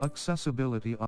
Accessibility.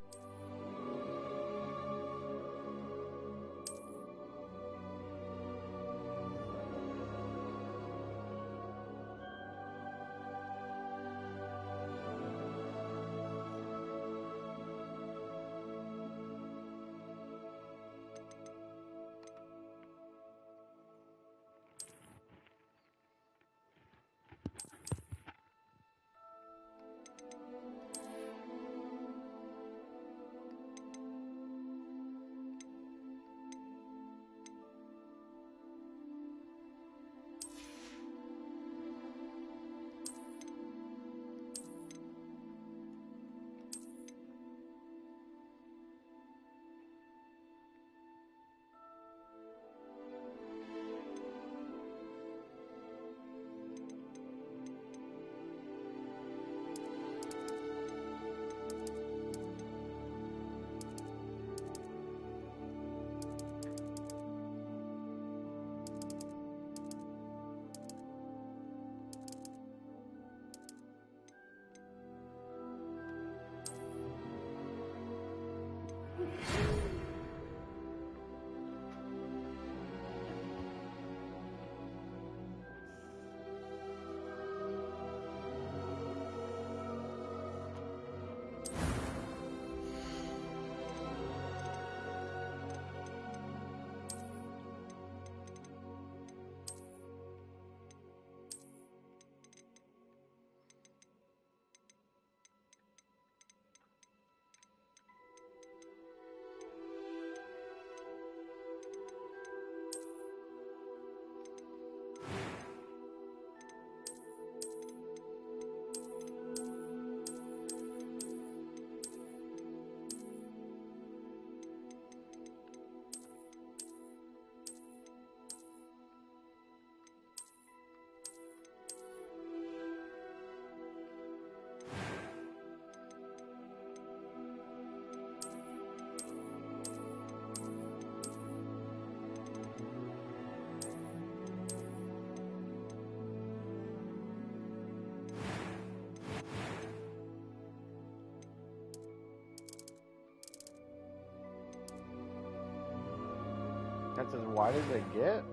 That's as wide as they get?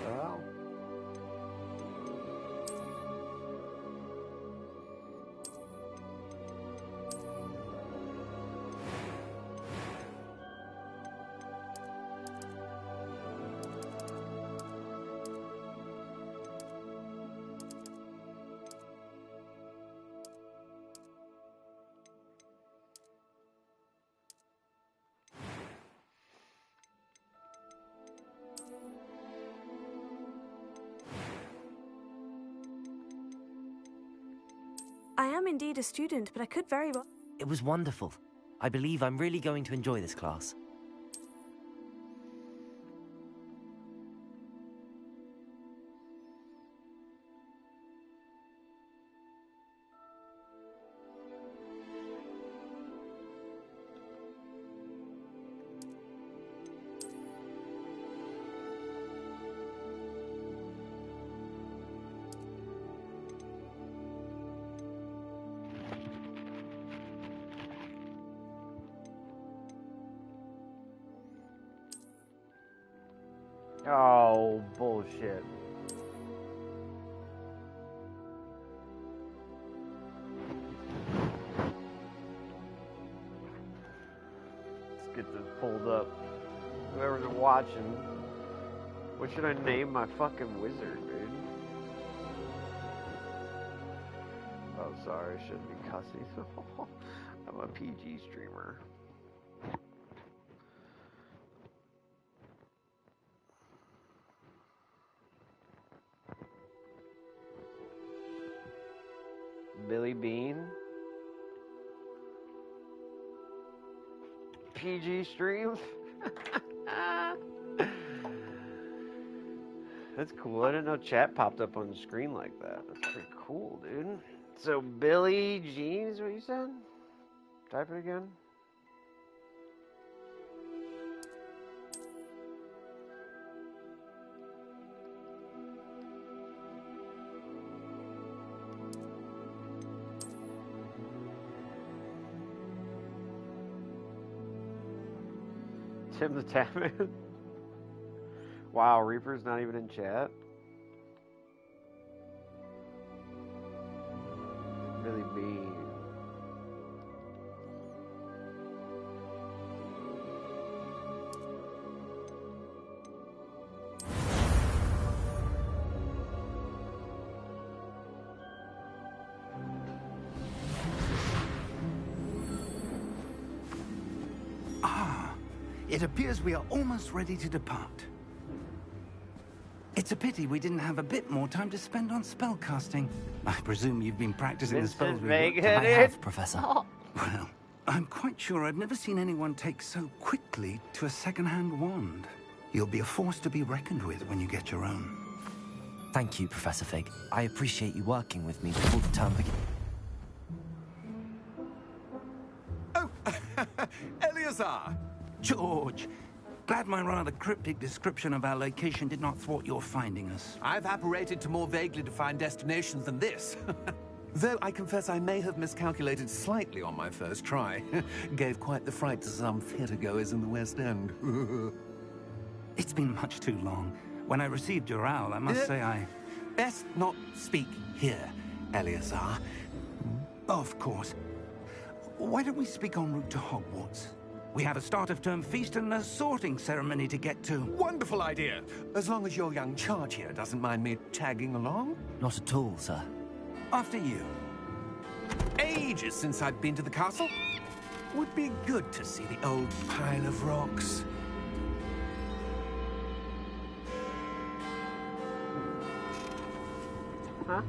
Well. I am indeed a student, but I could very well... It was wonderful. I believe I'm really going to enjoy this class. Oh, bullshit. Let's get this pulled up. Whoever's watching, what should I name my fucking wizard, dude? Oh, sorry, I shouldn't be cussing. I'm a PG streamer. Billy Bean. PG streams. That's cool. I didn't know chat popped up on the screen like that. That's pretty cool, dude. So Billy Jean is what you said? Type it again. Tim the Tatman. Wow, Reaper's not even in chat. Really mean. It appears we are almost ready to depart. It's a pity we didn't have a bit more time to spend on spellcasting. I presume you've been practicing the spells we worked on. I have, Professor. Well, I'm quite sure I've never seen anyone take so quickly to a second-hand wand. You'll be a force to be reckoned with when you get your own. Thank you, Professor Fig. I appreciate you working with me before the term begins. Oh, Eleazar! George, glad my rather cryptic description of our location did not thwart your finding us. I've apparated to more vaguely defined destinations than this. Though I confess I may have miscalculated slightly on my first try. Gave quite the fright to some theatergoers in the West End. It's been much too long. When I received your owl, I must say I... Best not speak here, Eleazar. Of course. Why don't we speak en route to Hogwarts? We have a start-of-term feast and a sorting ceremony to get to. Wonderful idea! As long as your young charge here doesn't mind me tagging along. Not at all, sir. After you. Ages since I'd been to the castle. Would be good to see the old pile of rocks. Huh?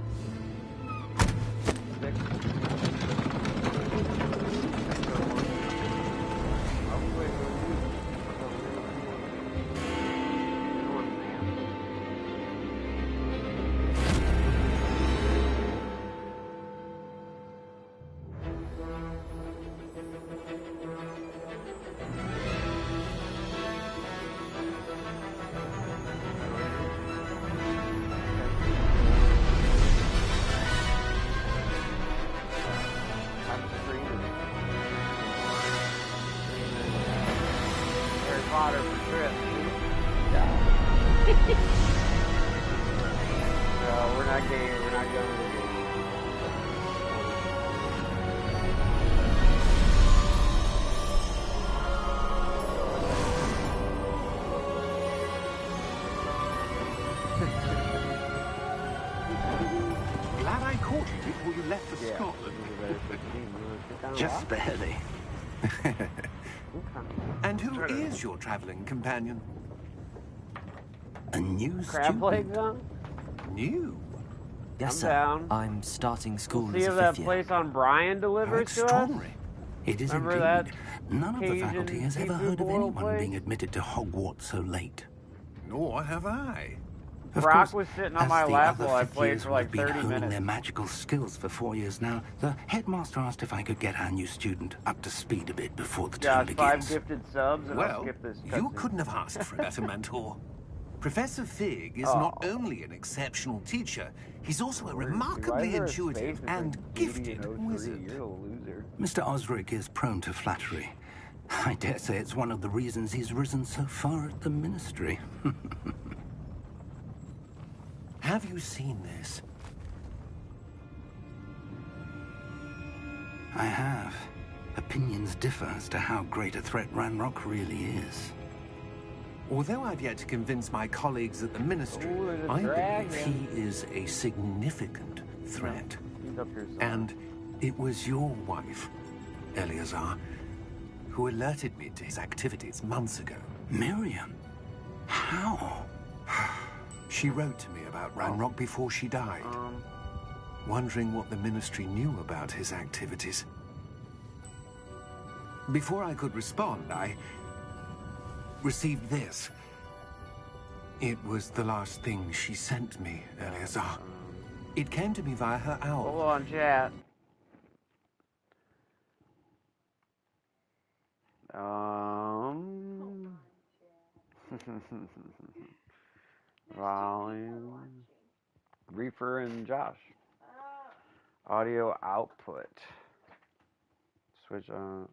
Potter for trip. No, we're not gay. We're not going to the Glad I caught you before you left for Scotland. Just barely. And who is your traveling companion? A new crab student. legs on? New? Yes, I'm sir. down. I'm starting school We'll as see a if that fifth year. place on Brian How delivers to us. extraordinary. It is Remember indeed. that None of the Cajun faculty has ever seafood heard of boil anyone place? being admitted to Hogwarts so late. Nor have I. Of Brock course, was sitting on as my the lap other while I fifth played years for will like have been 30 honing minutes. their magical skills for 4 years now, the headmaster asked if I could get our new student up to speed a bit before the term Got 5 begins. gifted subs, and I'll Well, skip this you cutscene. couldn't have asked for a better mentor. Professor Fig is not only an exceptional teacher, he's also a Why remarkably is there a intuitive space with, and like, beauty gifted and O3? wizard. You're a loser. Mr. Osric is prone to flattery. I dare say it's one of the reasons he's risen so far at the ministry. Have you seen this? I have. Opinions differ as to how great a threat Ranrock really is. Although I've yet to convince my colleagues at the ministry, Ooh, there's a I dragon. believe he is a significant threat. He's up here somewhere. And it was your wife, Eleazar, who alerted me to his activities months ago. Miriam? How? She wrote to me about Ranrock before she died, wondering what the ministry knew about his activities. Before I could respond, I received this. It was the last thing she sent me, Eleazar. It came to me via her owl. Hold on, chat. Volume. Reaper and Josh. Audio output. Switch on.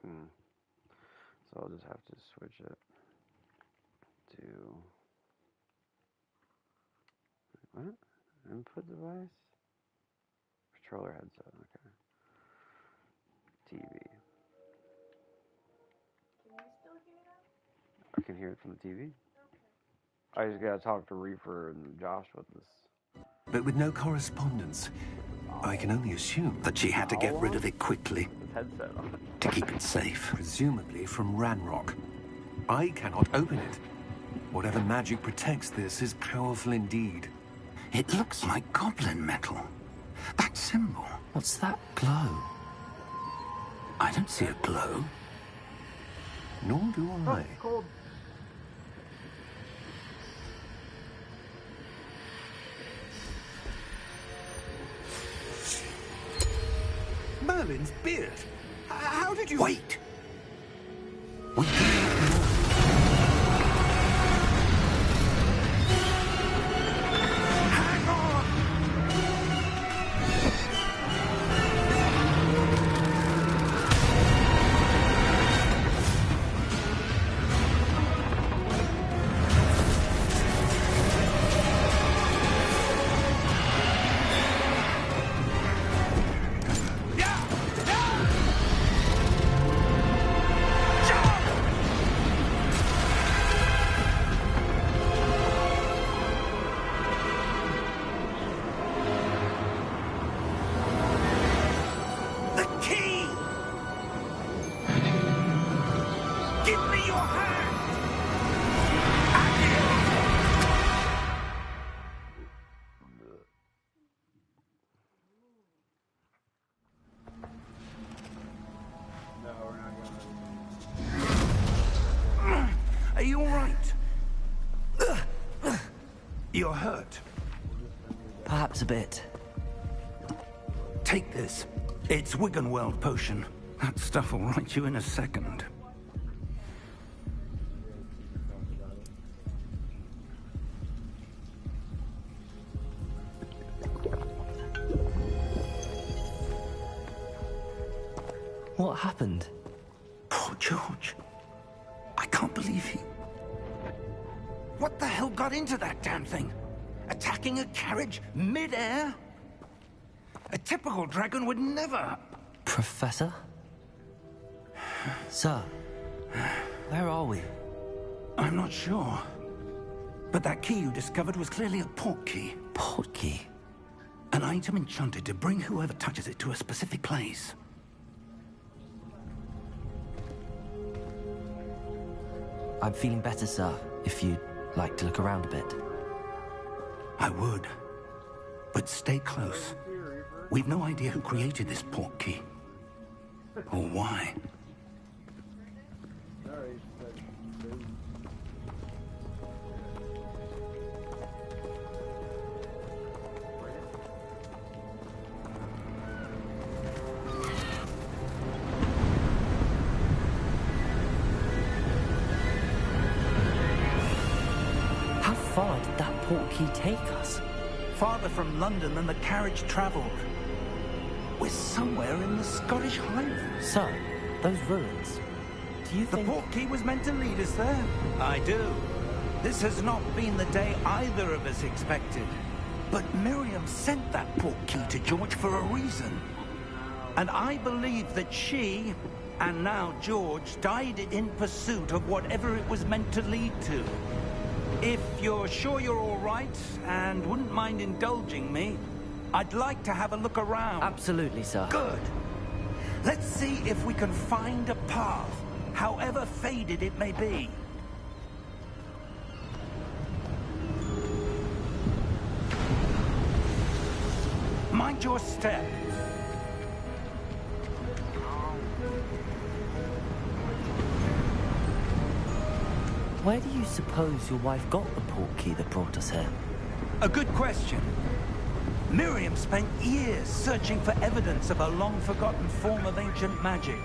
So I'll just have to switch it to what? Input device? Controller headset, okay. TV. Can you still hear that? I can hear it from the TV. I just gotta talk to Reefer and Josh with this. But with no correspondence, I can only assume That she had to get rid of it quickly With headset on. to keep it safe. presumably from Ranrock. I cannot open it. Whatever magic protects this is powerful indeed. It looks like goblin metal. That symbol. What's that glow? I don't see a glow. Nor do I. Cold. Merlin's beard. How did you... Wait! We Hang on! The key! Give me your hand! Are you all right? You're hurt. Perhaps a bit. Take this. It's Wiggenweld potion. That stuff will right you in a second. What happened? Poor George. I can't believe he... What the hell got into that damn thing? Attacking a carriage mid-air? A typical dragon would never... Professor? Sir, where are we? I'm not sure. But that key you discovered was clearly a port key. Port key? An item enchanted to bring whoever touches it to a specific place. I'm feeling better, sir, if you'd like to look around a bit. I would. But stay close. We've no idea who created this port key. Or why. How far did that port key take us? Farther from London than the carriage traveled. We're somewhere in the Scottish Highlands. Sir, those ruins. Do you The think... port key was meant to lead us there. I do. This has not been the day either of us expected. But Miriam sent that port key to George for a reason. And I believe that she, and now George, died in pursuit of whatever it was meant to lead to. If you're sure you're all right, and wouldn't mind indulging me, I'd like to have a look around. Absolutely, sir. Good. Let's see if we can find a path, however faded it may be. Mind your step. Where do you suppose your wife got the port key that brought us here? A good question. Miriam spent years searching for evidence of a long-forgotten form of ancient magic.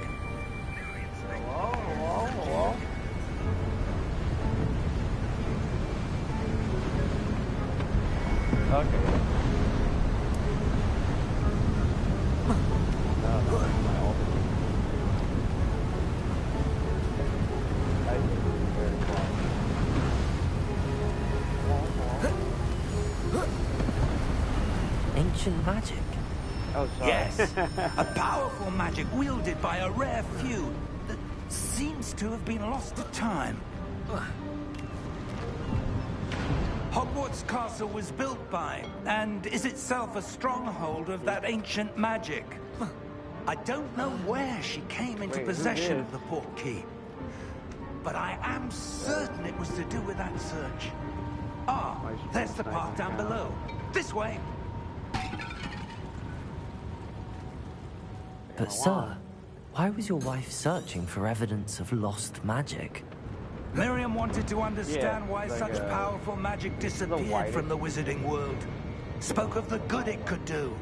Okay. ancient magic. Oh, sorry. Yes, a powerful magic wielded by a rare few that seems to have been lost to time. Hogwarts Castle was built by, and is itself a stronghold of that ancient magic. I don't know where she came into possession of the portkey, but I am certain it was to do with that search. Ah, there's the path down below. This way. But sir, why was your wife searching for evidence of lost magic? Miriam wanted to understand why like such powerful magic disappeared from the wizarding world. Spoke of the good it could do.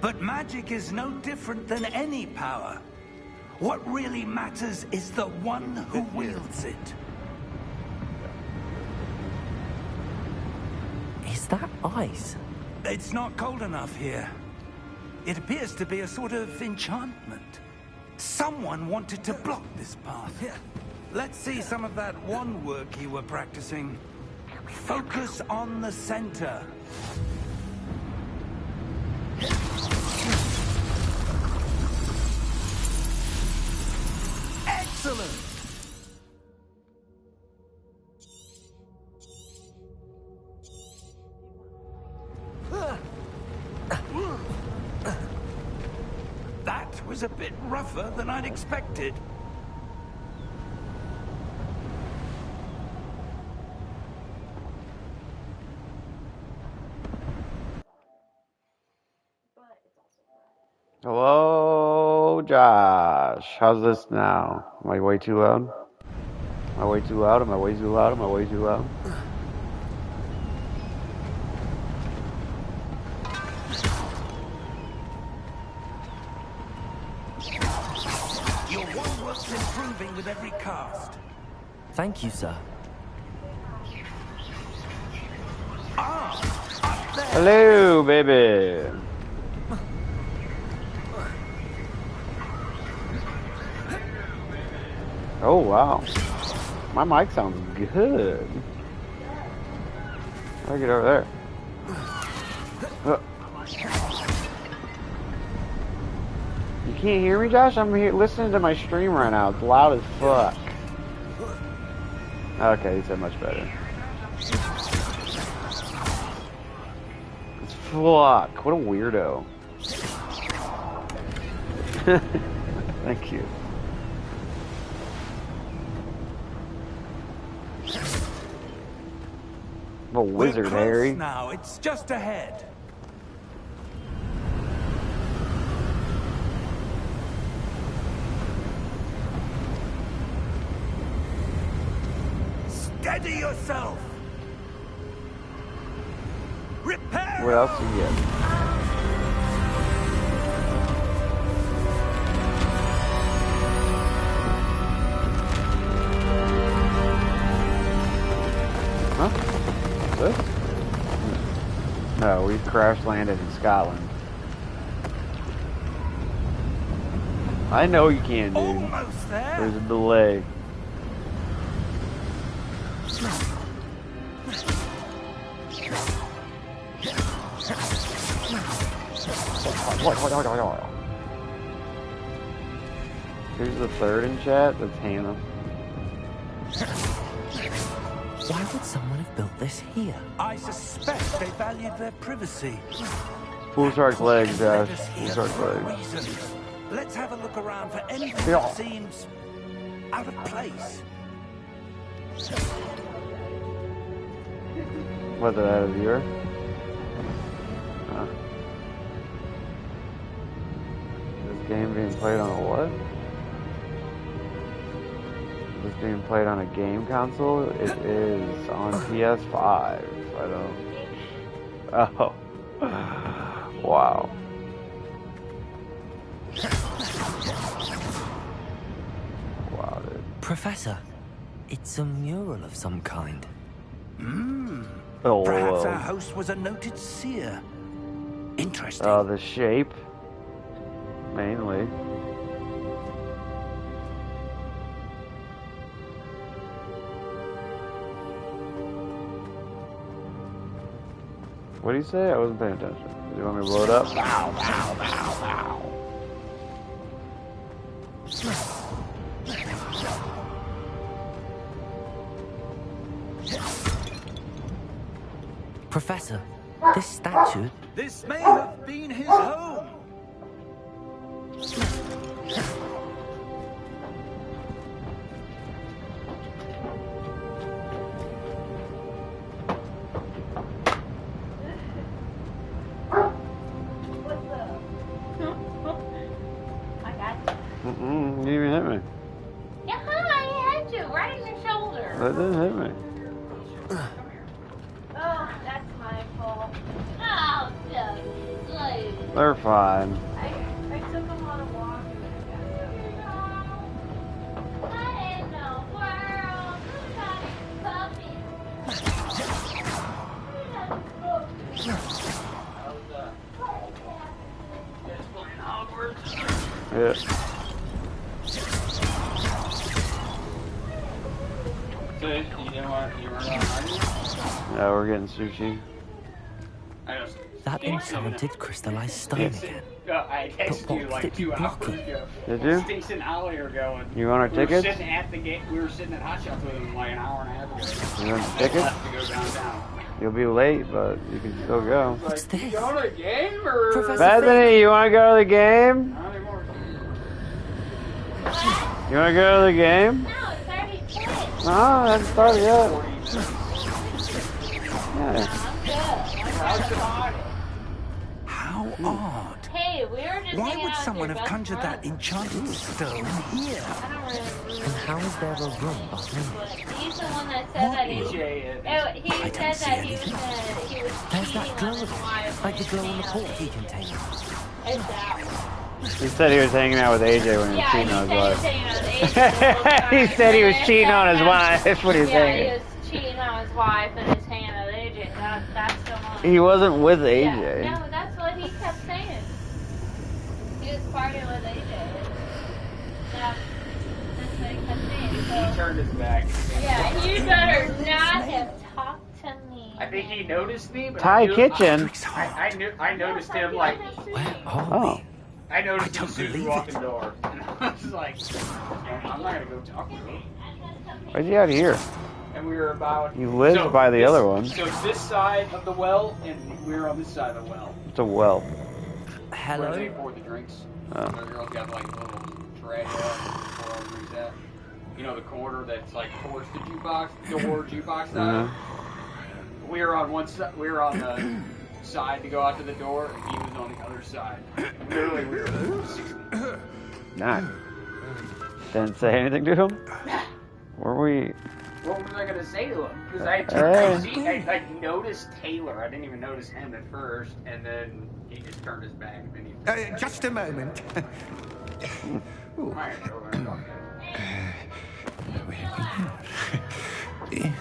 But magic is no different than any power. What really matters is the one who wields it. Is that ice? It's not cold enough here. It appears to be a sort of enchantment. Someone wanted to block this path. Let's see some of that wand work you were practicing. Focus on the center. Excellent! That was a bit rougher than I'd expected. Hello, Josh. How's this now? Am I way too loud? Am I way too loud? Am I way too loud? Am I way too loud? Your wand work's improving with every cast. Thank you, sir. Ah, up there. Hello, baby. Oh, wow. My mic sounds good. I'll get over there. You can't hear me, Josh? I'm here listening to my stream right now. It's loud as fuck. Okay, he said much better. Fuck, what a weirdo. Thank you. I'm a wizard, We're close Harry. now, it's just ahead. Steady yourself. Repair. What else do you get? Huh? This? No, we crash landed in Scotland. I know you can, dude. Almost there. There's a delay. Here's the third in chat. That's Hannah. Why would someone have built this here? I suspect they valued their privacy. Full shark legs, Led Josh. us Full here shark for a legs. reason. Let's have a look around for anything Yeah. that seems out of place. What's that out of here? Huh. This game being played on a what? This being played on a game console? It is on PS5. I don't. Oh. Wow. Wow, dude. Professor, it's a mural of some kind. Oh, Perhaps our host was a noted seer. Interesting. the shape, mainly. What do you say? I wasn't paying attention. You want me to blow it up? Bow, bow, bow, bow. Professor, this statue... This may have been his home. What's up? I got you. You didn't even hit me. Yeah, I had you right in the shoulder. That didn't hit me. Oh, that's my fault. Oh, just like They're fine. I took them on a walk and then I got what in the world? Who got puppies? Yeah. So you weren't on hungry? Yeah, we're getting sushi. I just That enchanted crystallized stone again. I texted But you what like did you 2 block hours it? ago. Did you? Stinks an hour ago. And You want our we tickets? were sitting at the gate. We were sitting at Hot Shots with him like an hour and a half ago. You want the I tickets? left to go downtown. You'll be late, but you can still go. What's Like, this? you going to a game or? Professor- Bethany, you want to go to the game? Not anymore. You want to go to the game? No, it's already played. No, I haven't started yet. 40 minutes. Yeah. I'm How's the body? How odd. good. Hey, we were just Why hanging would out with someone your have best conjured that friend. enchanted stone here? I don't really And how is there a room behind but it? he's the one that said that he DJ Oh, he I don't said see that he was anything. he was There's cheating that on glow his again, wife. like the and glow in the his portkey container. It's that one. He said he was hanging out with AJ when he was Yeah, he cheating on said his he was wife. cheating on his agent. He said he was cheating on his wife. That's what he was Yeah, saying. he was cheating on his wife and he's hanging out with AJ. That's the one. He wasn't with Yeah, AJ. no, that's what he kept saying. He was partying with AJ. Yeah, that's what he kept saying. He So, turned his back. yeah, you better not have talked to me. I think he noticed me, but Thai I knew, kitchen. I noticed him like Where are Oh. we? I noticed I him don't as soon as we believe walked it. in the door. And I was like, I'm not gonna go talk to him. Where's he out here? And we were about. He lives by the other one. So this side of the well, and we were on this side of the well. It's a well. Where they Hello? pour the drinks. Oh. The girls got like a little tray pour all the drinks at. You know the corner that's like towards the jukebox, door jukebox side. Uh-huh. We were on one side. We were on the side to go out to the door, and he was on the other side. Literally, we were 60. Nah. Didn't say anything to him? Were we? What was I gonna say to him? Because I noticed Taylor. I didn't even notice him at first, and then he just turned his back. And then he. Just a moment. Alright, go ahead and talk to him.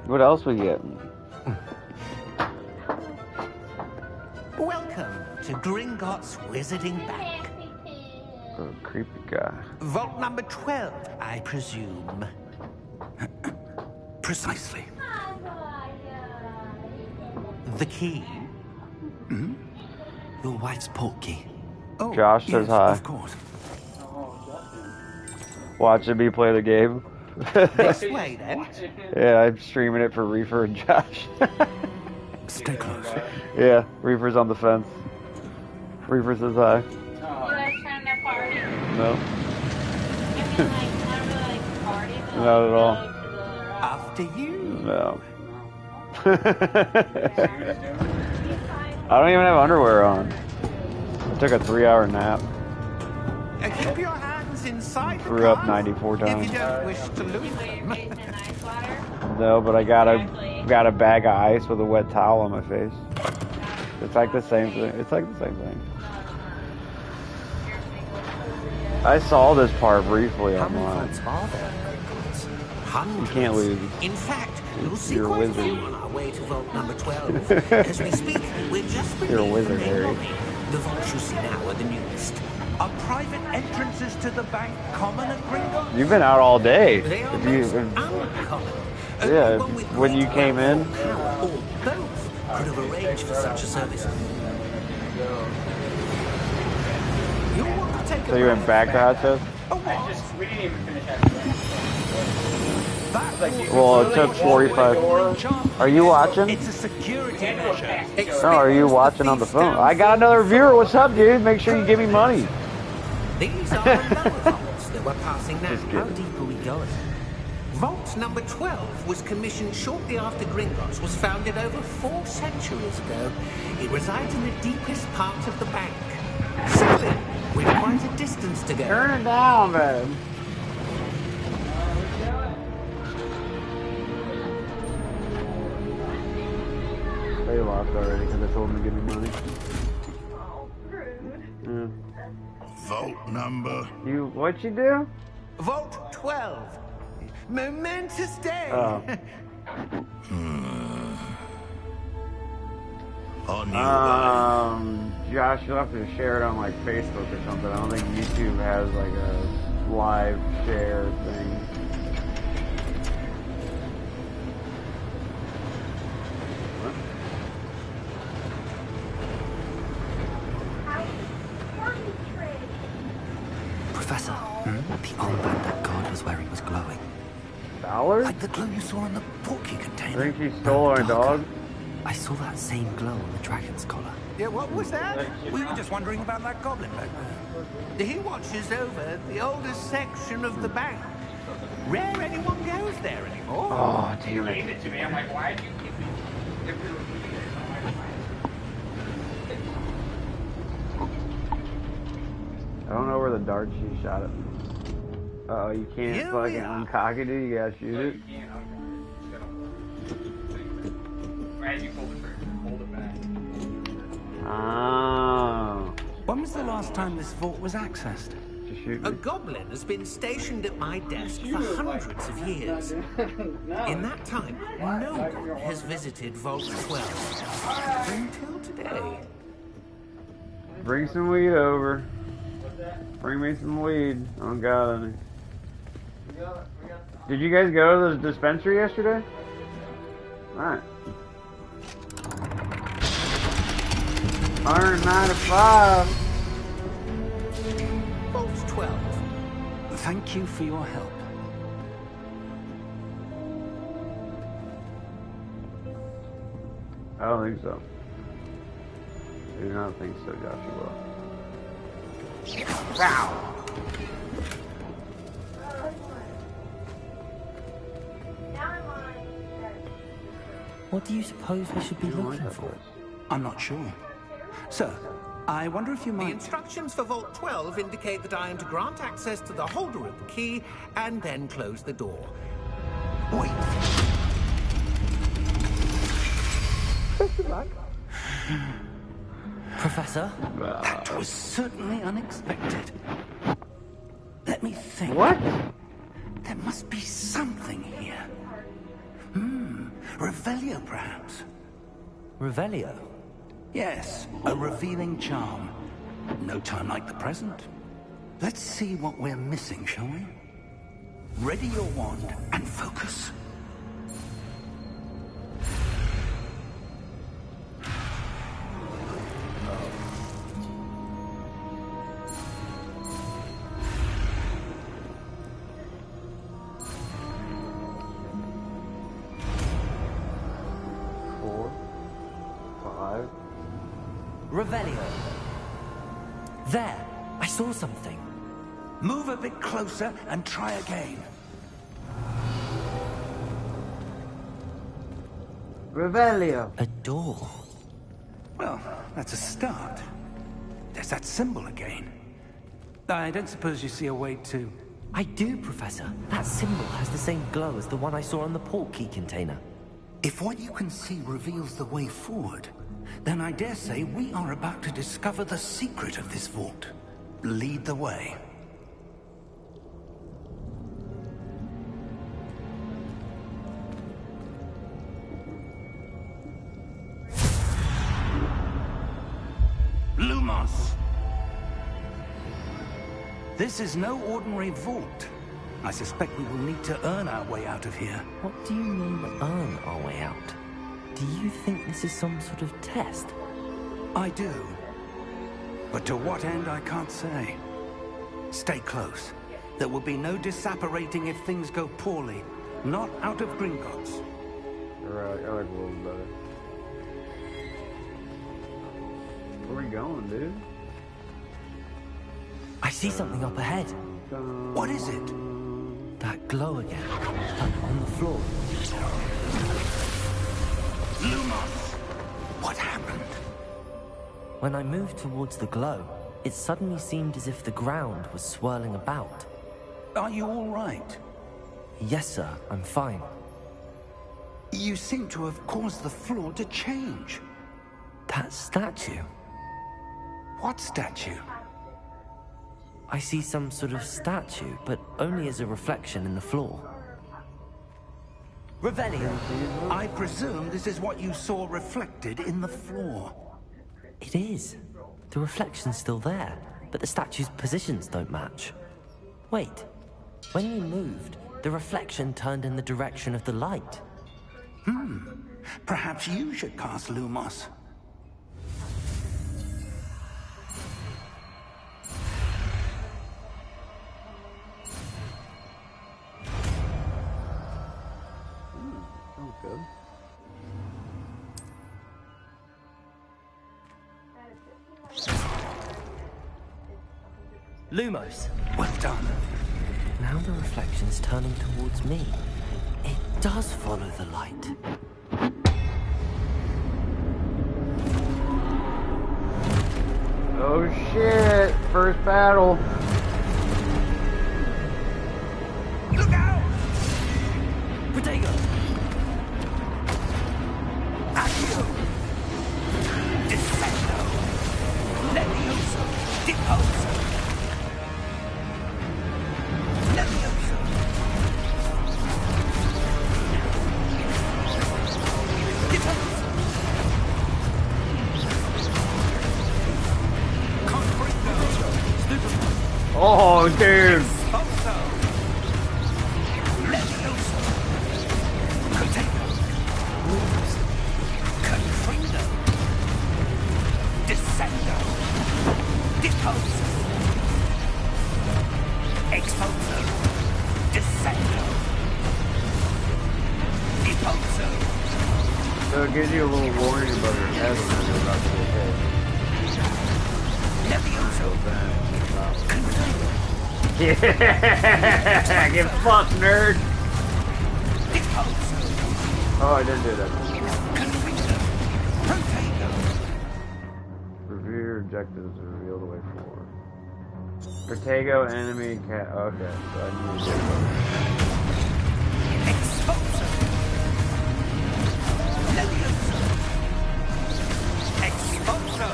What else we getting? Welcome to Gringotts Wizarding Bank. Oh, creepy guy. Vault number 12, I presume. Precisely. The key. Your wife's portkey. Oh, Josh says yes, hi. Of course. Watching me play the game. This way, then. Yeah, I'm streaming it for Reefer and Josh. Stay close. Yeah, Reefer's on the fence. Reefer says hi. You guys trying to party? No, I mean, like, not really like party, but Not at all. go to the rock. After you. no. See what he's doing? I don't even have underwear on. I took a 3-hour nap. Keep your hands inside the Threw up car 94 if times. you don't wish to You lose put your them. face in ice water? No, but I got a bag of ice with a wet towel on my face. It's like the same thing. It's like the same thing. I saw this part briefly How many online. vaults are there? Hundreds. You can't lose. In fact, you'll see You're a quite a wizard. few on our way to vault number 12. As we speak, we're just You're a beneath wizard, the main Harry. lobby. The vaults you see now are the newest. Are private entrances to the bank common at Gringotts? You've been out all day. They are If you, most if- uncommon. Yeah, Only one with when you great came wealth in. or power, or both, could have arranged for such a service. You'll want to take So you went back to Hot Tub? We didn't even finish that. Well, it took 45. Are you watching? It's a security measure. No, are you watching on the phone? I got another viewer. What's up, dude? Make sure you give me money. These are the lower vaults that we're passing now. How deep are we going? Vault number 12 was commissioned shortly after Gringotts was founded over 4 centuries ago. It resides in the deepest part of the bank. Simply, we've quite a distance to go. Turn it down, man. They lost already because I told them to give me money. Oh, rude. Yeah. Vote number. What'd you do? Vault 12. Momentous day. Oh. On you, Josh, you'll have to share it on like Facebook or something. I don't think YouTube has like a live share thing. Professor, the armband that guard was wearing was glowing. Dollars? like the glow you saw in the porky I container. think she stole our dog. I saw that same glow on the dragon's collar. Yeah, what was that? We were just wondering about that goblin back there. He watches over the oldest section of the bank. Rare anyone goes there anymore. Oh, damn You it. gave it to me. I'm like, why did you give me? If we were reading it, I don't know where the dart she shot at me. Uh-oh, you can't Here fucking we are. uncock it, dude. You gotta shoot it. As you pull the trigger, hold it back. Oh. When was the last time this vault was accessed? Just shoot A me. goblin has been stationed at my desk for hundreds of years. In that time, no one has visited Vault 12 until today. Bring some weed over. Bring me some weed. I don't got any. Did you guys go to the dispensary yesterday? Alright. 195. Vault 12. Thank you for your help. I don't think so. I do not think so, Joshua. What do you suppose we should be looking for? I'm not sure. Sir, I wonder if you The might... instructions for Vault 12 indicate that I am to grant access to the holder of the key and then close the door. Wait. Professor? That was certainly unexpected. Let me think. What? There must be something here. Revelio, perhaps. Revelio? Yes, a revealing charm. No time like the present. Let's see what we're missing, shall we? Ready your wand and focus. Revelio. There, I saw something. Move a bit closer and try again. Revelio. A door. Well, that's a start. There's that symbol again. I don't suppose you see a way to... I do, Professor. That symbol has the same glow as the one I saw on the port key container. If what you can see reveals the way forward, then I dare say we are about to discover the secret of this vault. Lead the way. Lumos! This is no ordinary vault. I suspect we will need to earn our way out of here. What do you mean, earn our way out? Do you think this is some sort of test? I do. But to what end, I can't say. Stay close. There will be no disapparating if things go poorly. Not out of Gringotts. Right, I like a little better. Where we going, dude? I see something up ahead. What is it? That glow again, like on the floor. Lumos! What happened? When I moved towards the glow, it suddenly seemed as if the ground was swirling about. Are you all right? Yes, sir, I'm fine. You seem to have caused the floor to change. That statue. What statue? I see some sort of statue, but only as a reflection in the floor. Revelio! I presume this is what you saw reflected in the floor. It is. The reflection's still there, but the statue's positions don't match. Wait. When you moved, the reflection turned in the direction of the light. Perhaps you should cast Lumos. Sounds good. Lumos! Well done. Now the reflection's turning towards me. It does follow the light. Oh shit! First battle. Look out! Protego! Accio! Defendo! Levioso! Deposo! Levioso! Deposo! Oh, dude! Deposo! Levioso! Protego! Confrindo! Descendo! Deposo! Exposo! Descendo! Deposo! So it gives you a little warning about your head when you're about to get hit. Levioso! Confrindo! Yeah! Get fucked, nerd! Deposo! Oh, I didn't do that. Confrindo! Protego! Review your objectives and reveal the way forward. Protego, enemy, cat. Okay, so I need to Exposo! Levioso! Exposo!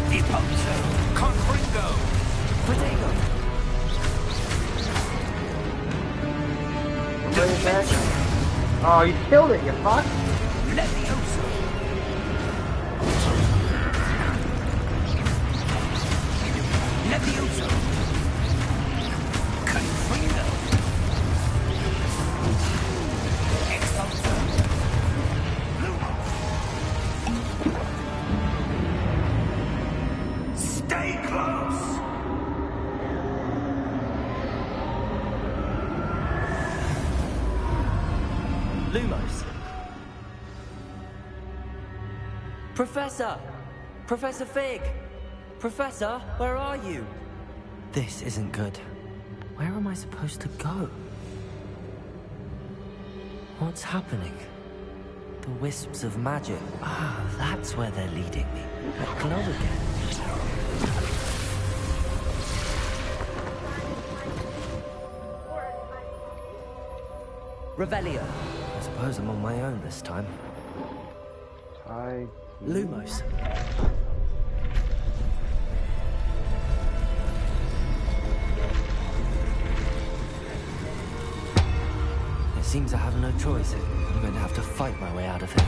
Deposo! Confrindo! Protego! Bring it back. Oh, you killed it, you fuck! Levioso! Levioso! Confrindo! Exposo! Stay close! Lumos! Professor! Professor Fig! Professor, where are you? This isn't good. Where am I supposed to go? What's happening? The wisps of magic. Ah, that's where they're leading me. That glow again. Revelio. I suppose I'm on my own this time. Hi. Lumos. It seems I have no choice. I'm going to have to fight my way out of here.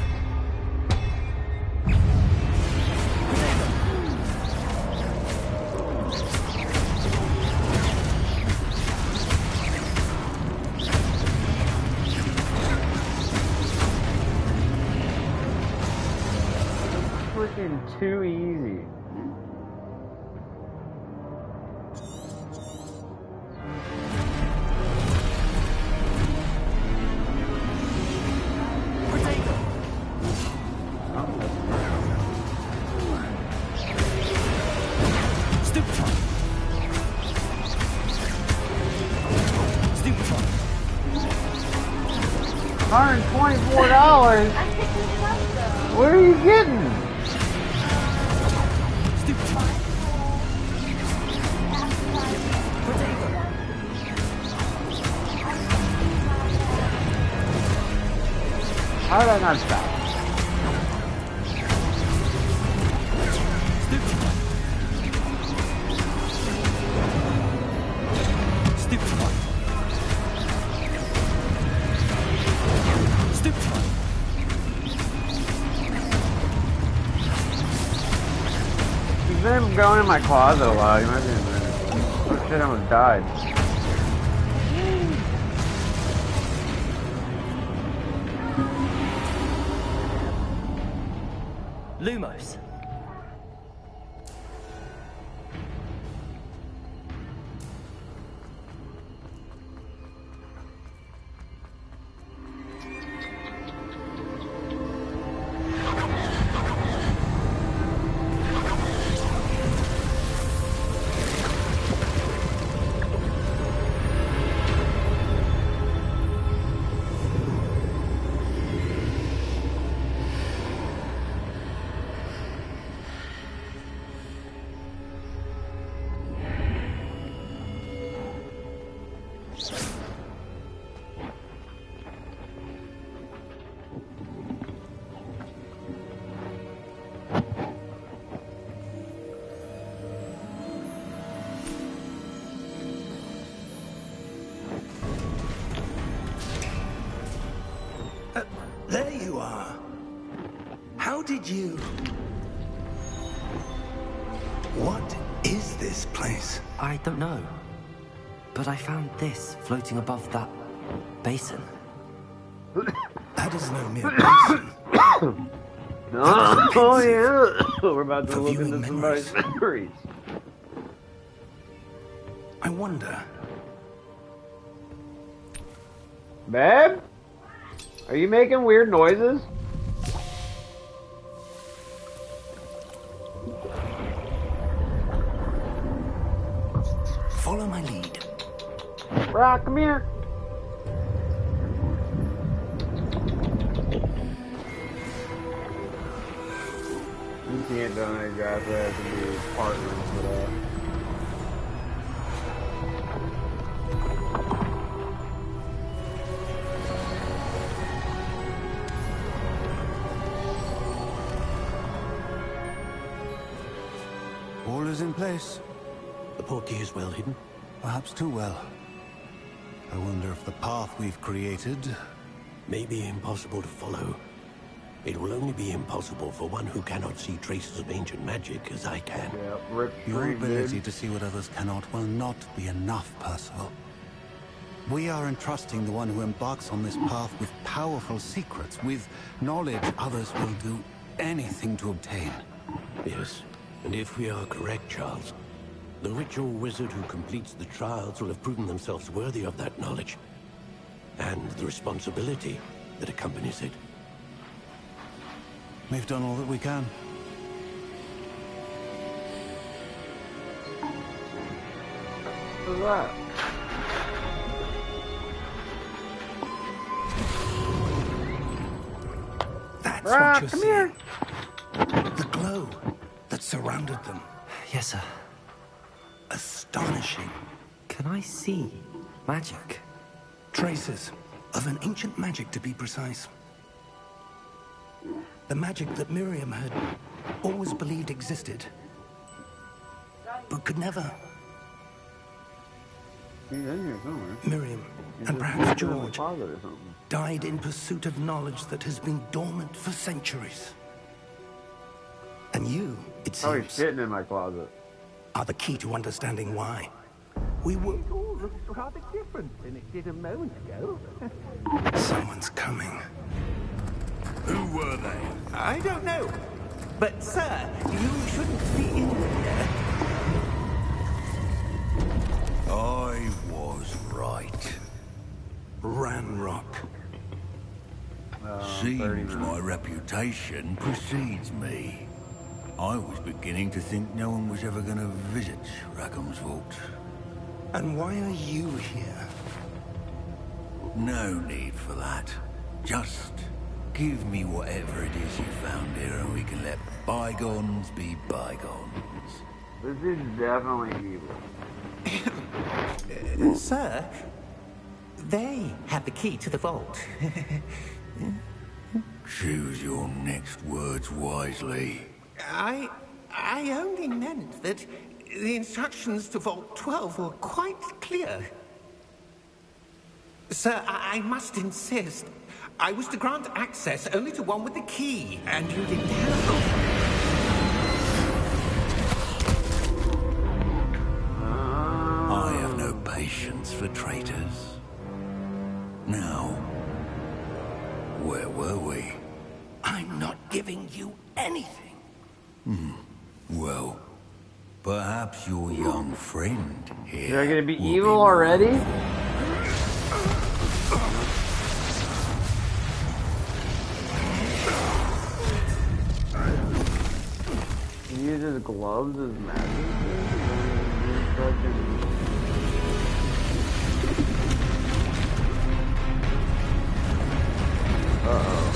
Freaking too easy. $124? What are you getting? How did I not stop? He's been going in my closet a lot. He might be in there. Oh shit, I almost died. Lumos. There you are. How did you... What is this place? I don't know. But I found this floating above that basin. That is no mere basin. Oh yeah, we're about to For look viewing into somebody's memories. I wonder... Babe? Are you making weird noises? Follow my lead. Brock, come here. You can't donate guys that have to be partners for that. All is in place. The portkey is well hidden. Perhaps too well. I wonder if the path we've created... May be impossible to follow. It will only be impossible for one who cannot see traces of ancient magic as I can. Yeah, rip Your free, ability dude. to see what others cannot will not be enough, Percival. We are entrusting the one who embarks on this path with powerful secrets, with knowledge others will do anything to obtain. Yes, and if we are correct, Charles, the ritual wizard who completes the trials will have proven themselves worthy of that knowledge, and the responsibility that accompanies it. We've done all that we can. What's that? That's Brock, what come you're here. seeing. The glow that surrounded them. Yes, sir. Astonishing. Can I see magic? Traces of an ancient magic, to be precise. The magic that Miriam had always believed existed, but could never. He's in here somewhere. Miriam, He's and just perhaps in the George, closet or something. died in pursuit of knowledge that has been dormant for centuries. And you, it Oh, he's seems, sitting in my closet. are the key to understanding why. We were... It all looks rather different than it did a moment ago. Someone's coming. Who were they? I don't know. But, sir, you shouldn't be in here. I was right. Ranrock. Seems my reputation precedes me. I was beginning to think no one was ever going to visit Rackham's vault. And why are you here? No need for that. Just give me whatever it is you found here and we can let bygones be bygones. This is definitely evil. Sir, they have the key to the vault. Choose your next words wisely. I only meant that the instructions to Vault 12 were quite clear. Sir, I must insist. I was to grant access only to one with the key, and you didn't have I have no patience for traitors. Now, where were we? I'm not giving you anything. Well, perhaps your young friend here. You're gonna be evil already? He uses gloves as magic. Uh-oh.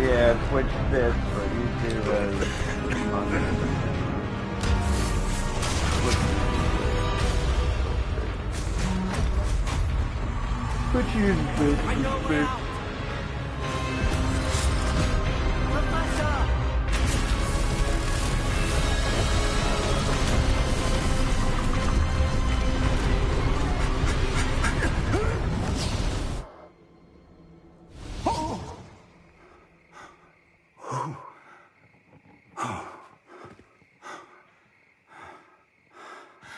Yeah, Twitch fits, but YouTube as Twitch uses fits. I know we're out.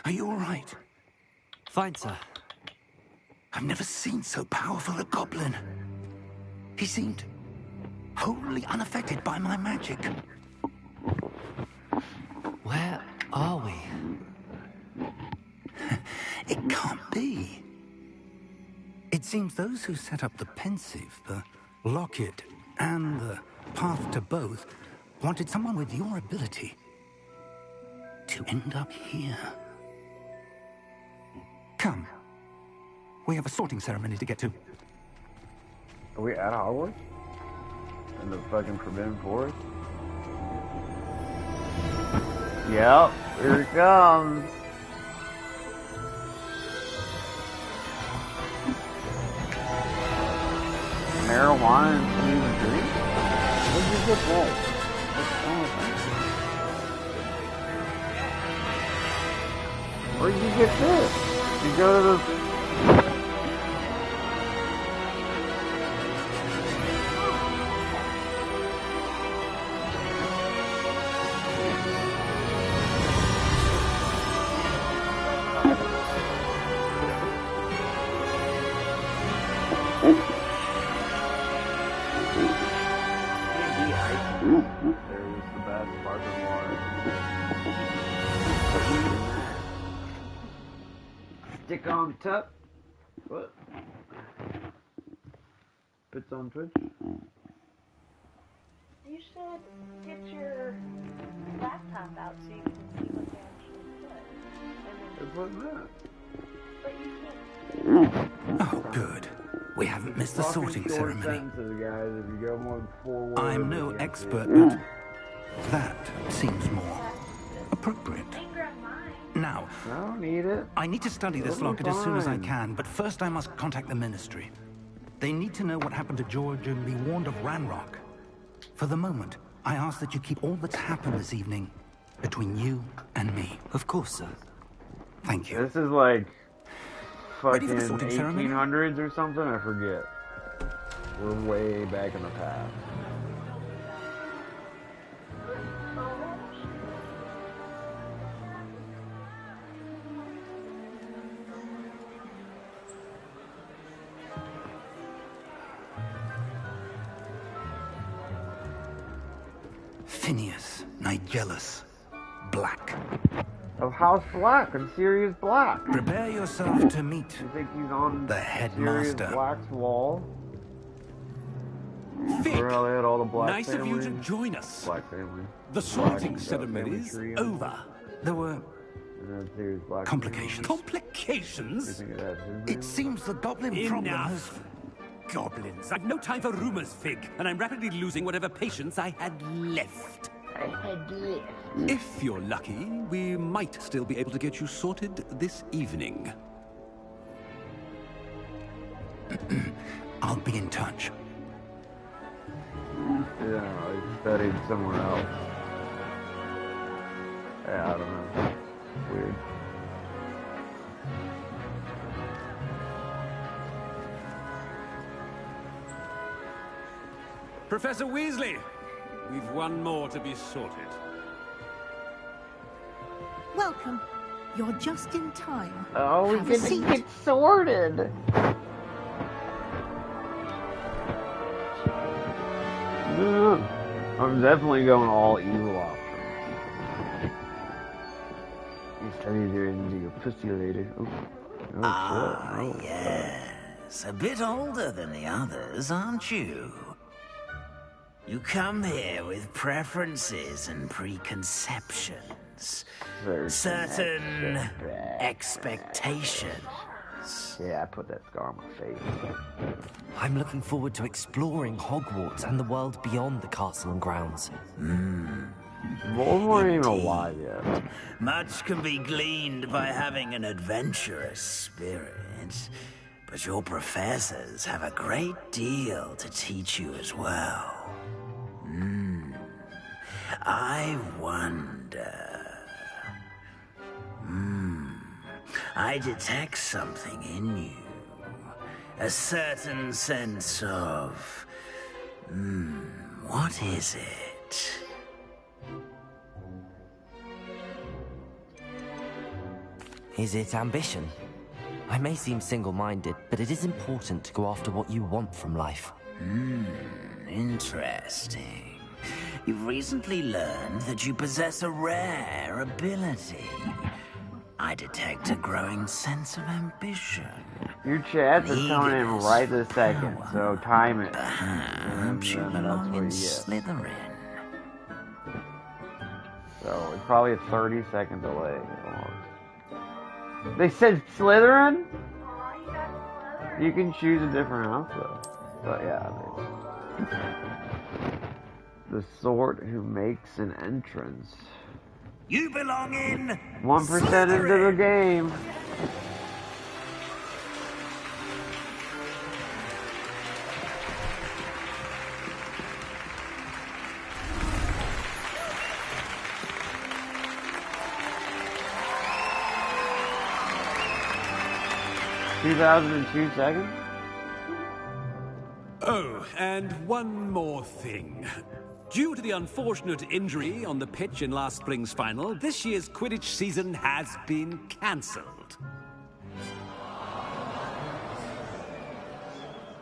Are you all right? Fine, sir. I've never seen so powerful a goblin. He seemed wholly unaffected by my magic. Where are we? It can't be. It seems those who set up the pensive, the locket, and the path to both wanted someone with your ability to end up here. Come. We have a sorting ceremony to get to. Are we at Hogwarts? In the fucking Forbidden Forest? Yep, here it comes. Marijuana and smooth drink? Where'd you get that? Where'd you get this? You go to the... Stick on top. What? Puts on Twitch. You should get your laptop out so you can see what they actually put. What's that? But you can't. Oh, good. We haven't missed the sorting ceremony. Guys, if you go more than 4 words, I'm no expert, but that seems more appropriate. Now, I don't need it. I need to study this locket as soon as I can, but first I must contact the Ministry. They need to know what happened to George and be warned of Ranrock. For the moment, I ask that you keep all that's happened this evening between you and me. Of course, sir. Thank you. This is like Ready fucking for the sorting ceremony? 1800s or something? I forget. We're way back in the past. Phineas, Nigellus, Black. Of House Black and Sirius Black. Prepare yourself to meet You think he's on the headmaster. Sirius Black's wall? Vic, Where they had all the Black nice of you to family? join us. Black family. The sorting Black ceremony's family tree. over. There were And then Sirius Black complications. Complications? You think that's his name? It seems the goblin problem has... Enough. Goblins. I've no time for rumors, Fig, and I'm rapidly losing whatever patience I had left. If you're lucky, we might still be able to get you sorted this evening. I'll be in touch. Yeah, he studied somewhere else. Yeah, I don't know. Weird. Professor Weasley, we've one more to be sorted. Welcome. You're just in time. Oh, we Have a get to seat. get sorted. I'm definitely going all evil options. You studied your into your pussy lady. Oh, shit. Yes. A bit older than the others, aren't you? You come here with preferences and preconceptions. Certain expectations. Yeah, I put that scar on my face. I'm looking forward to exploring Hogwarts and the world beyond the castle and grounds. Voldemort ain't even alive yet. Much can be gleaned by having an adventurous spirit, but your professors have a great deal to teach you as well. I wonder... I detect something in you. A certain sense of... what is it? Is it ambition? I may seem single-minded, but it is important to go after what you want from life. Interesting. You've recently learned that you possess a rare ability. I detect a growing sense of ambition. Your chats are coming in right this second, so time it. Perhaps you belong in Slytherin. So it's probably a 30-second delay. They said Slytherin? You can choose a different house though. But yeah, the sort who makes an entrance. You belong in 1% into the game. $2,002 seconds? Oh, and one more thing. Due to the unfortunate injury on the pitch in last spring's final, this year's Quidditch season has been cancelled.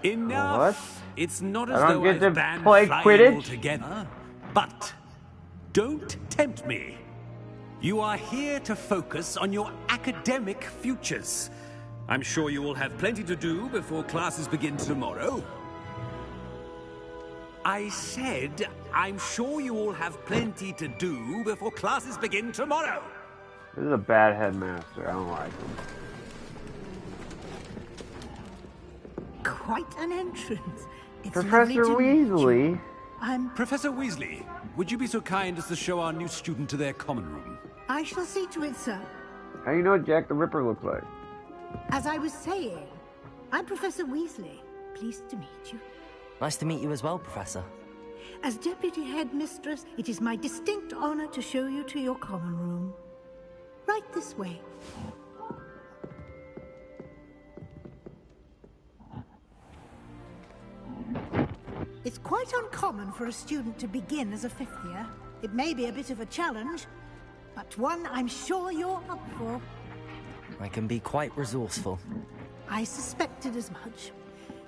Enough. What? It's not I as don't though get to I've banned play flying Quidditch? altogether. But don't tempt me. You are here to focus on your academic futures. I'm sure you will have plenty to do before classes begin tomorrow. I said, I'm sure you all have plenty to do before classes begin tomorrow. This is a bad headmaster. I don't like him. Quite an entrance. It's Professor lovely to meet you. Weasley. Professor Weasley, would you be so kind as to show our new student to their common room? I shall see to it, sir. How do you know what Jack the Ripper looks like? As I was saying, I'm Professor Weasley. Pleased to meet you. Nice to meet you as well, Professor. As Deputy Headmistress, it is my distinct honor to show you to your common room. Right this way. It's quite uncommon for a student to begin as a fifth year. It may be a bit of a challenge, but one I'm sure you're up for. I can be quite resourceful. I suspected as much.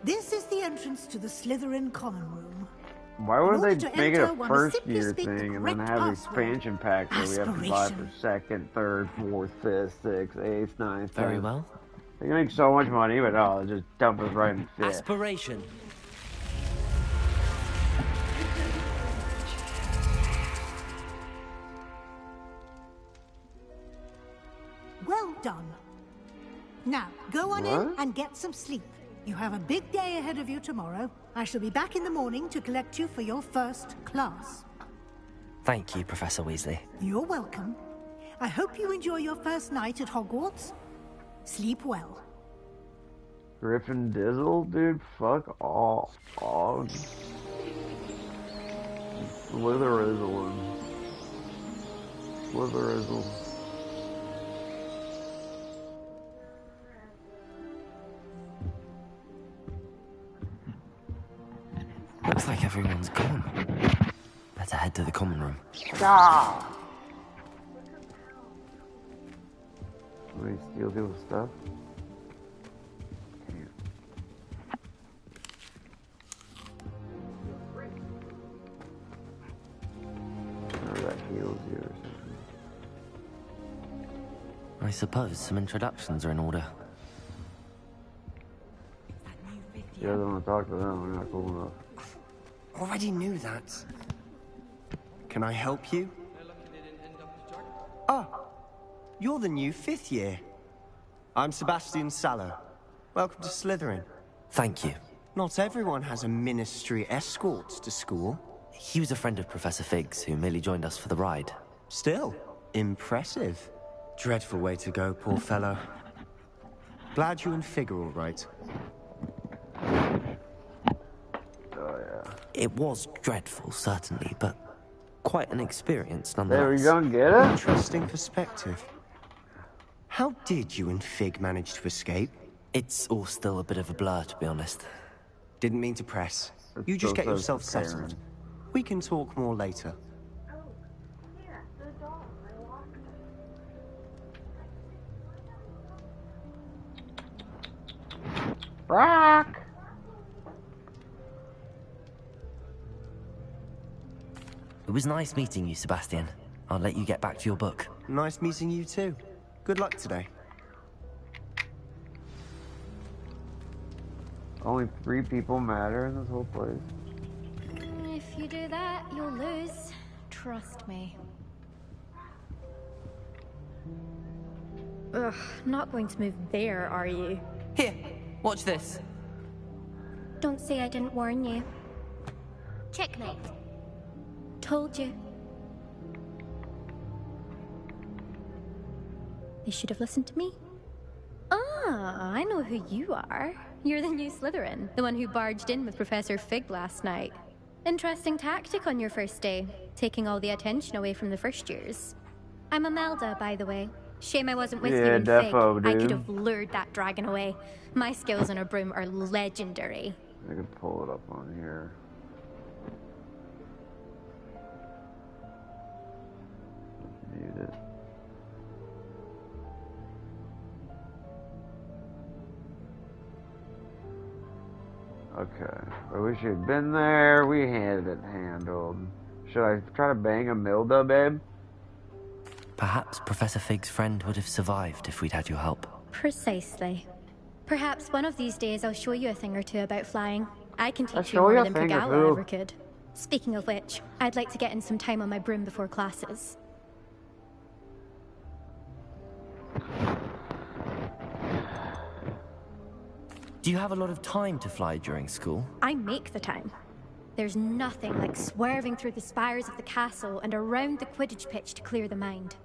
This is the entrance to the Slytherin common room. Why In would order they to make it enter, a one must first simply year speak the thing and then correct have an password. expansion pack where we have to buy for Aspiration. second, third, fourth, fifth, sixth, eighth, ninth, Very 10th. well. They can make so much money, but oh, they just dump us right in fifth. Aspiration. Well done. Now, go on in and get some sleep. You have a big day ahead of you tomorrow. I shall be back in the morning to collect you for your first class. Thank you, Professor Weasley. You're welcome. I hope you enjoy your first night at Hogwarts. Sleep well. Griffin Dizzle, dude, fuck off. Oh. Slytherin. Slytherin. Looks like everyone's gone. Better head to the common room. Ah! Somebody steal people's stuff? Or that heals you or something. I suppose some introductions are in order. He doesn't want to talk to them, we're not cool enough. Already knew that. Can I help you? Ah, you're the new 5th year. I'm Sebastian Sallow. Welcome to Slytherin. Thank you. Not everyone has a ministry escort to school. He was a friend of Professor Fig's who merely joined us for the ride. Still, impressive. Dreadful way to go, poor fellow. Glad you and Fig are all right. It was dreadful, certainly, but quite an experience There nonetheless. we don't get it? Interesting perspective. How did you and Fig manage to escape? It's all still a bit of a blur, to be honest. Didn't mean to press. You just get yourself settled. We can talk more later. Rock! It was nice meeting you, Sebastian. I'll let you get back to your book. Nice meeting you too. Good luck today. Only 3 people matter in this whole place. If you do that, you'll lose. Trust me. Ugh, not going to move there, are you? Here, watch this. Don't say I didn't warn you. Checkmate. Told you. They should have listened to me. Ah, I know who you are. You're the new Slytherin, the one who barged in with Professor Fig last night. Interesting tactic on your first day, taking all the attention away from the first years. I'm Imelda, by the way. Shame I wasn't with you in Fig. I could have lured that dragon away. My skills on a broom are legendary. I can pull it up on here. Mute it. Okay. I wish you'd been there. We had it handled. Should I try to bang Imelda, babe? Perhaps Professor Fig's friend would have survived if we'd had your help. Precisely. Perhaps one of these days I'll show you a thing or two about flying. I can I'll teach you show you more a than thing or Pagala two. ever could. Speaking of which, I'd like to get in some time on my broom before classes. Do you have a lot of time to fly during school? I make the time. There's nothing like swerving through the spires of the castle and around the Quidditch pitch to clear the mind.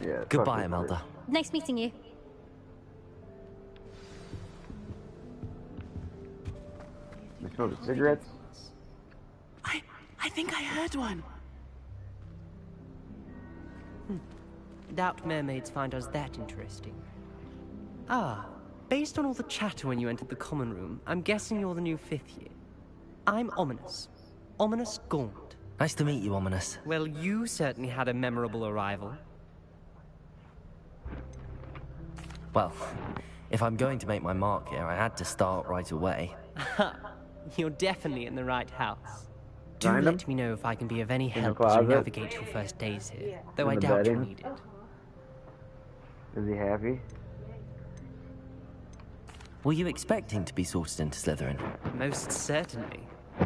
Yeah. Goodbye, Imelda. Nice meeting you. You smoking cigarettes? I think I heard one. Doubt mermaids find us that interesting. Ah, based on all the chatter when you entered the common room, I'm guessing you're the new 5th year. I'm Ominous. Ominous Gaunt. Nice to meet you, Ominous. Well, you certainly had a memorable arrival. Well, if I'm going to make my mark here, I had to start right away. You're definitely in the right house. Do Find let me know if I can be of any the help as you closet? navigate your first days here, though In I the doubt you'll bedding? need it. Is he happy? Were you expecting to be sorted into Slytherin? Most certainly.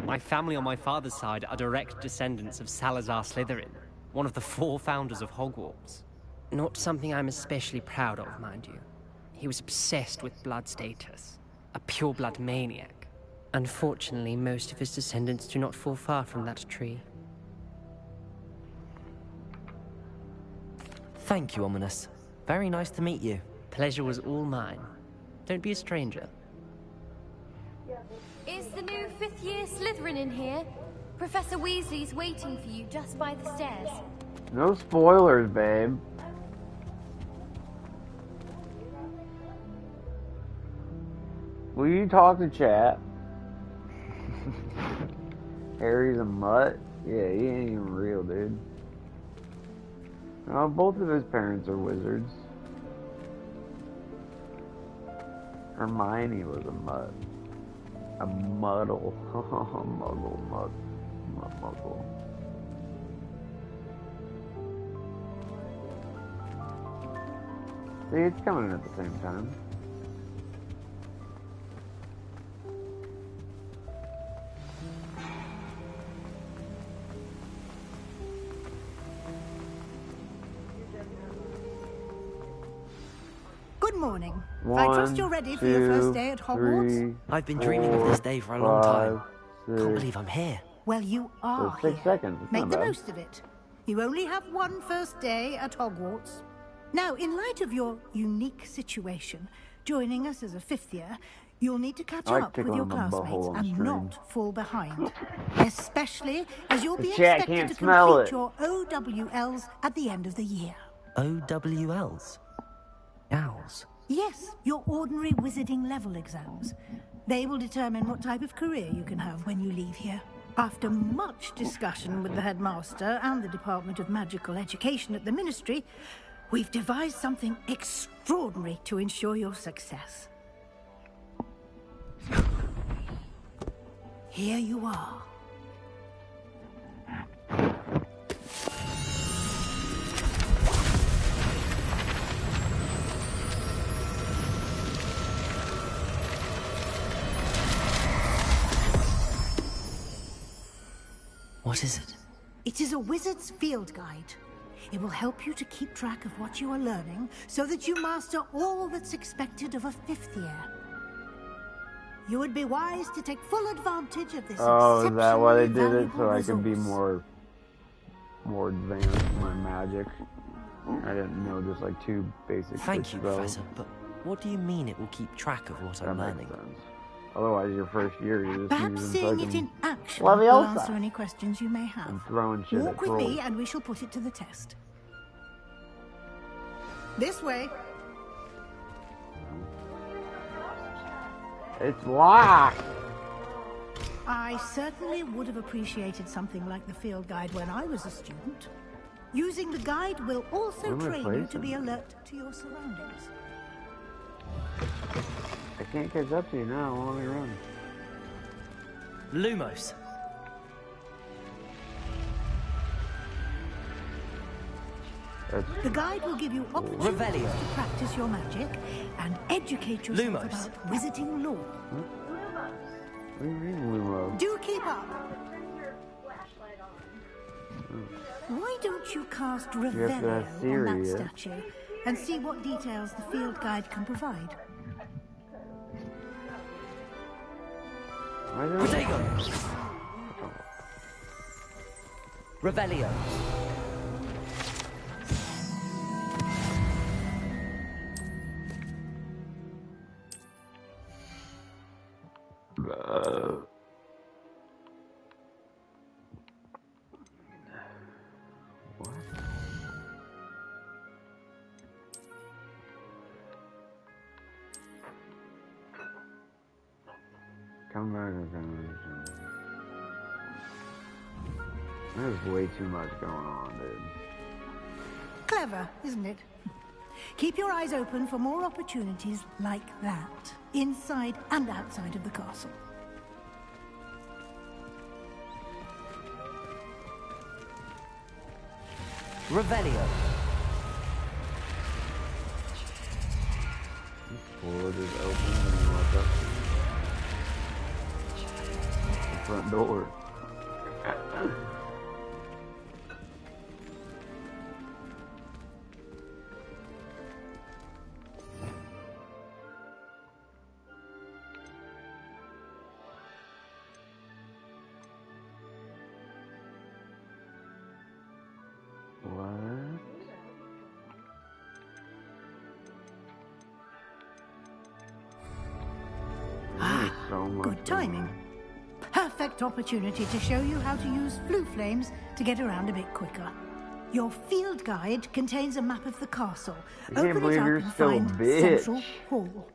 My family on my father's side are direct descendants of Salazar Slytherin, one of the 4 founders of Hogwarts. Not something I'm especially proud of, mind you. He was obsessed with blood status, a pure-blood maniac. Unfortunately, most of his descendants do not fall far from that tree. Thank you, Ominous. Very nice to meet you. Pleasure was all mine. Don't be a stranger. Is the new 5th year Slytherin in here? Professor Weasley's waiting for you just by the stairs. No spoilers, babe. Will you talk to chat? Harry's a mutt? Yeah, he ain't even real, dude. No, both of his parents are wizards. Hermione was a mutt. A muddle. Muggle. See, it's coming in at the same time. Good morning. One, I trust you're ready for your first day at Hogwarts. 3, I've been dreaming of this day for a long time. Can't believe I'm here. Well, you are So 6 here. seconds. It's Make not the bad. most of it. You only have one first day at Hogwarts. Now, in light of your unique situation, joining us as a 5th year, you'll need to catch I like up with your tickling my classmates butthole on and stream. not fall behind. Especially as you'll The be chat expected can't to smell complete it. your OWLs at the end of the year. OWLs? Owls? Yes, your ordinary wizarding level exams. They will determine what type of career you can have when you leave here. After much discussion with the headmaster and the Department of Magical Education at the Ministry, we've devised something extraordinary to ensure your success. Here you are. What is it? It is a wizard's field guide. It will help you to keep track of what you are learning so that you master all that's expected of a 5th year. You would be wise to take full advantage of this Oh, is that why they did it? valuable So I could be resource. more advanced in my magic. I didn't know just like 2 basic Thank you, spells. Professor, but what do you mean it will keep track of what I'm That makes learning? sense. Otherwise, your first year, you're just Perhaps using seeing it fucking in action will Leviosa answer any questions you may have. and throwing shit Walk at with trolls. me and we shall put it to the test. This way. It's locked. I certainly would have appreciated something like the field guide when I was a student. Using the guide will also Where am I train you to placing be it? alert to your surroundings. I can't catch up to you now. Let me run. Lumos. The guide will give you opportunities Revelio. to practice your magic and educate yourself Lumos. about wizarding lore. What do you mean, Lumo? Do keep up. Why don't you cast have to have Revelio on Siri, that yeah? statue and see what details the field guide can provide? Why did Protego. Revelio. Come back. There's way too much going on, dude. Clever, isn't it? Keep your eyes open for more opportunities like that, inside and outside of the castle. Revelio. Door is open and you walk up to the front door. Good timing. Perfect opportunity to show you how to use flue flames to get around a bit quicker. Your field guide contains a map of the castle. I can't believe you're still a bitch. Central Hall.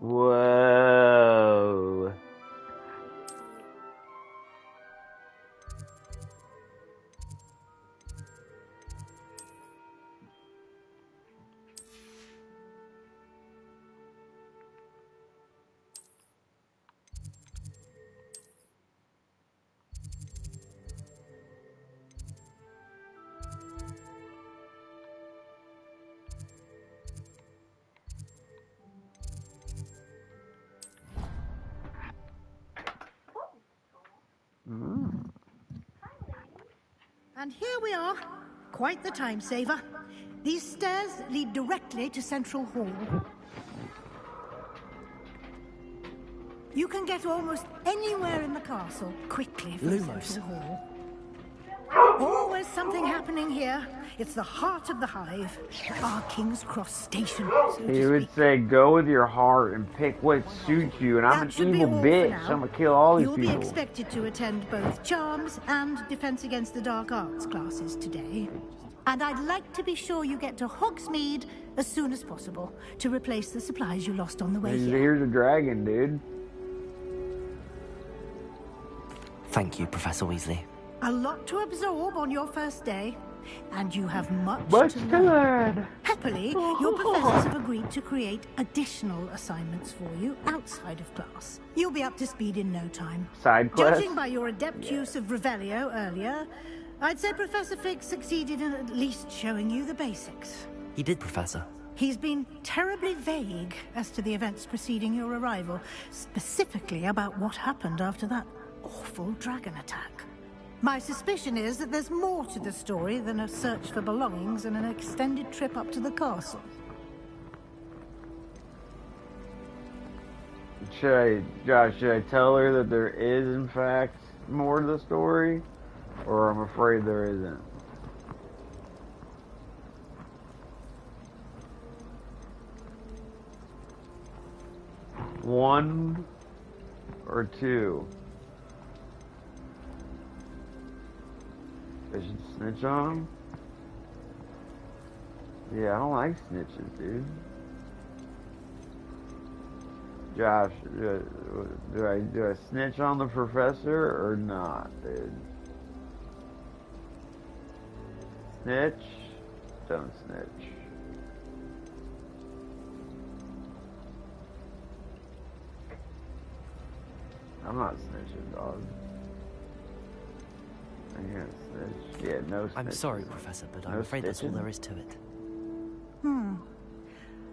Whoa. And here we are. Quite the time saver. These stairs lead directly to Central Hall. You can get almost anywhere in the castle quickly from Central Hall. Always something happening here. It's the heart of the hive. Our King's Cross station. He would say, go with your heart and pick what suits you. And I'm an evil bitch. I'm going to kill all these people. You'll be expected to attend both Charms and Defense Against the Dark Arts classes today. And I'd like to be sure you get to Hogsmeade as soon as possible to replace the supplies you lost on the way here. Here's a dragon, dude. Thank you, Professor Weasley. A lot to absorb on your first day, and you have much to learn. learn. Happily, your professors have agreed to create additional assignments for you outside of class. You'll be up to speed in no time. Side quest? Judging by your adept use of Revelio earlier, I'd say Professor Fig succeeded in at least showing you the basics. He did, Professor. He's been terribly vague as to the events preceding your arrival, specifically about what happened after that awful dragon attack. My suspicion is that there's more to the story than a search for belongings and an extended trip up to the castle. Josh, should I tell her that there is, in fact, more to the story? Or I'm afraid there isn't? One or two? I should snitch on him? Yeah, I don't like snitches, dude. Josh, do I snitch on the professor or not, dude? Snitch? Don't snitch. I'm not snitching, dog. I can't snitch. Yeah, no snitch. I'm sorry, Professor, but I'm afraid that's all there is to it.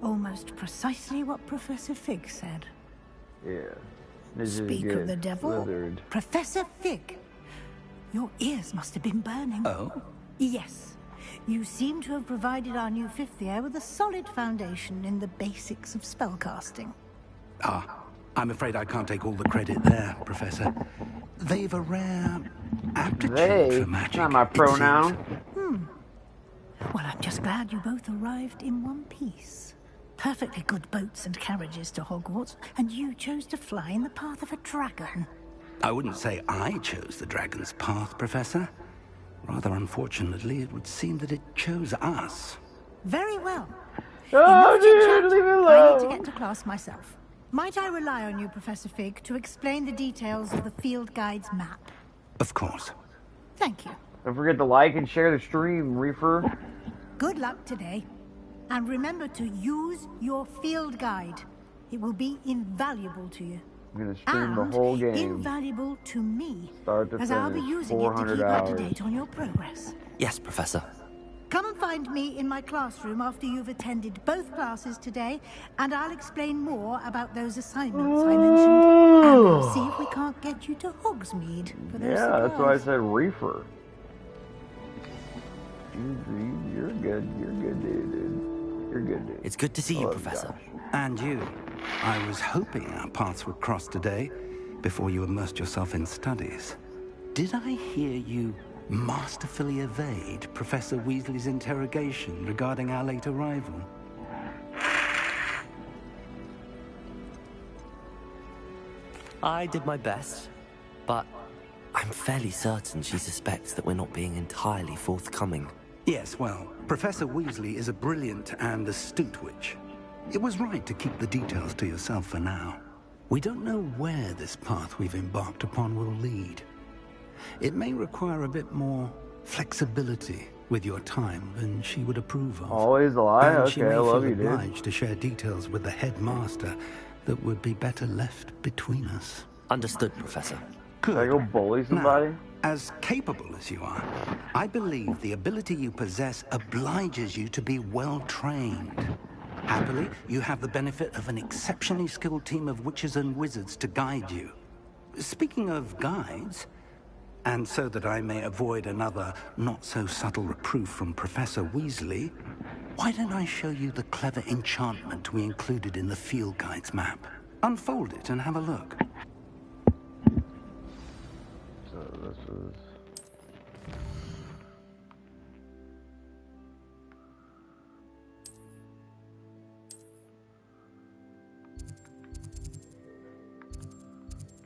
Almost precisely what Professor Fig said. Yeah. Snitches Speak of the devil. Slithered. Professor Fig, your ears must have been burning. Oh? Yes. You seem to have provided our new fifth year with a solid foundation in the basics of spellcasting. I'm afraid I can't take all the credit there, Professor. They've a rare aptitude for magic. Not my pronoun. Well, I'm just glad you both arrived in one piece. Perfectly good boats and carriages to Hogwarts, and you chose to fly in the path of a dragon. I wouldn't say I chose the dragon's path, Professor. Rather unfortunately, it would seem that it chose us. Very well. Oh, dude, leave it alone. I need to get to class myself. Might I rely on you, Professor Fig, to explain the details of the field guide's map? Of course. Thank you. Don't forget to like and share the stream, Reefer. Good luck today. And remember to use your field guide. It will be invaluable to you. I'm gonna stream the And whole game. invaluable to me, Start to as I'll be finish. using it to 400 keep up to hours. date on your progress. Yes, Professor. Come and find me in my classroom after you've attended both classes today, and I'll explain more about those assignments I mentioned. And we'll see if we can't get you to Hogsmeade for those Yeah, supplies. that's why I said reefer. You're good. You're good, dude. You're good, dude. It's good to see you, Professor. And you. I was hoping our paths would cross today, before you immersed yourself in studies. Did I hear you masterfully evade Professor Weasley's interrogation regarding our late arrival? I did my best, but I'm fairly certain she suspects that we're not being entirely forthcoming. Yes, well, Professor Weasley is a brilliant and astute witch. It was right to keep the details to yourself for now. We don't know where this path we've embarked upon will lead. It may require a bit more flexibility with your time than she would approve of. Always a lie? And she Okay, may I love feel you, dude. obliged to share details with the headmaster that would be better left between us. Understood, Professor. Good. Should I go bully somebody? Now, as capable as you are, I believe the ability you possess obliges you to be well trained. Happily, you have the benefit of an exceptionally skilled team of witches and wizards to guide you. Speaking of guides, and so that I may avoid another not-so-subtle reproof from Professor Weasley, why don't I show you the clever enchantment we included in the field guide's map? Unfold it and have a look. So this is...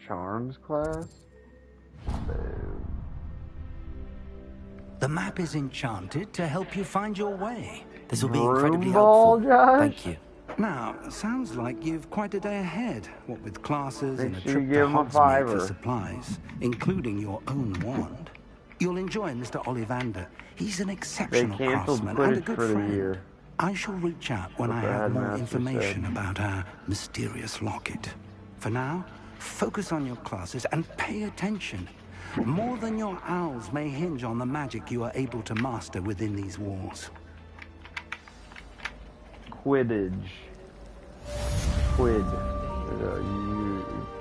Charms class? The map is enchanted to help you find your way. This will be incredibly helpful. Josh? Thank you. Now, sounds like you've quite a day ahead, what with classes and a Make sure you trip give to him a Hogsmeade for $5. supplies, including your own wand. You'll enjoy Mr. Ollivander. He's an They exceptional canceled craftsman and a Quidditch good for the friend. year. I shall reach out when I What the have more headmaster information said. about our mysterious locket. For now, focus on your classes and pay attention. More than your owls may hinge on the magic you are able to master within these walls. Quidditch. Quid.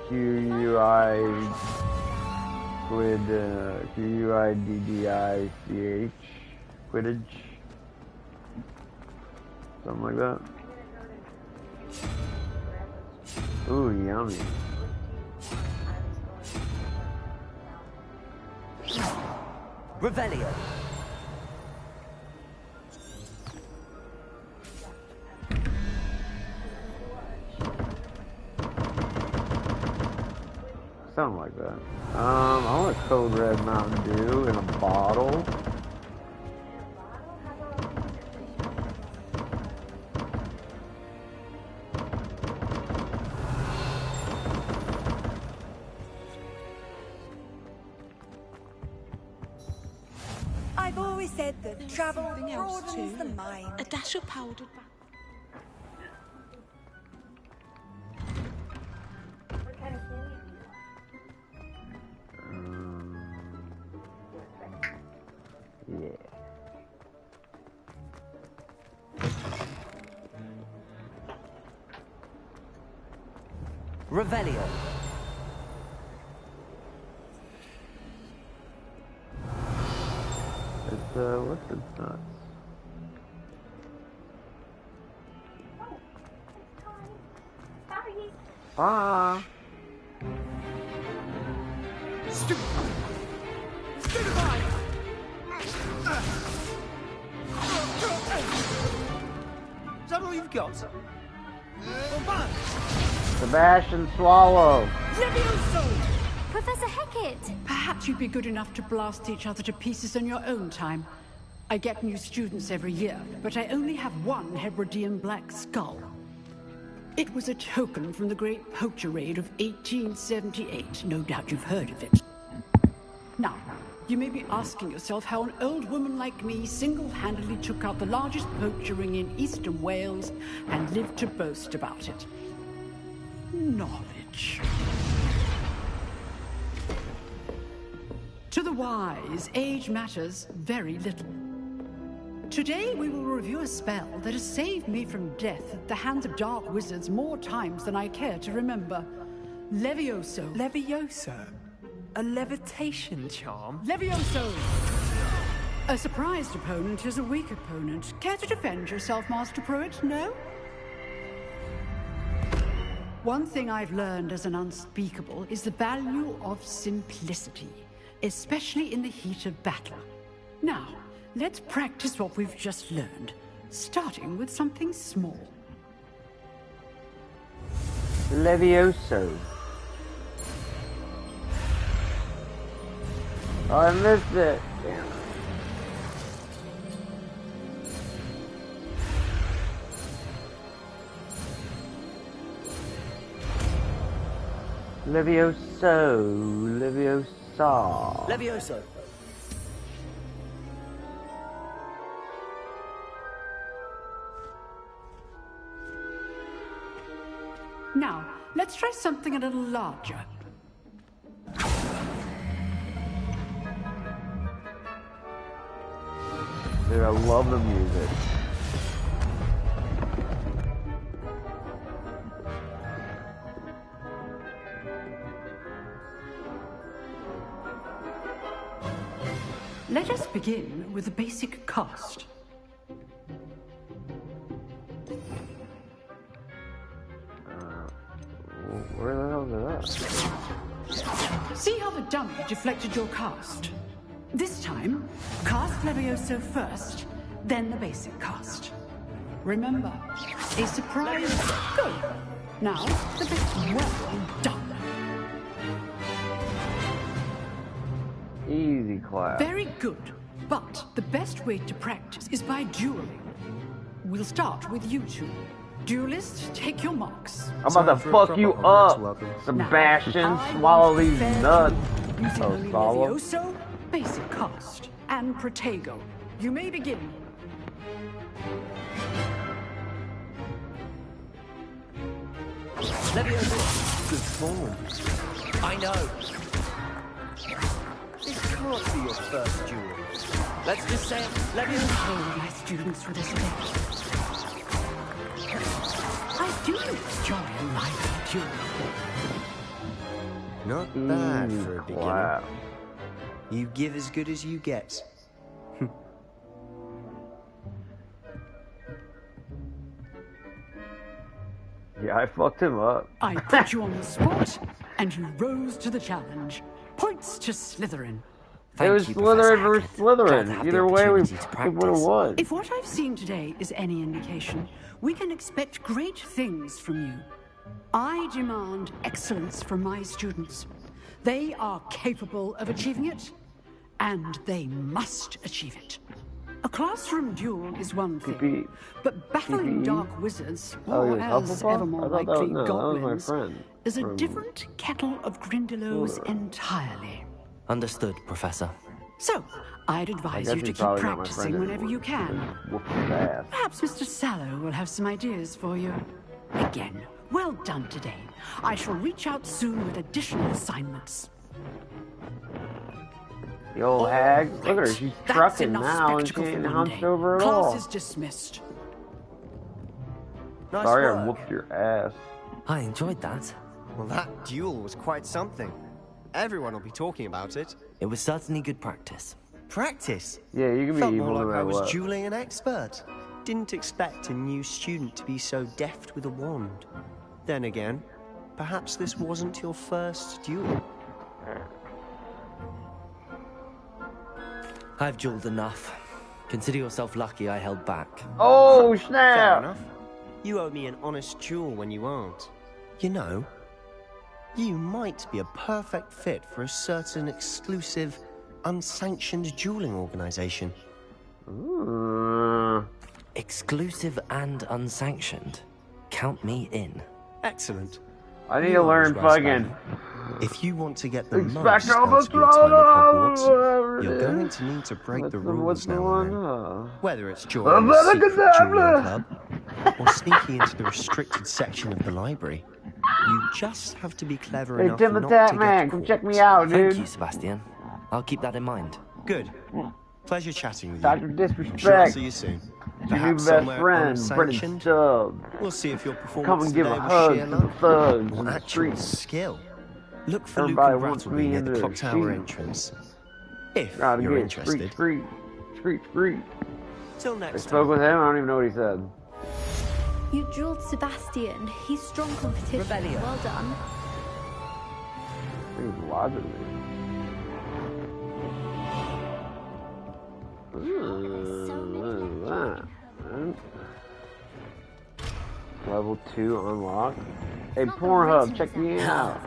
Q-U-I... Quid... Q-U-I-D-D-I-C-H. Quidditch. Something like that. Ooh, yummy. Revelio. Something like that. I want a Code Red Mountain Dew in a bottle. I've always said that travel broadens the mind. A dash of powdered back. Yeah. Revelio. It's, what's the nuts? Ah. Is that all you've got? Sebastian Swallow. Professor Hecat! Perhaps you'd be good enough to blast each other to pieces in your own time. I get new students every year, but I only have one Hebridean black skull. It was a token from the Great Poacher Raid of 1878. No doubt you've heard of it. Now, you may be asking yourself how an old woman like me single-handedly took out the largest poacher ring in eastern Wales and lived to boast about it. Knowledge. the wise, age matters very little. Today we will review a spell that has saved me from death at the hands of dark wizards more times than I care to remember. Levioso. Levioso? A levitation charm? Levioso! A surprised opponent is a weak opponent. Care to defend yourself, Master Pruitt? No? One thing I've learned as an unspeakable is the value of simplicity, especially in the heat of battle. Now, let's practice what we've just learned, starting with something small. Levioso. Oh, I missed it. Damn. Levioso. Leviosa. Levioso. Now, let's try something a little larger. Dude, I love the music. Let us begin with the basic cast. Where the hell is that? See how the dummy deflected your cast? This time, cast Levioso first, then the basic cast. Remember, a surprise. Good. Now, the bit well done. Easy class. Very good. But the best way to practice is by dueling. We'll start with you two. Duelists, take your marks. I'm about to fuck you up, Sebastian. Swallow these nuts. Using Oh, only Solo. Levioso, basic cast, and Protego. You may begin. Levioso. Good form. I know. This can't be your first duel. Let's just say it. Levioso. Oh, my students for this event. I do enjoy a lively duel. Not bad for a beginner. Wow. You give as good as you get. Yeah, I fucked him up. I put you on the spot, and you rose to the challenge. Points to Slytherin. It was Slytherin versus Slytherin. Either way, we would have won. If what I've seen today is any indication, we can expect great things from you. I demand excellence from my students. They are capable of achieving it, and they must achieve it. A classroom duel is one thing, but battling dark wizards, or as ever more likely goblins, is a different kettle of Grindylows entirely. Understood, Professor. So, I'd advise you to keep practicing whenever you can. Perhaps Mr. Sallow will have some ideas for you. Again, well done today. I shall reach out soon with additional assignments. The old hag. Look at her. She's trucking now and she ain't hunched over at all. Class is dismissed. Nice Sorry, I work. whooped your ass. I enjoyed that. Well, that duel was quite something. Everyone will be talking about it. It was certainly good practice. Practice? Yeah, you can be Felt evil more no like I matter was what. dueling an expert. Didn't expect a new student to be so deft with a wand. Then again, perhaps this wasn't your first duel. I've dueled enough. Consider yourself lucky I held back. Oh, Fair snap! enough. You owe me an honest duel when you aren't. You know, you might be a perfect fit for a certain exclusive, unsanctioned dueling organization. Exclusive and unsanctioned. Count me in. Excellent. I need to learn fucking. If you want to get the most Expect out all of the your time at whatever Hogwarts, it you're is. going to need to break the rules What's the now and one? then. Whether it's joining a secret dueling club or sneaking into the restricted section of the library, you just have to be clever Hey, enough Tim the not Tap to Man, get come caught. check me out, dude. Thank you, Sebastian. I'll keep that in mind. Good. Pleasure chatting with you. Dr. Disrespect. Sure, I'll see you soon. Your new Perhaps best somewhere friend, Brennan unsanctioned. Stubbs. We'll see if your Come performance and give today a was hug sheer to the luck thugs or in the actual streets. skill. Look for Everybody Luke and wants Rattleby me near in the their clock tower shoes. entrance. If Gotta you're get interested. Screech. Till I next spoke with him, I don't even know what he said. You drilled Sebastian. He's strong competition. Rebellion. Well done. He was lodging me. What is that? Level 2 unlocked. Hey, Pornhub, check me out.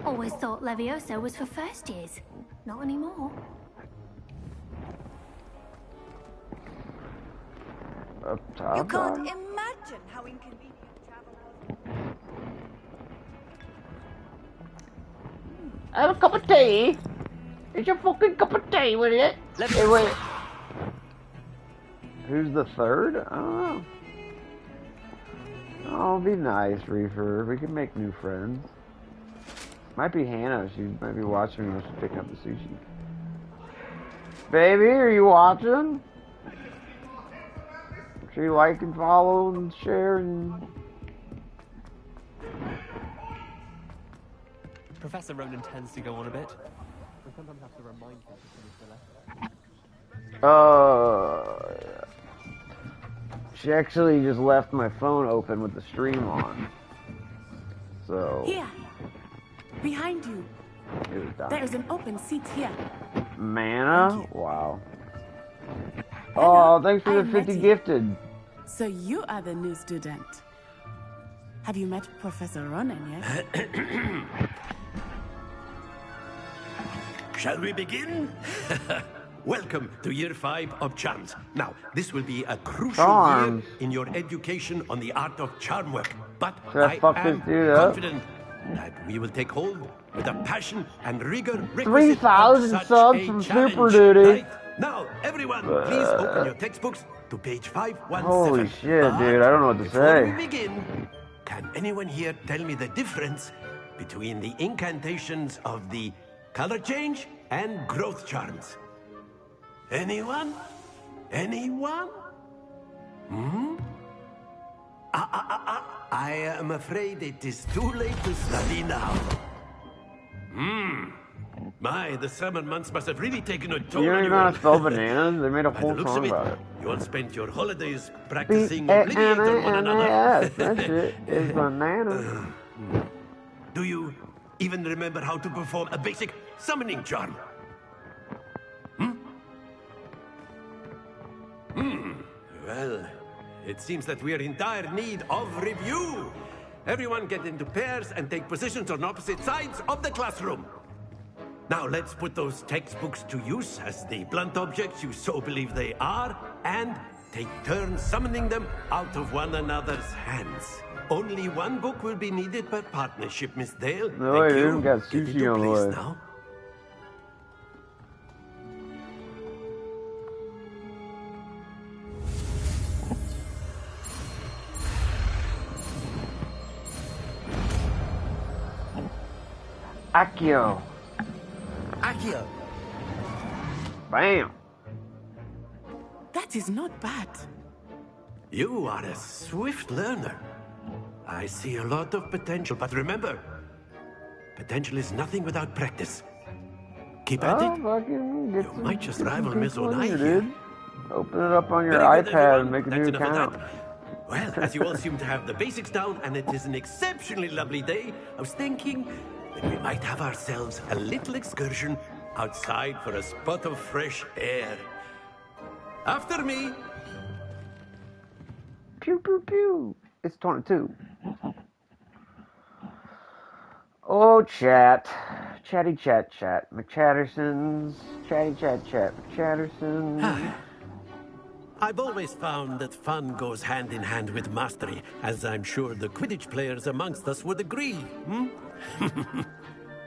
Always thought Levioso was for first years. Not anymore. Up top. You can't imagine how inconvenient travel was. Have a cup of tea. It's your fucking cup of tea with it. Hey, wait. Who's the third? I don't know. Oh, be nice, Reefer. We can make new friends. Might be Hannah. She might be watching me when she's picking up the sushi. Baby, are you watching? Sure you like and follow and share and... Professor Ronan tends to go on a bit. I sometimes have to remind him to finish the lesson. She actually just left my phone open with the stream on. So... Here. Behind you. It was done. There is an open seat here. Mana? Wow. Oh, thanks for the 50 gifted. So you are the new student. Have you met Professor Ronan yet? Shall we begin? Welcome to Year 5 of Charms. Now, this will be a crucial year in your education on the art of charm work. But I am confident that we will take hold with the passion and rigor requisite 3,000 subs from Super Duty. Right? Now, everyone, please open your textbooks to page 517. Holy shit, dude. I don't know what to Before say. we begin, can anyone here tell me the difference between the incantations of the color change and growth charms? Anyone? Anyone? Hmm? I am afraid it is too late to study now. My, the summer months must have really taken a toll You don't on even you. know how to spell bananas? They made a By whole the looks song of about it. You all spent your holidays practicing obliviate on one another. That shit is banana. Do you even remember how to perform a basic summoning charm? Well, it seems that we are in dire need of review. Everyone get into pairs and take positions on opposite sides of the classroom. Now let's put those textbooks to use as the blunt objects you so believe they are, and take turns summoning them out of one another's hands. Only one book will be needed per partnership, Miss Dale. No, I Thank you. didn't got Get into sushi on the place way. now. Accio. Accio. Bam. That is not bad. You are a swift learner. I see a lot of potential, but remember, potential is nothing without practice. Keep at it. Fucking get You might just rival some Miss good Onai fun, here. dude. Open it up on your Very good, iPad everyone. and make a That's new enough of account. that. Well, as you all seem to have the basics down, and it is an exceptionally lovely day, I was thinking that we might have ourselves a little excursion outside for a spot of fresh air. After me. Pew, pew, pew. It's 22. Oh, chat. Chatty chat chat. McChattersons. Chatty chat chat. McChattersons. I've always found that fun goes hand in hand with mastery, as I'm sure the Quidditch players amongst us would agree.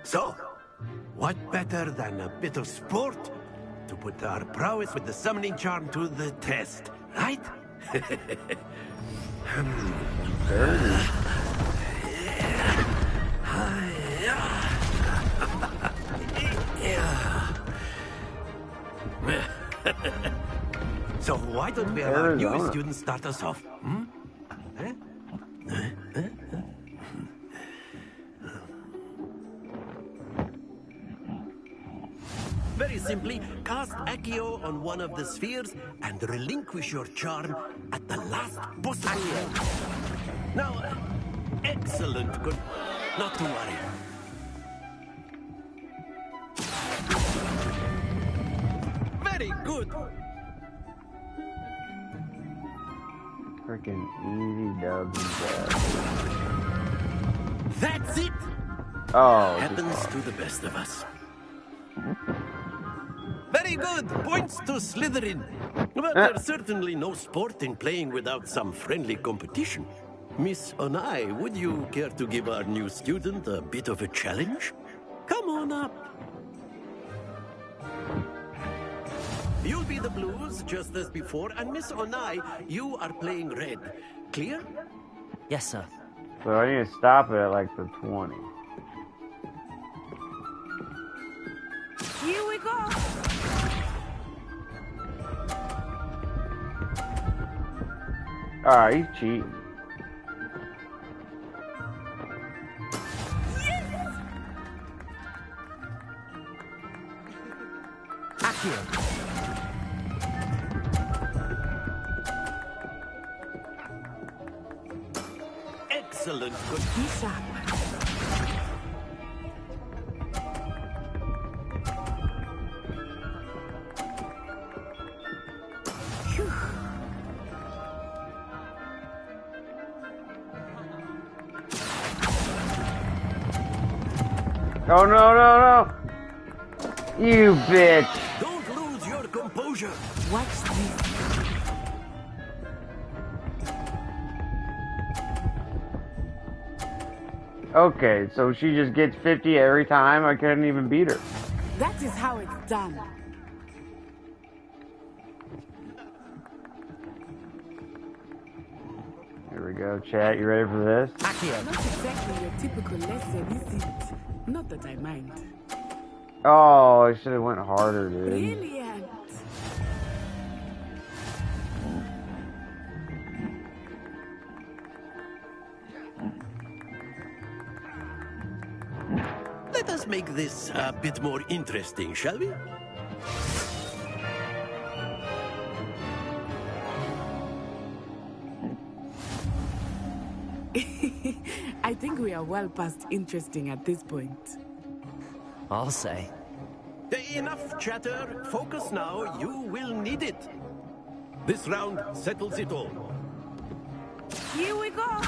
So, what better than a bit of sport to put our prowess with the summoning charm to the test, right? don't we have our new student start us off? Hmm? Very simply, cast Accio on one of the spheres and relinquish your charm at the last possible. Now, excellent. Good. Not to worry. Very good. Freaking easy dubs. That's it. Oh, happens to the best of us. Very good. Points to Slytherin. But there's certainly no sport in playing without some friendly competition. Miss Onai, would you care to give our new student a bit of a challenge? Come on up. You'll be the blues, just as before, and Miss Onai, you are playing red. Clear? Yes, sir. So I need to stop it at like the 20. Here we go. Alright, he's cheating. Excellent. Good. Oh no, no, no! You bitch! Don't lose your composure. Watch this. Okay, so she just gets 50 every time? I couldn't even beat her. That is how it's done. Here we go, chat. You ready for this? Not exactly your typical lesson, is it? Not that I mind. Oh, I should have went harder, dude. Brilliant. Let us make this a bit more interesting, shall we? I think we are well past interesting at this point. I'll say. Enough chatter. Focus now. You will need it. This round settles it all. Here we go.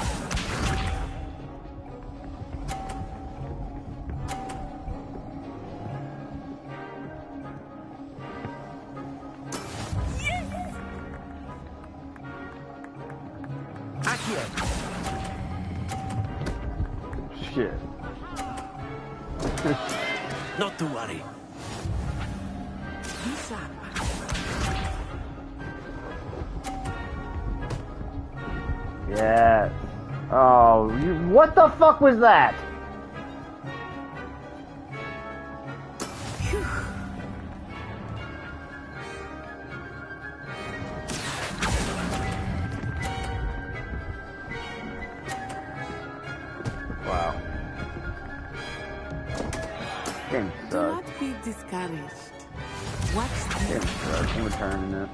Shit. Not to worry. Yes. Oh, what the fuck was that? Wow. Game Do sucks. not be discouraged. Watch Game this. sucks. I'm returning it.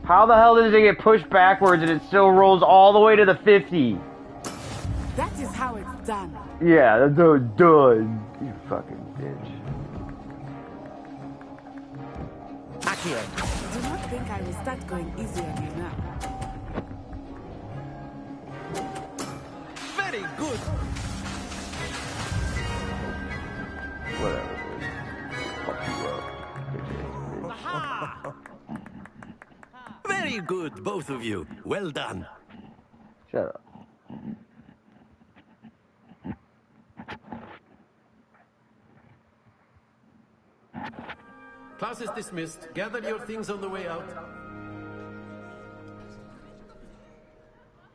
How the hell does it get pushed backwards and it still rolls all the way to the 50? That is how it's done. Yeah, that's how it's done. You fucking bitch. Do not think I will start going easy on you now. Very good. Whatever, dude. Fuck you up. Very good, both of you. Well done. Shut up. Class is dismissed. Gather your things on the way out.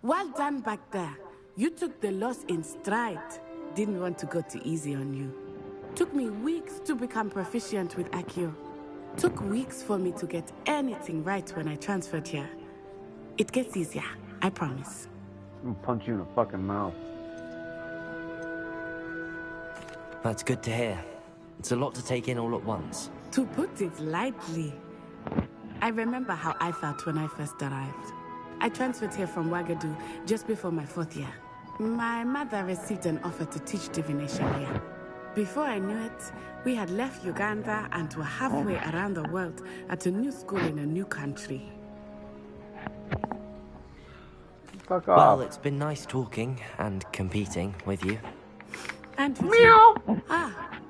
Well done back there. You took the loss in stride. Didn't want to go too easy on you. Took me weeks to become proficient with Accio. Took weeks for me to get anything right when I transferred here. It gets easier, I promise. I'm gonna punch you in the fucking mouth. That's good to hear. It's a lot to take in all at once. To put it lightly, I remember how I felt when I first arrived. I transferred here from Wagadu just before my 4th year. My mother received an offer to teach divination here. Before I knew it, we had left Uganda and were halfway around the world at a new school in a new country. Fuck off. Well, it's been nice talking and competing with you. And with you.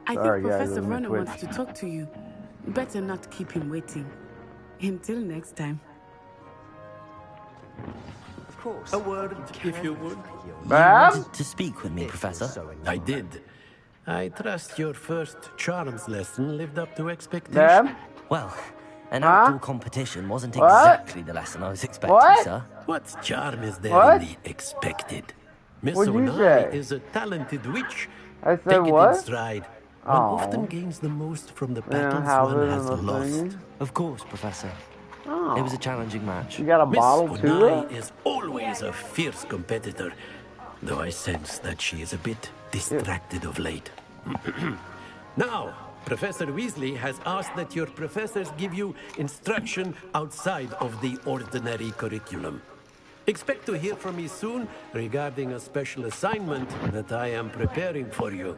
I Sorry, think guys, Professor I'm gonna Ronan wants to talk to you. Better not keep him waiting. Until next time. Of course. A word, if you would. You wanted to speak with me, Professor? I did. I trust your first charms lesson lived up to expectation. Ma'am? Well, an outdoor competition wasn't What? exactly the lesson I was expecting, sir. What charm is there in the expected? Miss What'd you Onai say? is a talented witch. I said Take it what? in stride. One often gains the most from the battles how one good has am I lost. singing? Of course, Professor. Oh. It was a challenging match. You got a Miss bottle too? Onai is always a fierce competitor, though I sense that she is a bit distracted of late. Now, Professor Weasley has asked that your professors give you instruction outside of the ordinary curriculum. Expect to hear from me soon regarding a special assignment that I am preparing for you.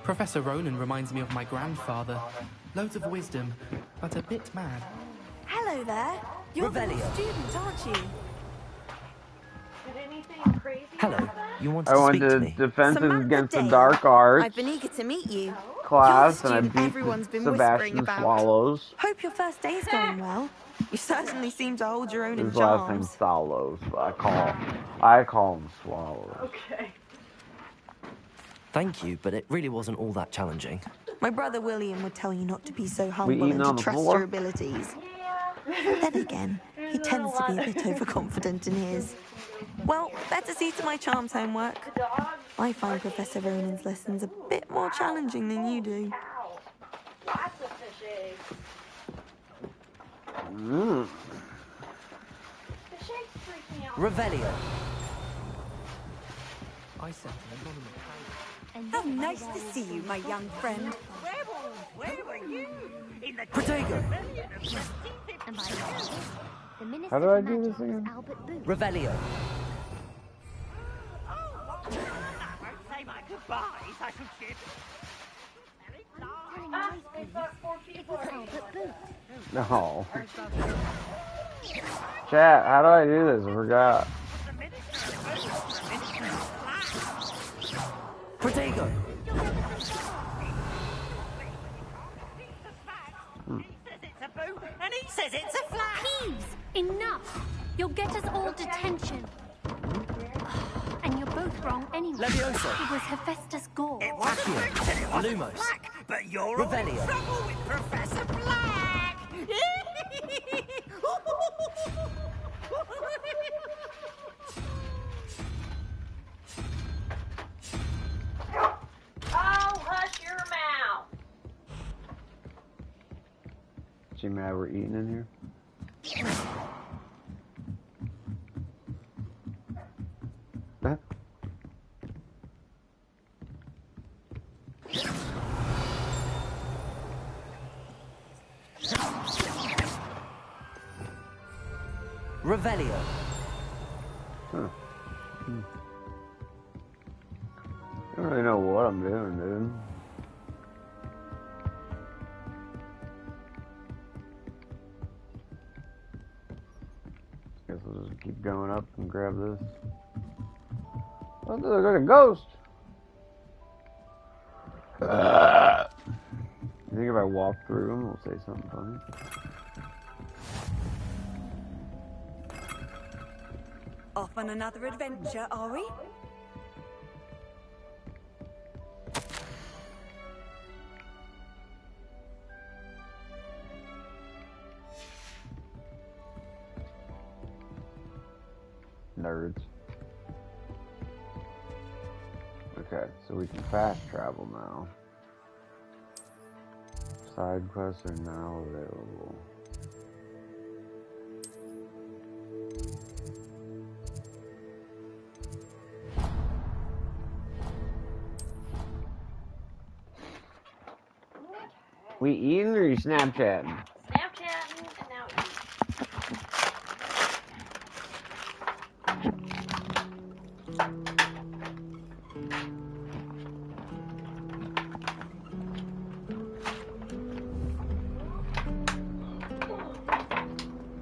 Professor Ronan reminds me of my grandfather. Loads of wisdom, but a bit mad. Hello there. You're the new Revelio. student, aren't you? Hello, you wanted I to went speak to to me? Defenses Against the Dark Arts I've been eager to meet you. class, You're and I the student beat everyone's been Sebastian whispering about. Swallows. Hope your first day's going well. You certainly seem to hold your own in His last name's charms. Swallows, but I call him Swallows. Okay. Thank you, but it really wasn't all that challenging. My brother William would tell you not to be so humble eating and on to the trust floor? your abilities. Then again, he tends to be a bit overconfident in his. Well, better see to my charms homework. I find Professor Ronan's lessons a bit more challenging than you do. Revelio. I sent an anonymous. How nice to see you, my young friend. Where were you? In the Protego. How do I do this again? Revelio. Say my goodbyes, I should skip. No. Chat, how do I do this? I forgot. Protego. It's a boot, and he says it's a flat. Please, enough. You'll get us all detention. And you're both wrong anyway. Leviosa. It was Hephaestus Gore. It wasn't Accio. Bruce and it wasn't Lumos. Black, but you're all in Revelio. trouble with Professor Black. Oh, hush your mouth. She mad we're eating in here? Huh? Revelio. Huh. I don't really know what I'm doing, dude. Guess I'll just keep going up and grab this. Oh, this looks like a ghost! You think if I walk through them, it'll say something funny? Off on another adventure, are we? Nerds. Okay, so we can fast travel now. Side quests are now available. We eating or you Snapchatting? Snapchatting and now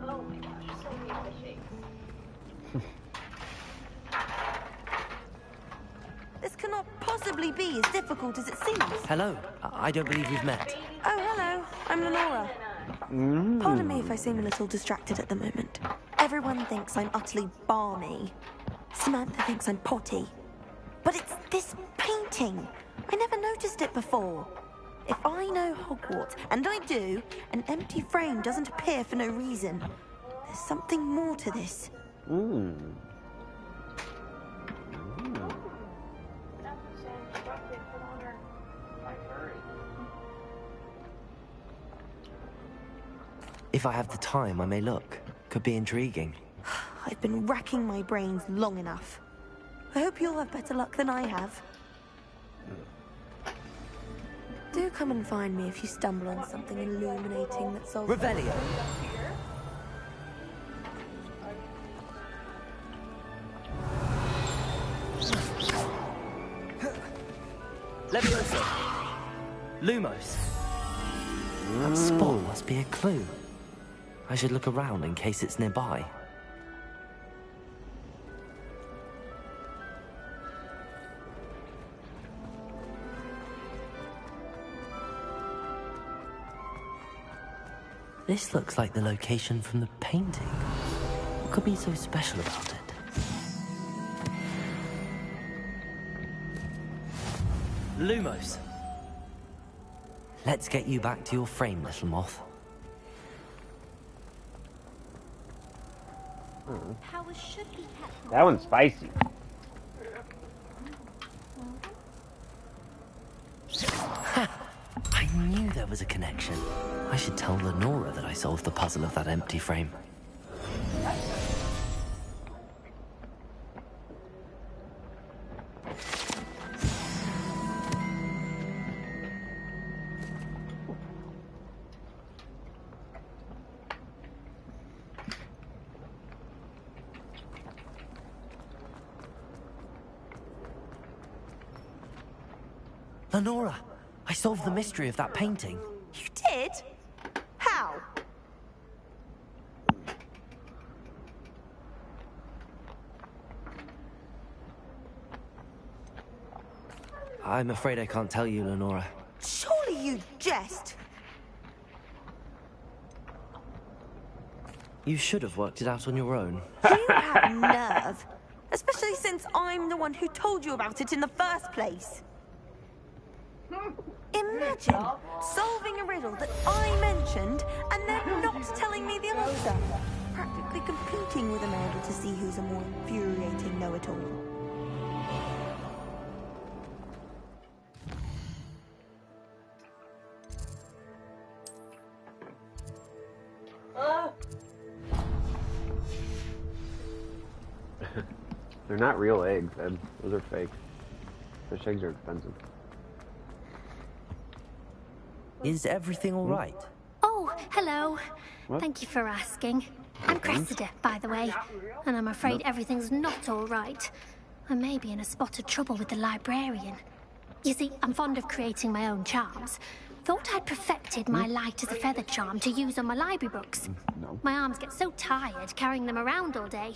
oh my gosh, so many fishies. This cannot possibly be as difficult as it seems. Hello. I don't believe we've met. Oh, hello. I'm Lenora. Pardon me if I seem a little distracted at the moment. Everyone thinks I'm utterly balmy. Samantha thinks I'm potty. But it's this painting. I never noticed it before. If I know Hogwarts, and I do, an empty frame doesn't appear for no reason. There's something more to this. If I have the time, I may look. Could be intriguing. I've been racking my brains long enough. I hope you'll have better luck than I have. Do come and find me if you stumble on something illuminating that solves... Revelio! Leviosa! Lumos! That spot must be a clue. I should look around in case it's nearby. This looks like the location from the painting. What could be so special about it? Lumos! Let's get you back to your frame, little moth. That one's spicy. I knew there was a connection. I should tell Lenora that I solved the puzzle of that empty frame. Lenora, I solved the mystery of that painting. You did? How? I'm afraid I can't tell you, Lenora. Surely you jest. You should have worked it out on your own. You have nerve. Especially since I'm the one who told you about it in the first place. Imagine solving a riddle that I mentioned and then not telling me the answer. Practically competing with Amanda to see who's a more infuriating know-it-all. They're not real eggs, Ed. Those are fake. Fish eggs are expensive. Is everything all right? Oh, hello. What? Thank you for asking. I'm Cressida, by the way, and I'm afraid everything's not all right. I may be in a spot of trouble with the librarian. You see, I'm fond of creating my own charms. Thought I'd perfected my light as a feather charm to use on my library books. No. My arms get so tired carrying them around all day.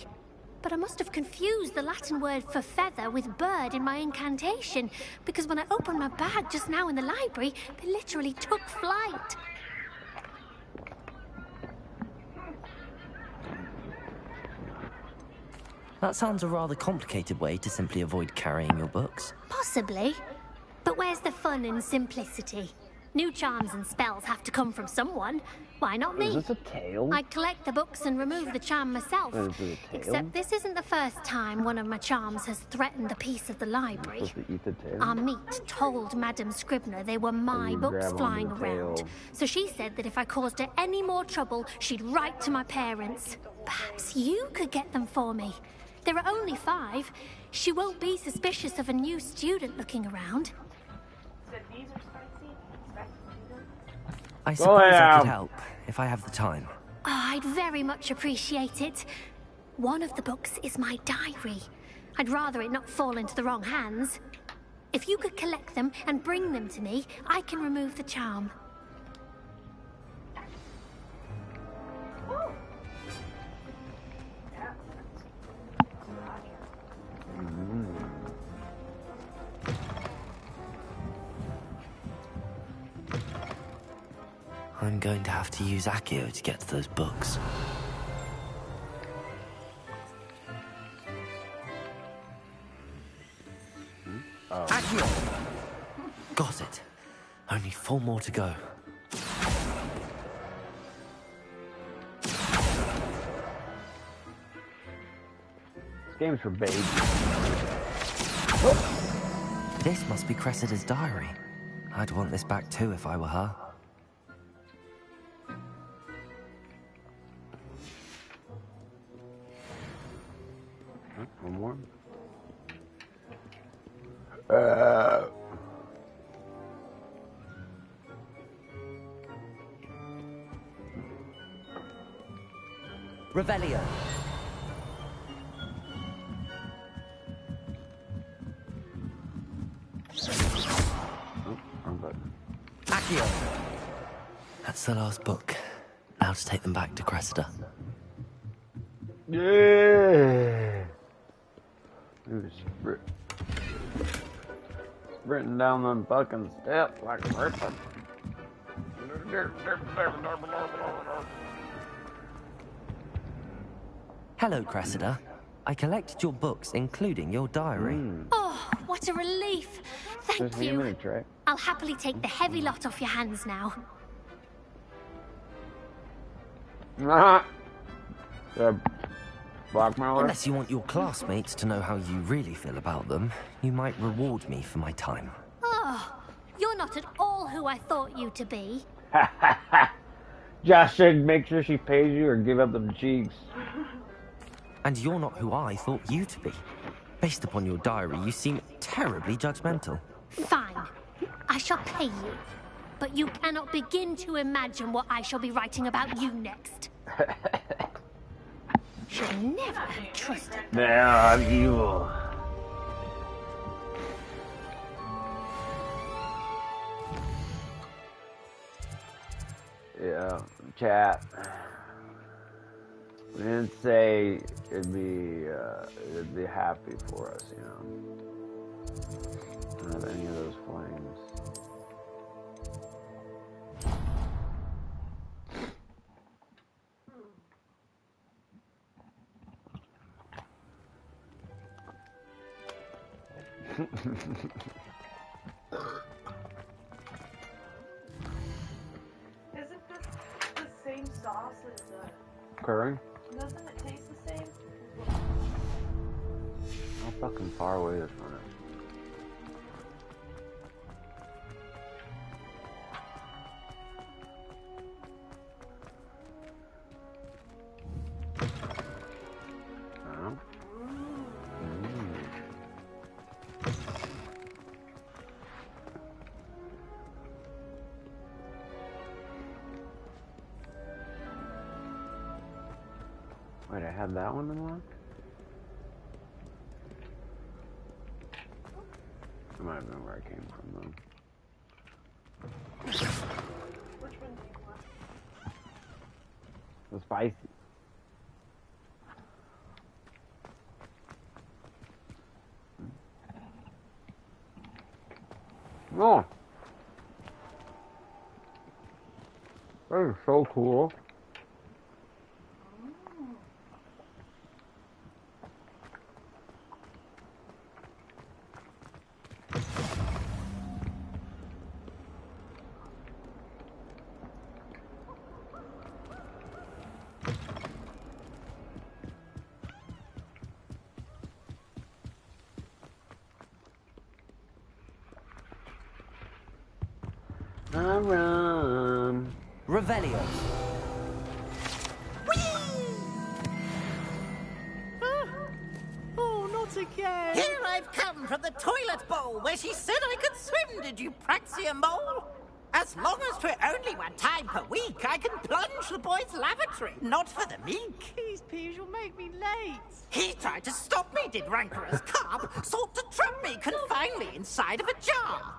But I must have confused the Latin word for feather with bird in my incantation, because when I opened my bag just now in the library, they literally took flight. That sounds a rather complicated way to simply avoid carrying your books. Possibly. But where's the fun in simplicity? New charms and spells have to come from someone. Why not me? Is this a tail? I'd collect the books and remove the charm myself. Is it a tail? Except this isn't the first time one of my charms has threatened the peace of the library. I'm supposed to eat the tail? Amit told Madame Scribner they were my you books grab onto flying the around. tail. So she said that if I caused her any more trouble, she'd write to my parents. Perhaps you could get them for me. There are only 5. She won't be suspicious of a new student looking around. I suppose I could help, if I have the time. Oh, I'd very much appreciate it. One of the books is my diary. I'd rather it not fall into the wrong hands. If you could collect them and bring them to me, I can remove the charm. I'm going to have to use Accio to get to those books. Accio! Got it. Only 4 more to go. This game's for babies. Oh. This must be Cressida's diary. I'd want this back too if I were her. One more. Revelio. Wrong button. Accio. That's the last book. Now to take them back to Cressida. Yeah. Sprinting down them fucking steps like a person. Hello, Cressida. I collected your books, including your diary. Oh, what a relief. Thank you. I'll happily take the heavy lot off your hands now. Blackmailer? Unless you want your classmates to know how you really feel about them, you might reward me for my time. Oh, you're not at all who I thought you to be. Josh said make sure she pays you or give up them cheeks. And you're not who I thought you to be. Based upon your diary, you seem terribly judgmental. Fine. I shall pay you. But you cannot begin to imagine what I shall be writing about you next. Should never have trusted. Now I'm evil. Yeah, chat. We didn't say it'd be happy for us, you know. Don't have any of those flames. Isn't this the same sauce as Curry? doesn't it taste the same? How fucking far away is from it? Wait, I had that one unlocked? I might have known where I came from, though. Which one do you want? The spicy. Oh! That is so cool. Revelio. Oh, not again! Here I've come from the toilet bowl where she said I could swim, did you praxia mole? As long as 'twere only one time per week, I can plunge the boy's lavatory, not for the meek. These peas will make me late. He tried to stop me, did rancorous carp, sought to trap me, confine me inside of a jar.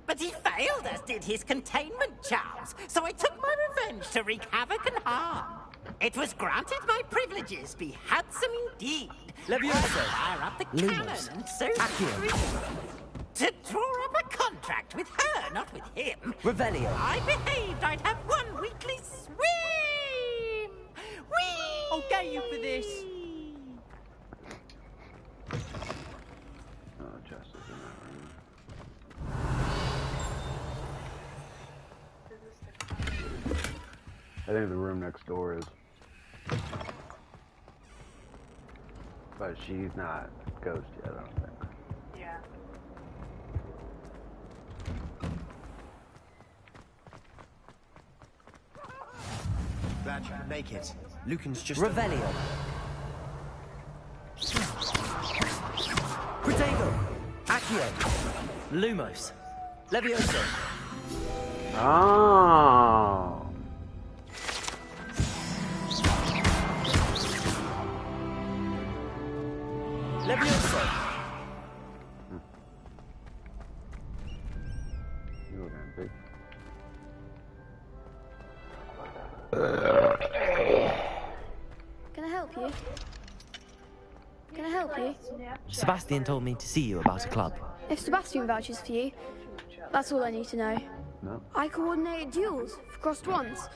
But he failed, as did his containment charms, so I took my revenge to wreak havoc and harm. It was granted my privileges be handsome indeed. Levioso. Fire up the Lumos. cannon, so Accio. to draw up a contract with her, not with him. Revelio. I behaved I'd have one weekly swim. Whee! I'll get you for this. Oh, Justice in that room. I think the room next door is. But she's not ghost yet, I don't think. Yeah. Glad you could make it. Lucan's just... Revelio. Protego. Accio. Lumos. Levioso. Oh. Levioso. You looking big. Can I help you? Can I help you? Sebastian told me to see you about a club. If Sebastian vouches for you, that's all I need to know. No. I coordinate duels for crossed ones.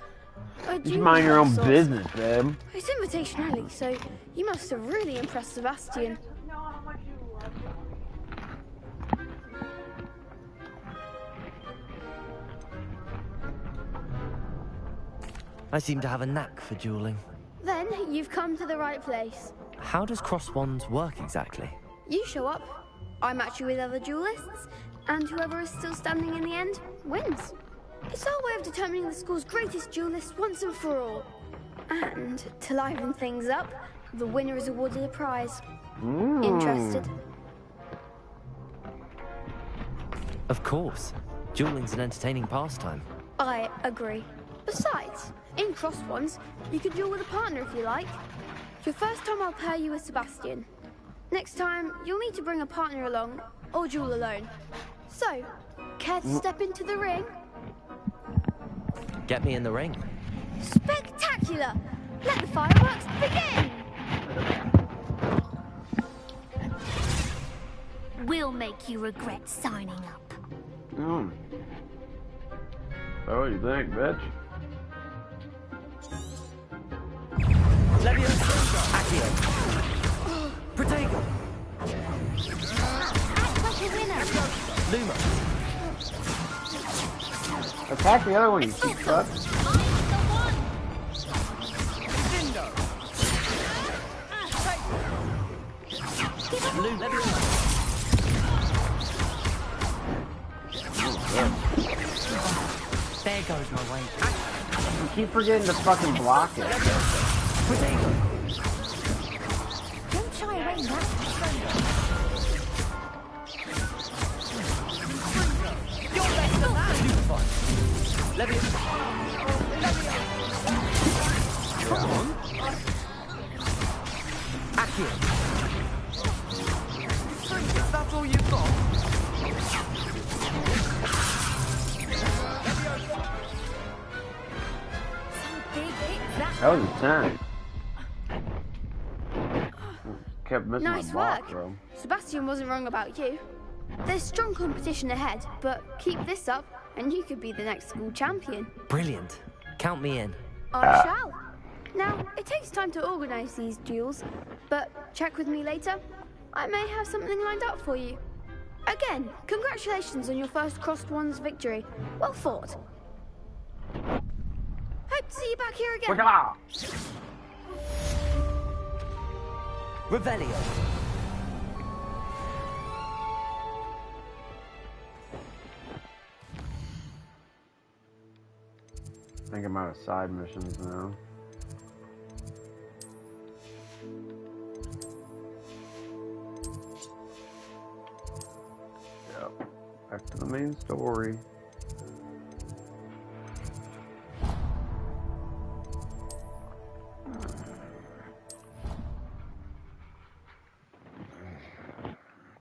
You should mind your own business, babe. It's invitation only, so you must have really impressed Sebastian. Know how much you love them. I seem to have a knack for dueling. Then you've come to the right place. How does cross wands work exactly? You show up, I match you with other duelists, and whoever is still standing in the end wins. It's our way of determining the school's greatest duelist once and for all. And to liven things up, the winner is awarded a prize. Interested? Of course. Dueling's an entertaining pastime. I agree. Besides, in crossed ones, you can duel with a partner if you like. Your first time I'll pair you with Sebastian. Next time, you'll need to bring a partner along, or duel alone. So, care to step into the ring? Get me in the ring. Spectacular! Let the fireworks begin! We'll make you regret signing up. Oh, you think, bitch? Levioso. Accio. Protego. Act like a winner. Luma. Attack the other one, you cheap fuck. Blue Levioso. There goes my way. You keep forgetting to fucking block it. Don't shy away now. You're less than that. Levioso. Come on. Accio. Is that all you've got? That was a 10. Kept missing Nice my block, work. bro. Sebastian wasn't wrong about you. There's strong competition ahead, but keep this up and you could be the next school champion. Brilliant. Count me in. I shall. Now, it takes time to organise these duels, but check with me later. I may have something lined up for you. Again, congratulations on your first crossed wands victory. Well fought. Hope to see you back here again. Revelio. I think I'm out of side missions now. Yep. Back to the main story.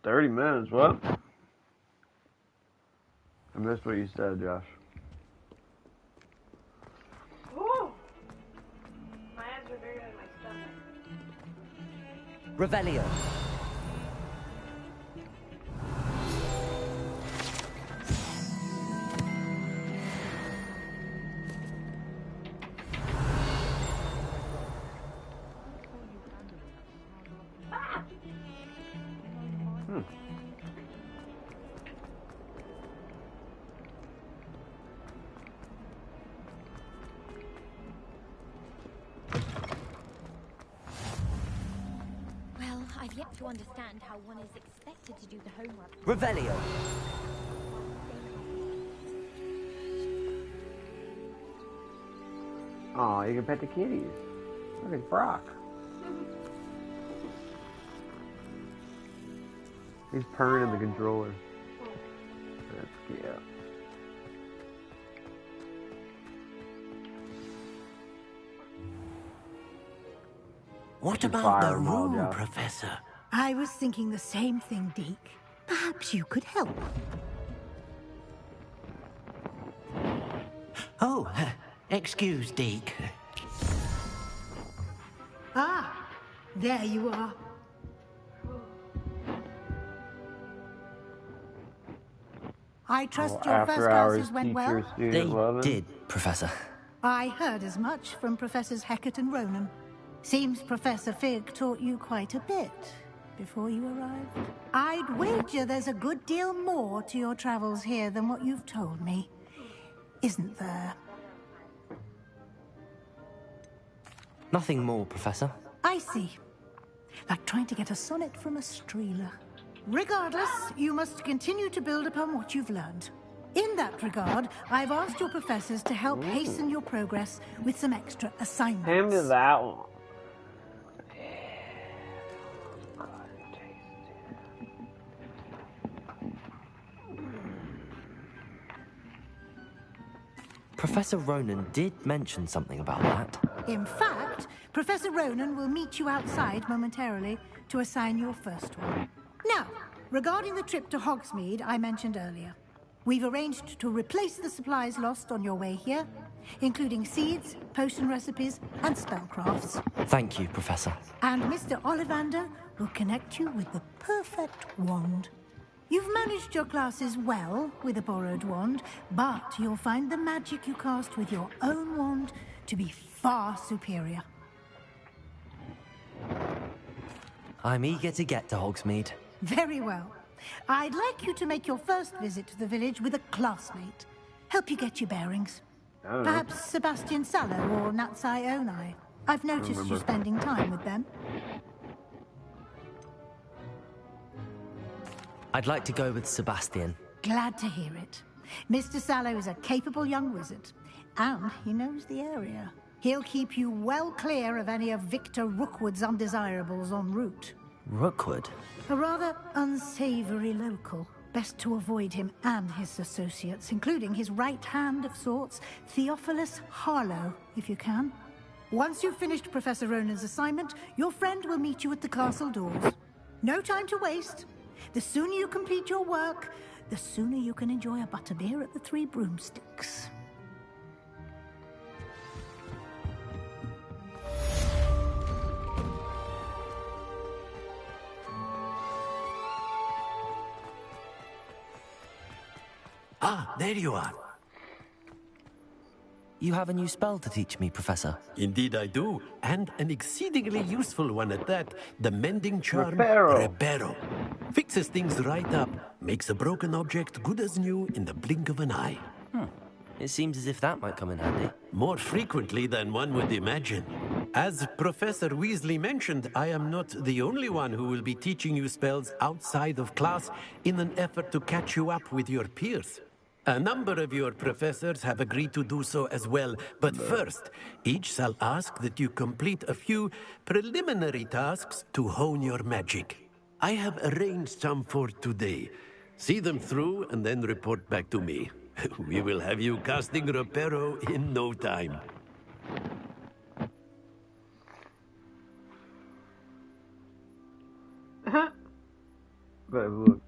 $30 what? I missed what you said, Josh. Ooh. My abs are bigger than my stomach. Revelio. I've yet to understand how one is expected to do the homework. Revelio. Oh, you can pet the kitties. Look at Brock. He's purring in the controller. That's cute. What about the room, Professor? I was thinking the same thing, Deke. Perhaps you could help. Oh, excuse, Deke. Ah, there you are. I trust your first classes went well? They did, Professor. I heard as much from Professors Hecat and Ronan. Seems Professor Fig taught you quite a bit before you arrived. I'd wager there's a good deal more to your travels here than what you've told me. Isn't there? Nothing more, Professor. I see. Like trying to get a sonnet from a streeler. Regardless, you must continue to build upon what you've learned. In that regard, I've asked your professors to help hasten your progress with some extra assignments. Hand me that one. Professor Ronan did mention something about that. In fact, Professor Ronan will meet you outside momentarily to assign your first one. Now, regarding the trip to Hogsmeade I mentioned earlier, we've arranged to replace the supplies lost on your way here, including seeds, potion recipes, and spellcrafts. Thank you, Professor. And Mr. Ollivander will connect you with the perfect wand. You've managed your classes well with a borrowed wand, but you'll find the magic you cast with your own wand to be far superior. I'm eager to get to Hogsmeade. Very well. I'd like you to make your first visit to the village with a classmate. Help you get your bearings. Perhaps Sebastian Sallow or Natsai Onai. I've noticed you spending time with them. I'd like to go with Sebastian. Glad to hear it. Mr. Sallow is a capable young wizard, and he knows the area. He'll keep you well clear of any of Victor Rookwood's undesirables en route. Rookwood? A rather unsavory local. Best to avoid him and his associates, including his right hand of sorts, Theophilus Harlow, if you can. Once you've finished Professor Ronan's assignment, your friend will meet you at the castle doors. No time to waste. The sooner you complete your work, the sooner you can enjoy a butterbeer at the Three Broomsticks. Ah, there you are. You have a new spell to teach me, Professor. Indeed I do, and an exceedingly useful one at that. The mending charm, Reparo. Fixes things right up, makes a broken object good as new in the blink of an eye. It seems as if that might come in handy. More frequently than one would imagine. As Professor Weasley mentioned, I am not the only one who will be teaching you spells outside of class in an effort to catch you up with your peers. A number of your professors have agreed to do so as well, but first, each shall ask that you complete a few preliminary tasks to hone your magic. I have arranged some for today. See them through and then report back to me. We will have you casting Reparo in no time. But look.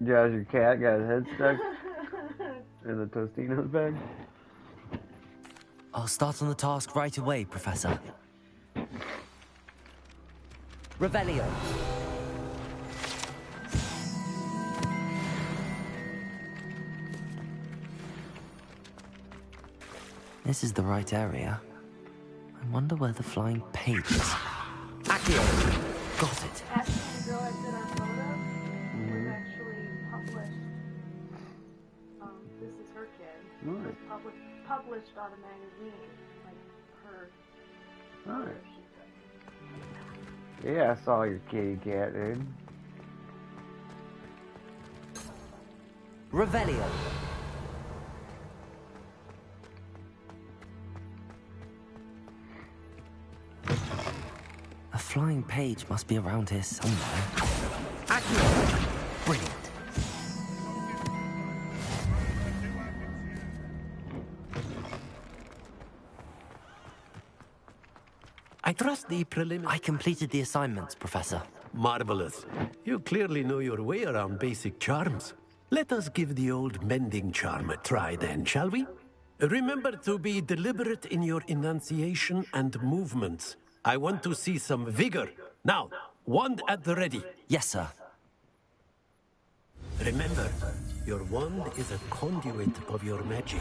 Josh, your cat got his head stuck in the Tostinos bag. I'll start on the task right away, Professor. Revelio. This is the right area. I wonder where the flying page is. Accio! Got it. Asking the girl I did our photo was actually published. This is her kid. It was published on a magazine. Like her. Alright. Yeah, I saw your kitty cat, dude. Revelio. A flying page must be around here somewhere. Accio! Brilliant. I trust the preliminary... I completed the assignments, Professor. Marvelous. You clearly know your way around basic charms. Let us give the old mending charm a try then, shall we? Remember to be deliberate in your enunciation and movements. I want to see some vigor. Now, wand at the ready. Yes, sir. Remember, your wand is a conduit of your magic.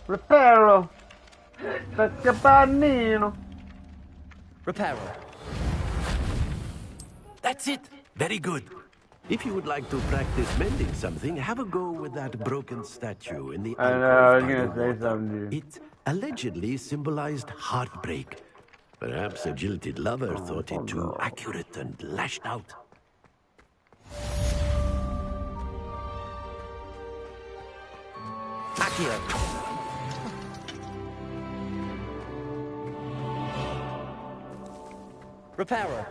Reparo. Scapanino. Reparo. That's it. Very good. If you would like to practice mending something, have a go with that broken statue in the I know, I was gonna say something, dude. It allegedly symbolized heartbreak. Perhaps a jilted lover thought it too accurate and lashed out. Accio. Reparo.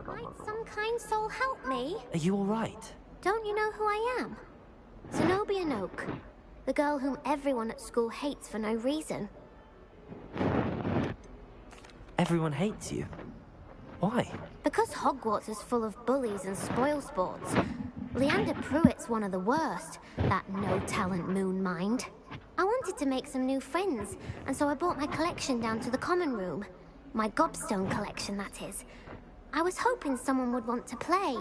Might some kind soul help me? Are you all right? Don't you know who I am? Zenobia Noak, the girl whom everyone at school hates for no reason. Everyone hates you. Why? Because Hogwarts is full of bullies and spoilsports. Leander Pruitt's one of the worst, that no-talent moon mind. I wanted to make some new friends, and so I brought my collection down to the common room. My gobstone collection, that is. I was hoping someone would want to play.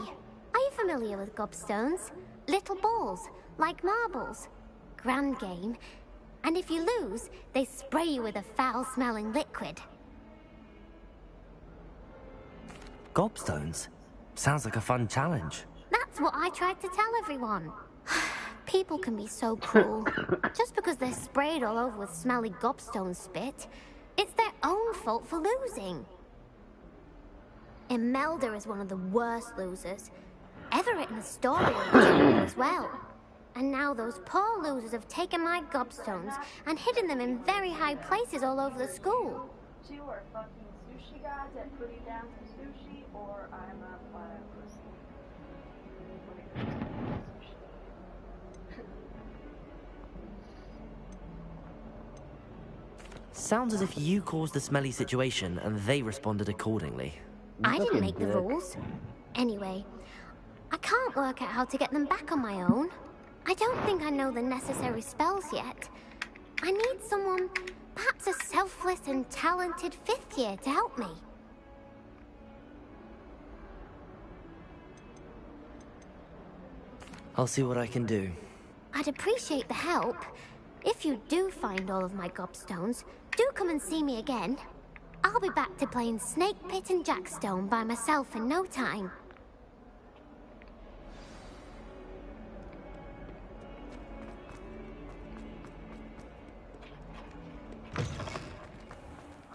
Are you familiar with gobstones? Little balls, like marbles. Grand game. And if you lose, they spray you with a foul-smelling liquid. Gobstones? Sounds like a fun challenge. That's what I tried to tell everyone. People can be so cruel. Just because they're sprayed all over with smelly gobstone spit, it's their own fault for losing. Imelda is one of the worst losers. Ever written a story on her as well. And now those poor losers have taken my gobstones and hidden them in very high places all over the school. You are fucking sushi gods that put you down for sushi, or I'm a fire person. Sounds as if you caused the smelly situation and they responded accordingly. I didn't make the rules. Anyway, I can't work out how to get them back on my own. I don't think I know the necessary spells yet. I need someone, perhaps a selfless and talented 5th year to help me. I'll see what I can do. I'd appreciate the help. If you do find all of my gobstones, do come and see me again. I'll be back to playing Snake Pit and Jackstone by myself in no time.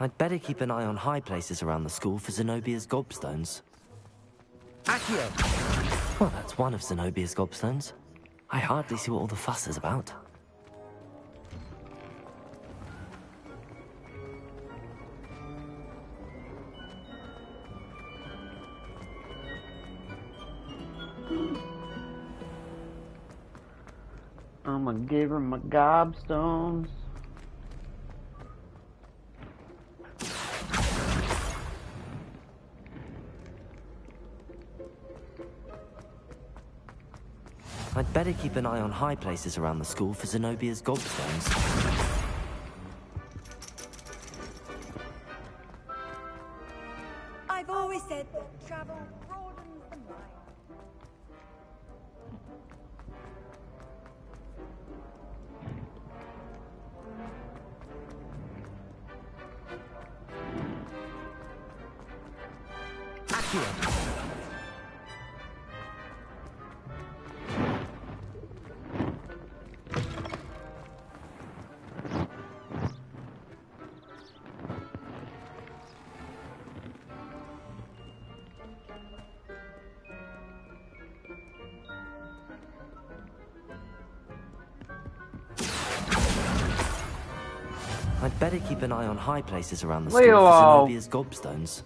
I'd better keep an eye on high places around the school for Zenobia's gobstones. Accio! Well, that's one of Zenobia's gobstones. I hardly see what all the fuss is about. I'm gonna give her my gobstones. I'd better keep an eye on high places around the school for Zenobia's gobstones. I've always said that travel broadens the mind. I'd better keep an eye on high places around the school for Zenobia's gobstones.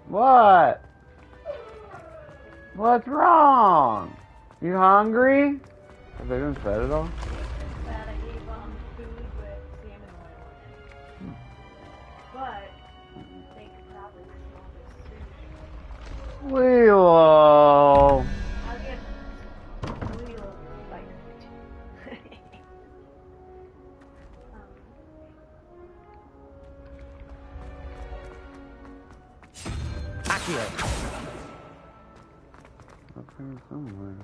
What? What's wrong? You hungry? Have they been fed at all? That I gave food with salmon oil in it. But they could probably smell this sushi. Lilo. I'll give Lilo spice. Okay, somewhere.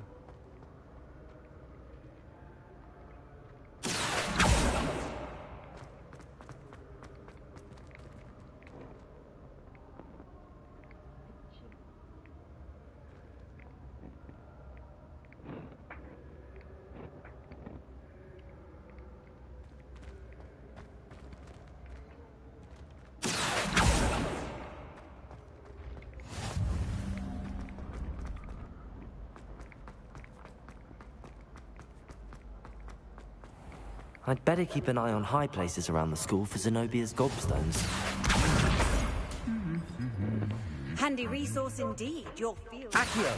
I'd better keep an eye on high places around the school for Zenobia's gobstones. Handy resource indeed, your field. Accio!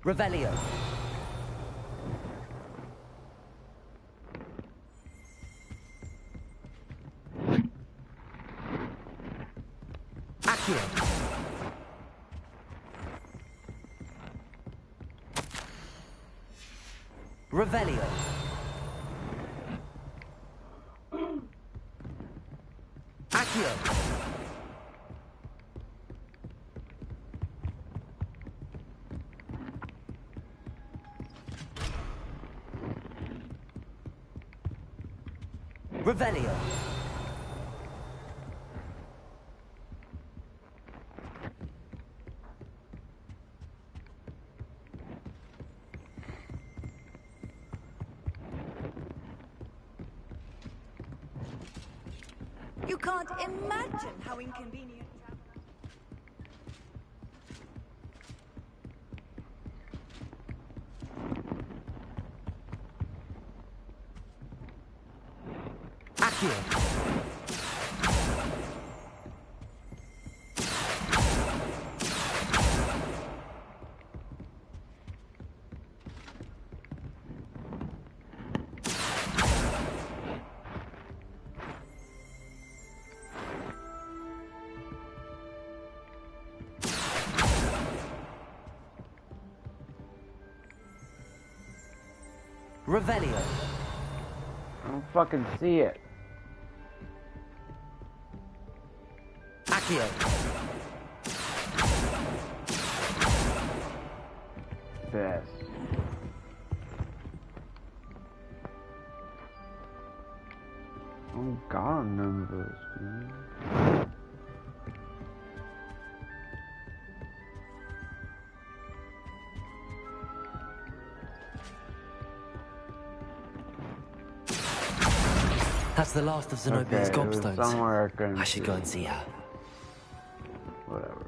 Revelio. Accio! Revelio. Accio. Revelio. You can't imagine how inconvenient. Accio. Revelio. I don't fucking see it. Accio. Yes. Oh god, none of those, dude. That's the last of Zenobia's Okay, it was gobstones. somewhere I couldn't I should go and see her. Whatever.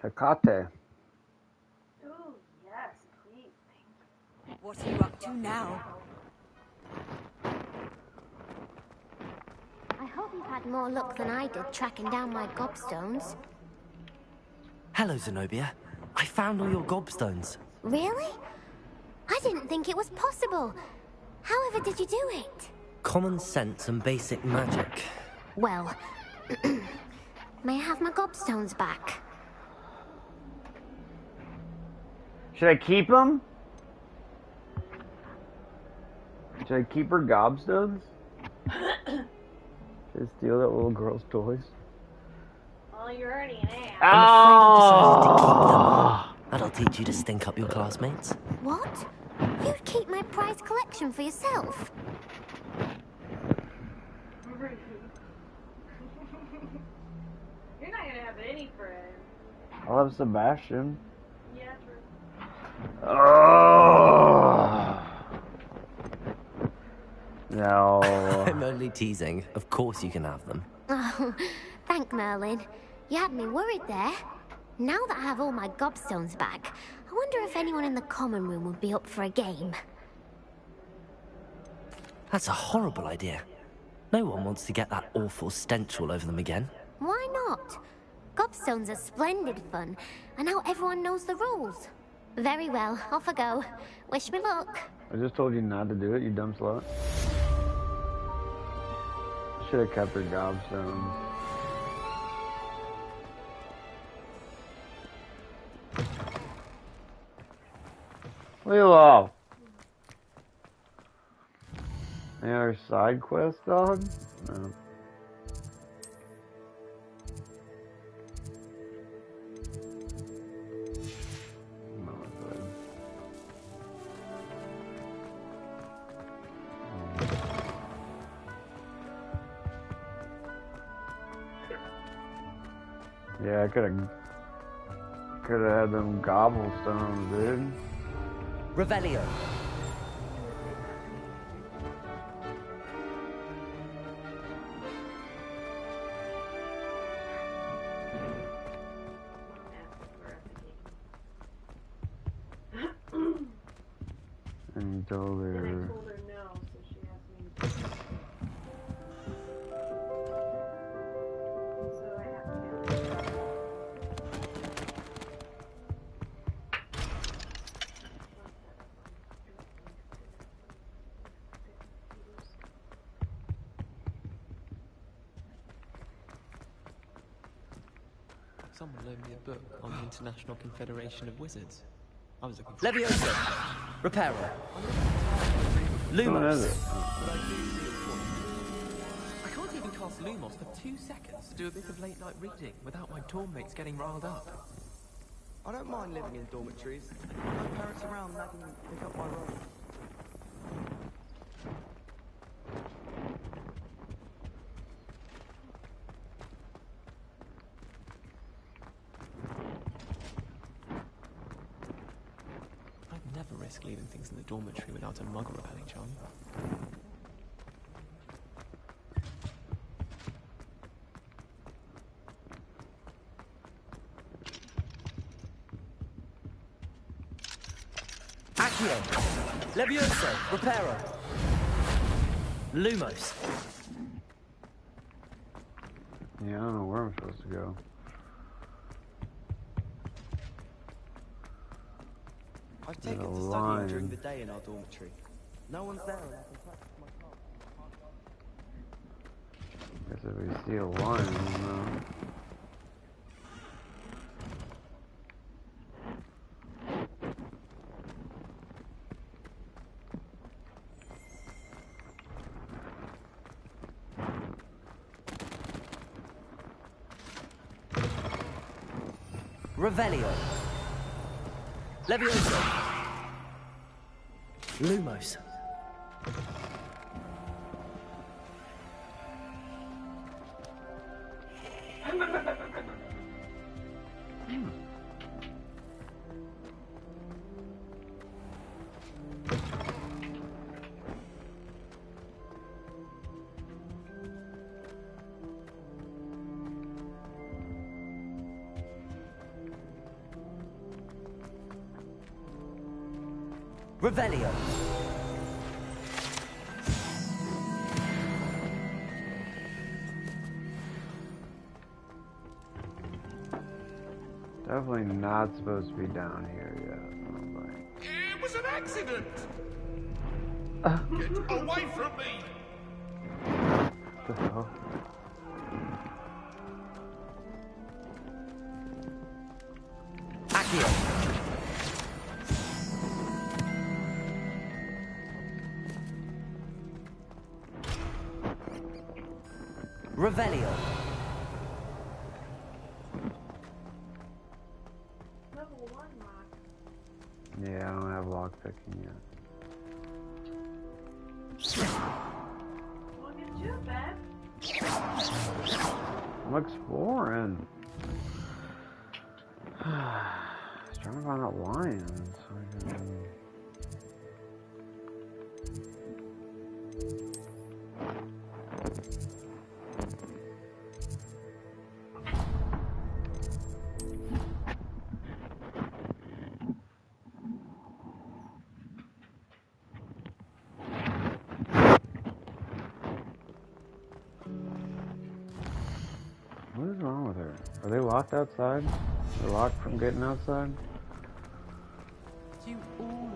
Hecate. Ooh, yes, please. What are you up to now? I hope you've had more luck than I did tracking down my gobstones. Hello, Zenobia. I found all your gobstones. Really? I didn't think it was possible. However did you do it? Common sense and basic magic. Well, may I have my gobstones back? Should I keep them? Should I keep her gobstones? Should I steal that little girl's toys? Well, you're already an ass. I'm afraid I decided to keep them. That'll teach you to stink up your classmates. What? You'd keep my prized collection for yourself? You're not gonna have any friends. I'll have Sebastian. Yeah, true. Oh. No. I'm only teasing. Of course you can have them. Oh, thank Merlin. You had me worried there. Now that I have all my gobstones back, I wonder if anyone in the common room would be up for a game. That's a horrible idea. No one wants to get that awful stench all over them again. Why not? Gobstones are splendid fun, and now everyone knows the rules. Very well, off I go. Wish me luck. I just told you not to do it, you dumb slut. Should have kept her gobstones. Lilo! Any other side quest, dog? No. Yeah, I could have had them gobblestones, dude. Revelio. And you told her. And I told her no, so she asked me to. So I have to do it. Someone loaned me a book on the International Confederation of Wizards. I was looking for Levioso. Reparo. Lumos. I can't even cast Lumos for 2 seconds to do a bit of late night reading without my dorm mates getting riled up. I don't mind living in dormitories. My parents around nagging me to pick up my role. I'd never risk leaving things in the dormitory without a muggle repelling charm. Accio. Levioso. Reparo. Lumos. Yeah, I don't know where I'm supposed to go. I've taken to studying during the day in our dormitory. No one's there and I can practice my Guess if we see a lion, Revelio. Levioso. Lumos. Revelio. definitely not supposed to be down here yet. It was an accident! Get away from me! What the hell? Accio. Revelio. Level 1 lock. Yeah, I don't have lockpicking yet. Look at you, Beth. I'm exploring. I was trying to find out lions. What is wrong with her? Are they locked outside? They're locked from getting outside? You all...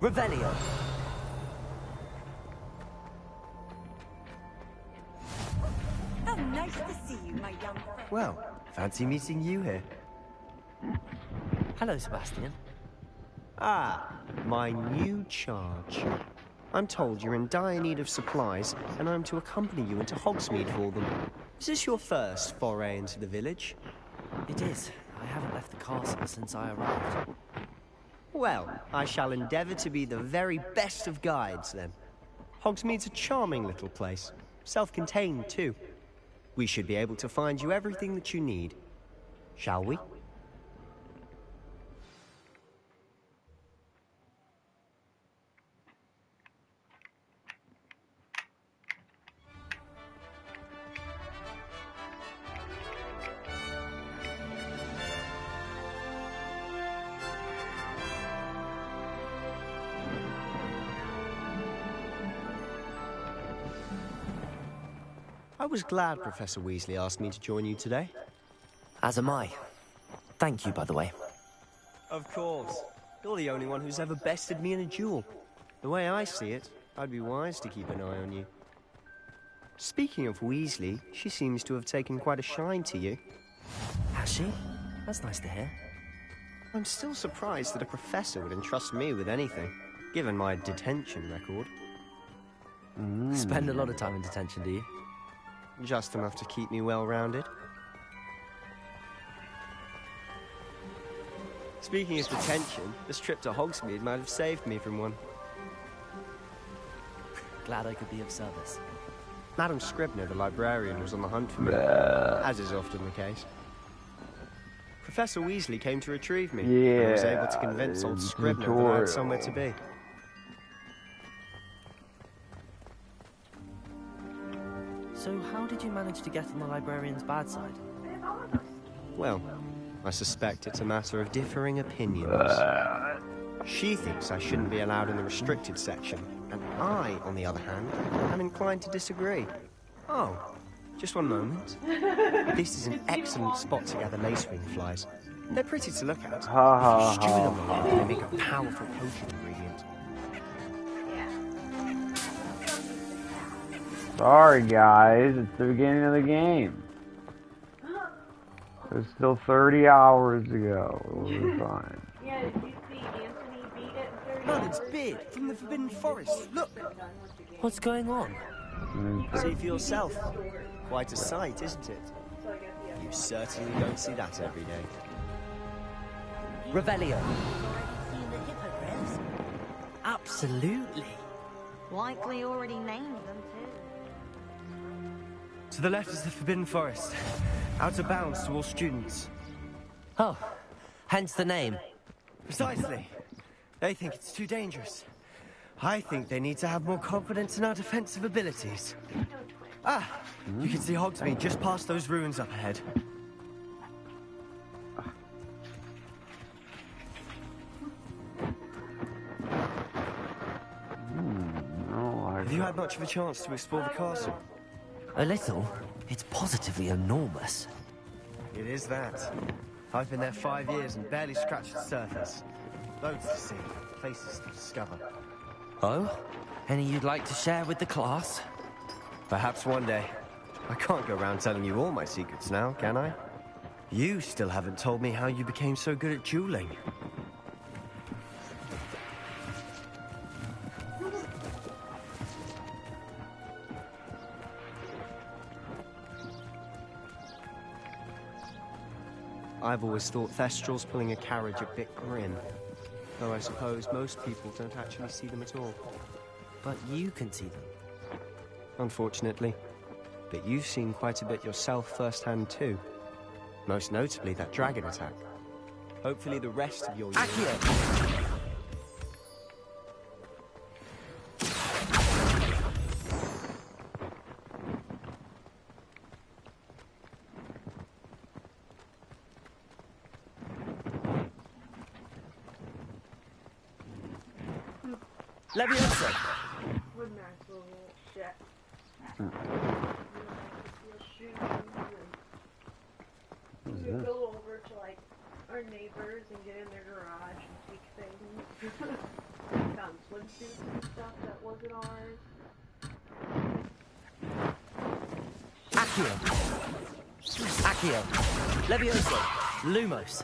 Revelio. Oh, nice to see you, my young friend. Well, fancy meeting you here. Hello, Sebastian. Ah, my new charge. I'm told you're in dire need of supplies, and I'm to accompany you into Hogsmeade for them. Is this your first foray into the village? It is. I haven't left the castle since I arrived. Well, I shall endeavour to be the very best of guides, then. Hogsmeade's a charming little place. Self-contained, too. We should be able to find you everything that you need. Shall we? I was glad Professor Weasley asked me to join you today. As am I. Thank you, by the way. Of course. You're the only one who's ever bested me in a duel. The way I see it, I'd be wise to keep an eye on you. Speaking of Weasley, she seems to have taken quite a shine to you. Has she? That's nice to hear. I'm still surprised that a professor would entrust me with anything, given my detention record. Spend a lot of time in detention, do you? Just enough to keep me well-rounded. Speaking of detention, this trip to Hogsmeade might have saved me from one. Glad I could be of service. Madam Scribner, the librarian, was on the hunt for me, as is often the case. Professor Weasley came to retrieve me, and I was able to convince old Scribner that I had somewhere to be. So how did you manage to get on the librarian's bad side? Well, I suspect it's a matter of differing opinions. She thinks I shouldn't be allowed in the restricted section, and I, on the other hand, am inclined to disagree. Oh, just one moment. This is an excellent spot to gather lacewing flies. They're pretty to look at. Ha, ha, If you stew them ha. well, they make a powerful potion ingredient. Sorry, guys. It's the beginning of the game. There's still 30 hours to go. We'll be fine. Yeah, did you see Anthony beat it in 30 Merlin's hours? beard from the Forbidden Forest. Look. What's going on? See for yourself. Quite a sight, isn't it? You certainly don't see that every day. Revelio. Seen the hippogriffs? Absolutely. Likely already named them too. To the left is the Forbidden Forest. Out of bounds to all students. Oh, hence the name. Precisely. They think it's too dangerous. I think they need to have more confidence in our defensive abilities. Ah, you can see Hogsmeade just past those ruins up ahead. Have you had much of a chance to explore the castle? A little. It's positively enormous. It is that. I've been there 5 years and barely scratched the surface. Loads to see, places to discover. Oh? Any you'd like to share with the class? Perhaps one day. I can't go around telling you all my secrets now, can I? You still haven't told me how you became so good at dueling. I've always thought Thestrals pulling a carriage a bit grim. Though I suppose most people don't actually see them at all. But you can see them. Unfortunately. But you've seen quite a bit yourself firsthand too. Most notably that dragon attack. Hopefully the rest of your... Accio! Leviosa! Wouldn't actually shit. We go over to like our neighbors and get in their garage and take things. Found swimsuits and stuff that wasn't ours. Accio! Accio! Leviosa! Lumos!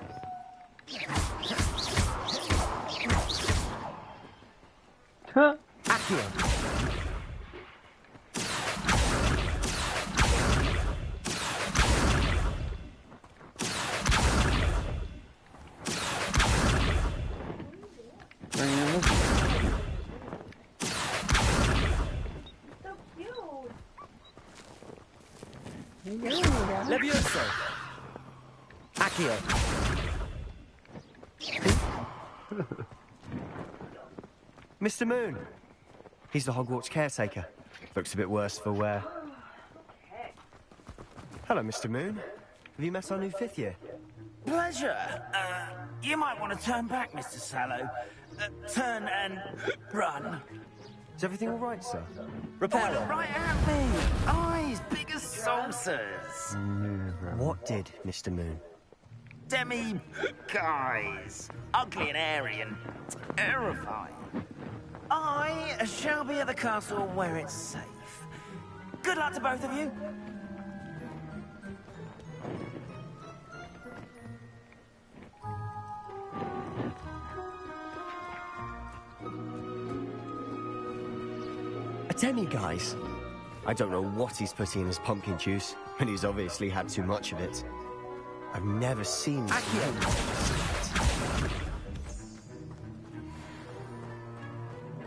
Accio! So cute! Leviosa! Accio! Mr. Moon! He's the Hogwarts caretaker. Looks a bit worse for wear. Hello, Mr. Moon. Have you met our new 5th year? Pleasure. You might want to turn back, Mr. Sallow. Turn and run. Is everything all right, sir? Repair Look right at me. Eyes big as saucers. What did, Mr. Moon? Demi guys. Ugly and airy and terrifying. I shall be at the castle where it's safe. Good luck to both of you. A demi-guise? I don't know what he's putting in his pumpkin juice, and he's obviously had too much of it. I've never seen...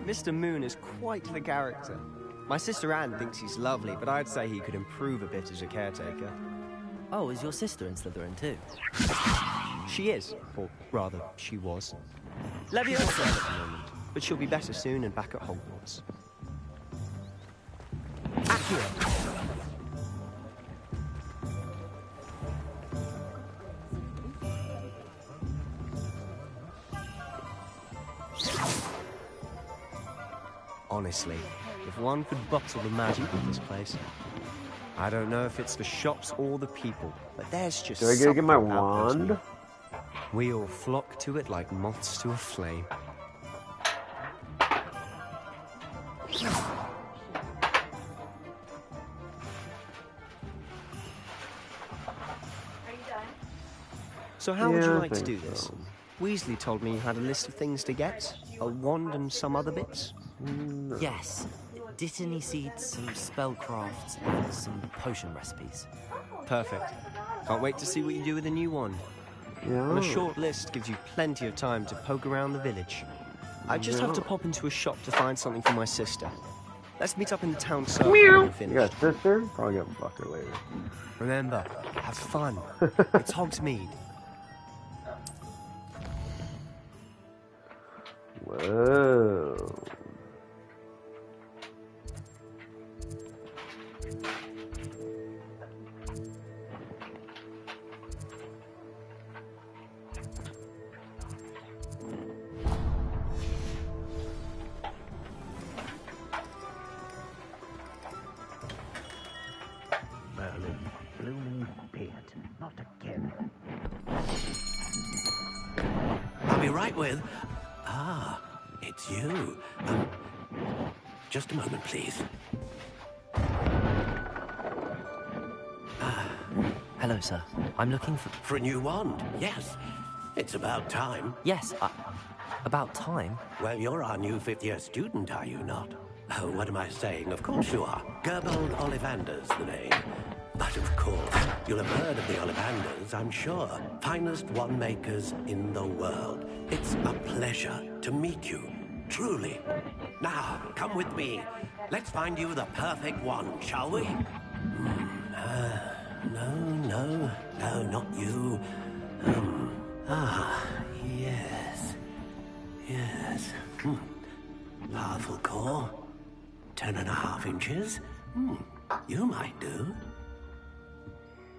Mr. Moon is quite the character. My sister Anne thinks he's lovely, but I'd say he could improve a bit as a caretaker. Oh, is your sister in Slytherin too? She is, or rather, she was. Leviosa! At the moment, but she'll be better soon and back at Hogwarts. Accio! Honestly, if one could bottle the magic of this place. I don't know if it's the shops or the people, but there's just Do I something get my about those wand? new. We all flock to it like moths to a flame. So how would you Yeah, I like to think do this? so. Weasley told me you had a list of things to get, a wand and some other bits. Yes. Dittany seeds, some spellcrafts, and some potion recipes. Perfect. Can't wait to see what you do with the new wand. Yeah. And a short list gives you plenty of time to poke around the village. I just have to Yeah. pop into a shop to find something for my sister. Let's meet up in the town circle Meow. when we're You finished. got a sister? Probably gonna fuck her later. Remember, have fun. It's Hogsmeade. Whoa. Merlin, blooming beard, not again. I'll be right with. Ah, it's you. Just a moment, please. Hello, sir. I'm looking For a new wand, yes. It's about time. Yes, about time? Well, you're our new fifth-year student, are you not? Oh, what am I saying? Of course you are. Gerbold Ollivander's the name. But of course, you'll have heard of the Ollivanders, I'm sure. Finest wand makers in the world. It's a pleasure to meet you, truly. Now, come with me. Let's find you the perfect wand, shall we? No, not you. Yes. Powerful core. 10.5 inches. You might do.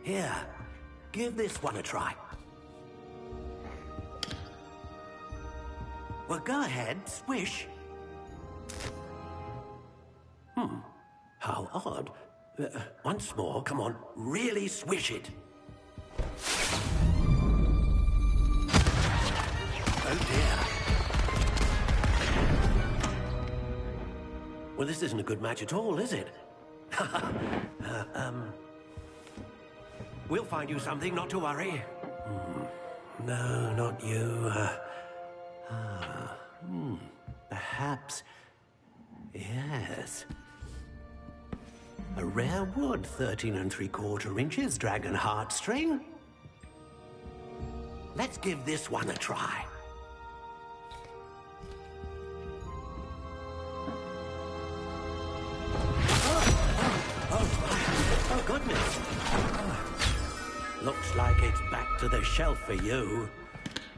Here, give this one a try. Well, go ahead, swish. How odd. Once more, come on, really swish it. Oh dear. Well, this isn't a good match at all, is it? We'll find you something, not to worry. No, not you. Perhaps. Yes. A rare wood, 13 3/4 inches, dragon heartstring. Let's give this one a try. Oh, goodness. Looks like it's back to the shelf for you.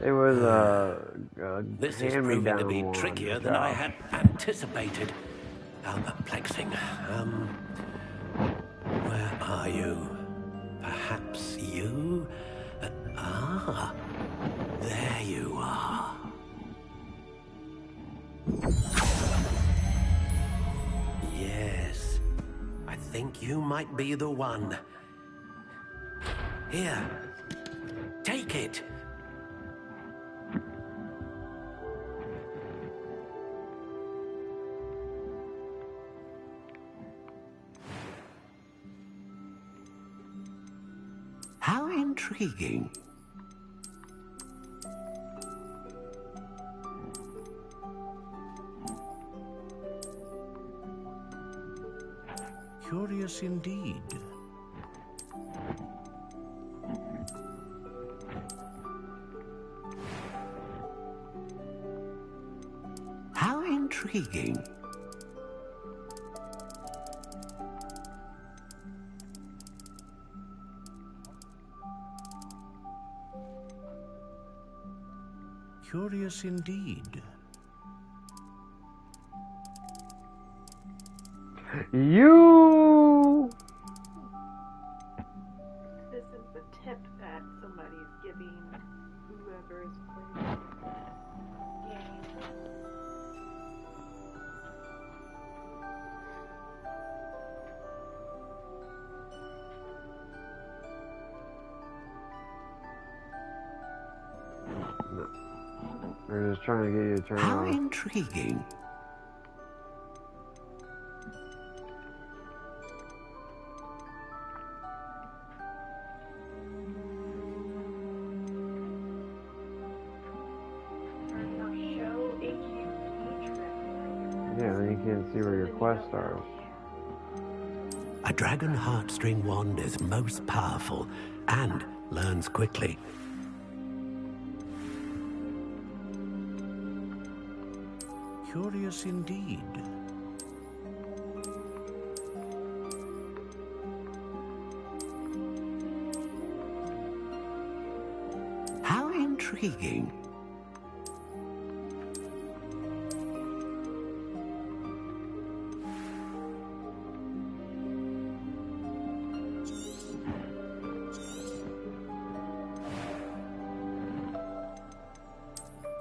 It was This is proving to be trickier than I had anticipated. How perplexing. Where are you? Perhaps you? There you are. Yes, I think you might be the one. Here, take it. How intriguing. Curious indeed. How intriguing. Curious indeed. You. This is the tip that somebody's giving whoever is playing the game. They're just trying to get you to turn How on. intriguing. Yeah, then you can't see where your quests are. A dragon heartstring wand is most powerful and learns quickly. Curious indeed. How intriguing.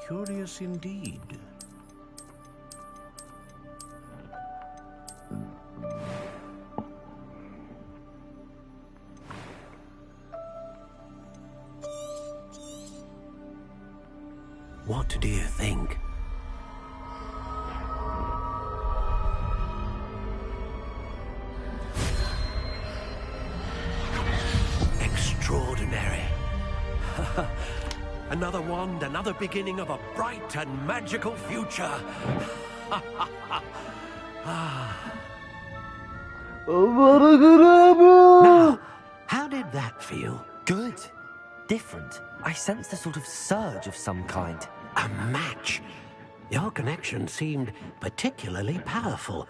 Curious indeed. What do you think? Extraordinary. Another wand, another beginning of a bright and magical future. Now, how did that feel? Good. Different. I sensed a sort of surge of some kind. A match. Your connection seemed particularly powerful.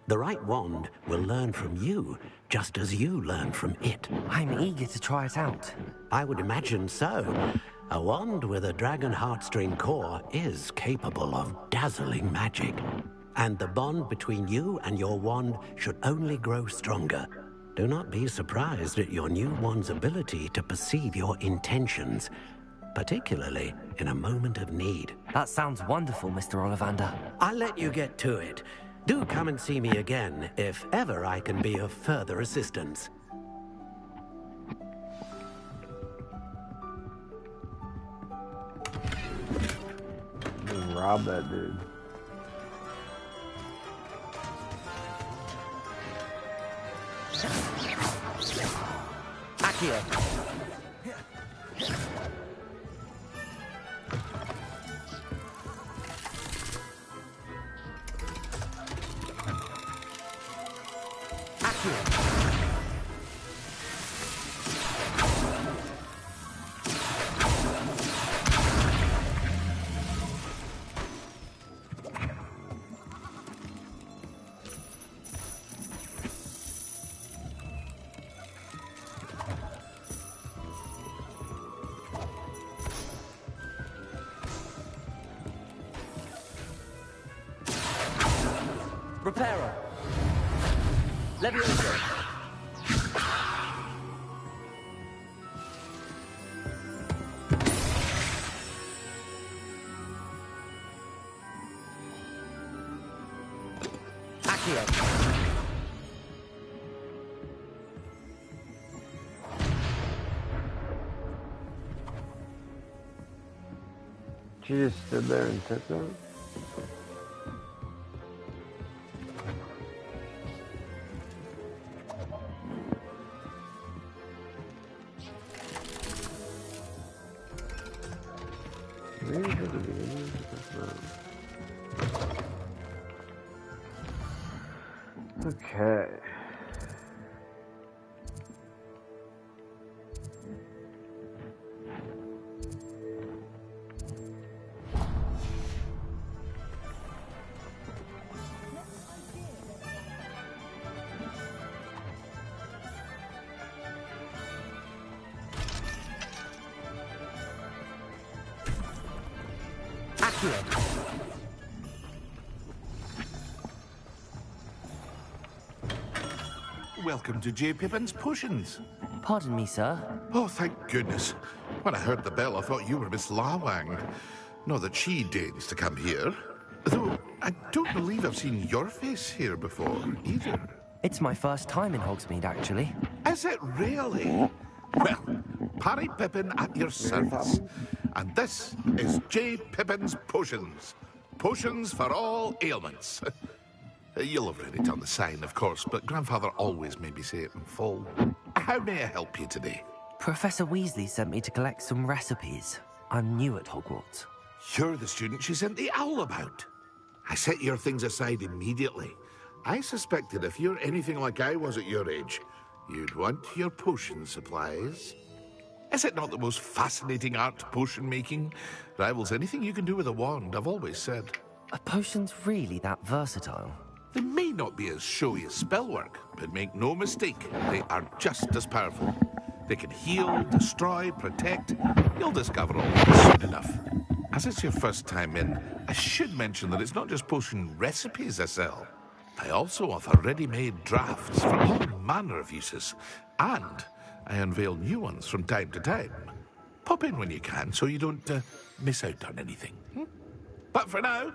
The right wand will learn from you, just as you learn from it. I'm eager to try it out. I would imagine so. A wand with a dragon heartstring core is capable of dazzling magic. And the bond between you and your wand should only grow stronger. Do not be surprised at your new wand's ability to perceive your intentions, particularly in a moment of need. That sounds wonderful, Mr. Ollivander. I'll let you get to it. Do come and see me again if ever I can be of further assistance. Rob that dude. Accio. Reparo. Levioso. Accio. She just stood there and took that? Okay. Welcome to J. Pippin's Potions. Pardon me, sir. Oh, thank goodness. When I heard the bell, I thought you were Miss Lawang. Not that she deigns to come here. Though, I don't believe I've seen your face here before, either. It's my first time in Hogsmeade, actually. Is it really? Well, Parry Pippin at your service. And this is J. Pippin's Potions. Potions for all ailments. You'll have read it on the sign, of course, but Grandfather always made me say it in full. How may I help you today? Professor Weasley sent me to collect some recipes. I'm new at Hogwarts. You're the student she sent the owl about. I set your things aside immediately. I suspected if you're anything like I was at your age, you'd want your potion supplies. Is it not the most fascinating art, potion making? Rivals anything you can do with a wand, I've always said. Are potions really that versatile? They may not be as showy as spellwork, but make no mistake, they are just as powerful. They can heal, destroy, protect. You'll discover all that soon enough. As it's your first time in, I should mention that it's not just potion recipes I sell. I also offer ready-made drafts for all manner of uses, and I unveil new ones from time to time. Pop in when you can so you don't miss out on anything. But for now,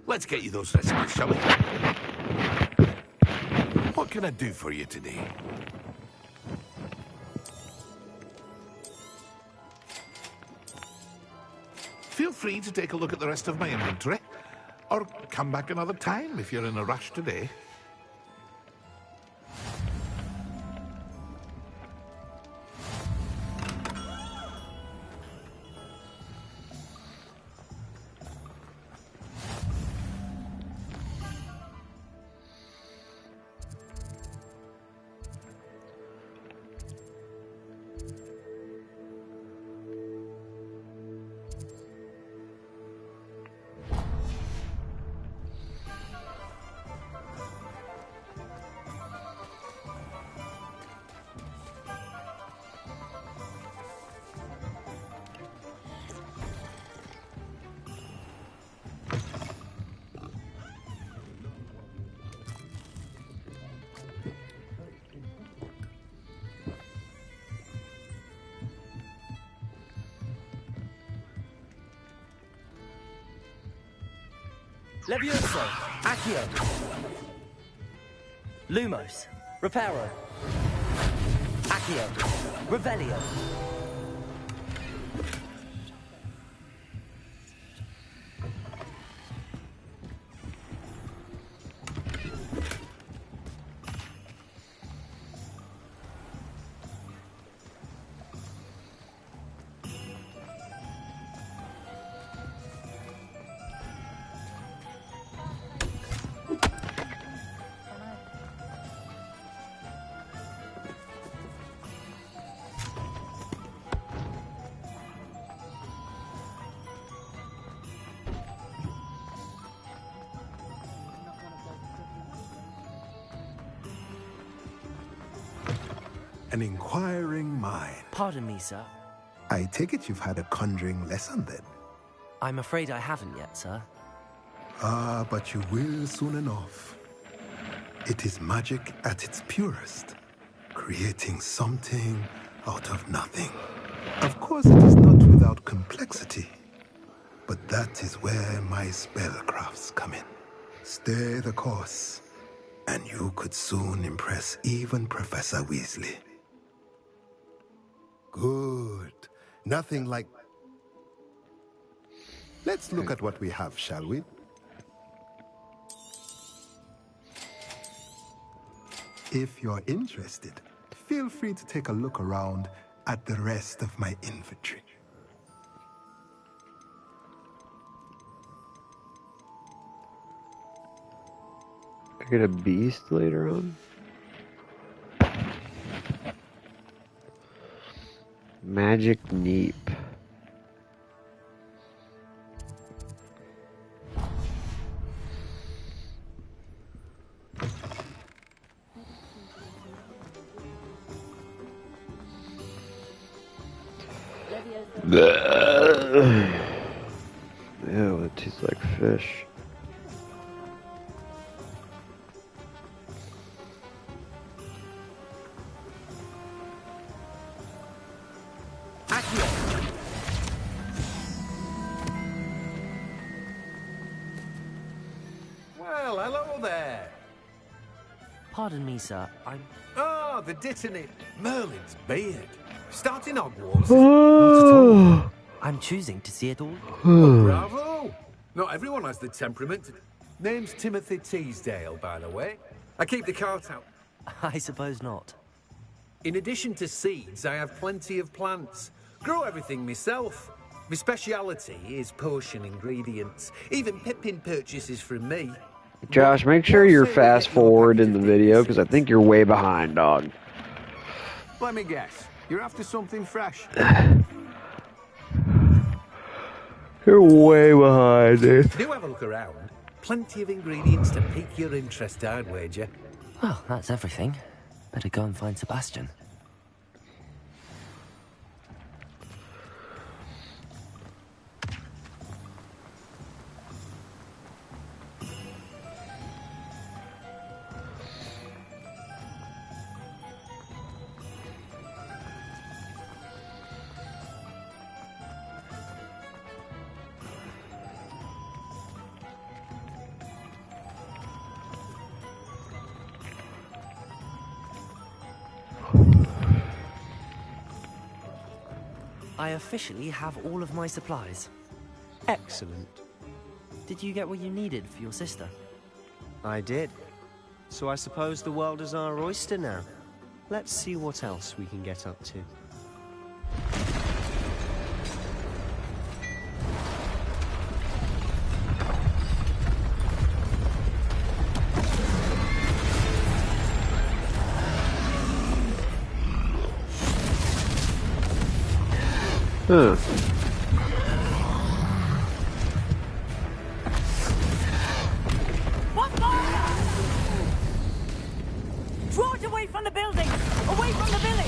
let's get you those recipes, shall we? What can I do for you today? Feel free to take a look at the rest of my inventory, or come back another time if you're in a rush today. Levioso, Accio, Lumos, Reparo, Accio, Revelio. An inquiring mind. Pardon me, sir. I take it you've had a conjuring lesson then? I'm afraid I haven't yet, sir. Ah, but you will soon enough. It is magic at its purest, creating something out of nothing. Of course, it is not without complexity, but that is where my spellcrafts come in. Stay the course, and you could soon impress even Professor Weasley. Good. Nothing like... Let's look at what we have, shall we? If you're interested, feel free to take a look around at the rest of my inventory. I get a beast later on. Magic Neep. Ew, it tastes like fish. Well, hello there. Pardon me, sir. I'm... Oh, the Dittany. Merlin's beard. Starting Hogwarts. Not at all. I'm choosing to see it all. Oh, bravo! Not everyone has the temperament. Name's Timothy Teasdale, by the way. I keep the cart out. I suppose not. In addition to seeds, I have plenty of plants. Grow everything myself. My speciality is potion ingredients. Even Pippin purchases from me. Josh, make sure you're fast forward in the video because I think you're way behind, dog. Let me guess. You're after something fresh. You're way behind, dude. Do have a look around. Plenty of ingredients to pique your interest, I'd wager. Well, that's everything. Better go and find Sebastian. I officially have all of my supplies. Excellent. Did you get what you needed for your sister? I did. So I suppose the world is our oyster now. Let's see what else we can get up to. Huh. What fire? Draw it away from the building! Away from the village!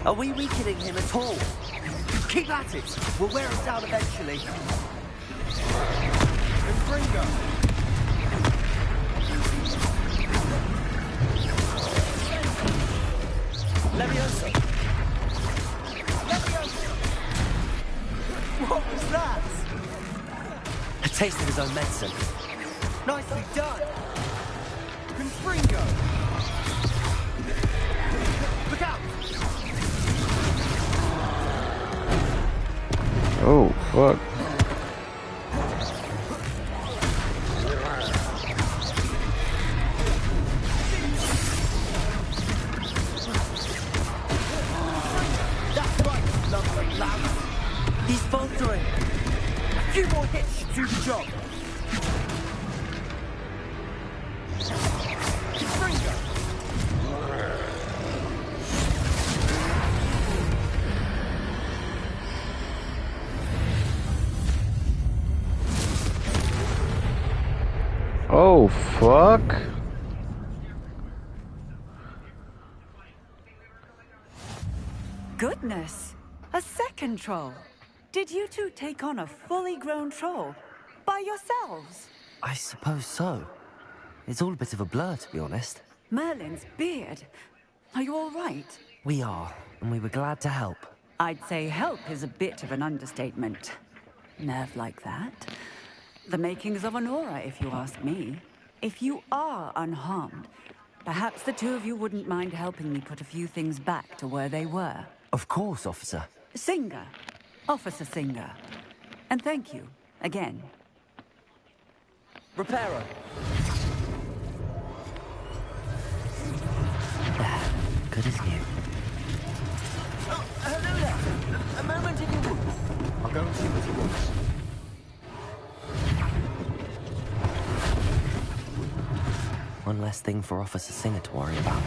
Are we weakening him at all? Keep at it! We'll wear him down eventually. Confringo! Levioso! Levioso! What was that? A taste of his own medicine. Nicely done! Confringo! Look out! Oh, fuck. That's right, lovely lad. He's faltering. A few more hits should do the job. Confringo! Oh, fuck. Goodness! A second troll! Did you two take on a fully grown troll? By yourselves? I suppose so. It's all a bit of a blur, to be honest. Merlin's beard. Are you all right? We are, and we were glad to help. I'd say help is a bit of an understatement. Nerve like that. The makings of an aura, if you ask me. If you are unharmed, perhaps the two of you wouldn't mind helping me put a few things back to where they were. Of course, officer. Singer. Officer Singer. And thank you, again. Reparo. Good as new. Oh, hello there. A moment if you would. I'll go and see what he wants. One less thing for Officer Singer to worry about.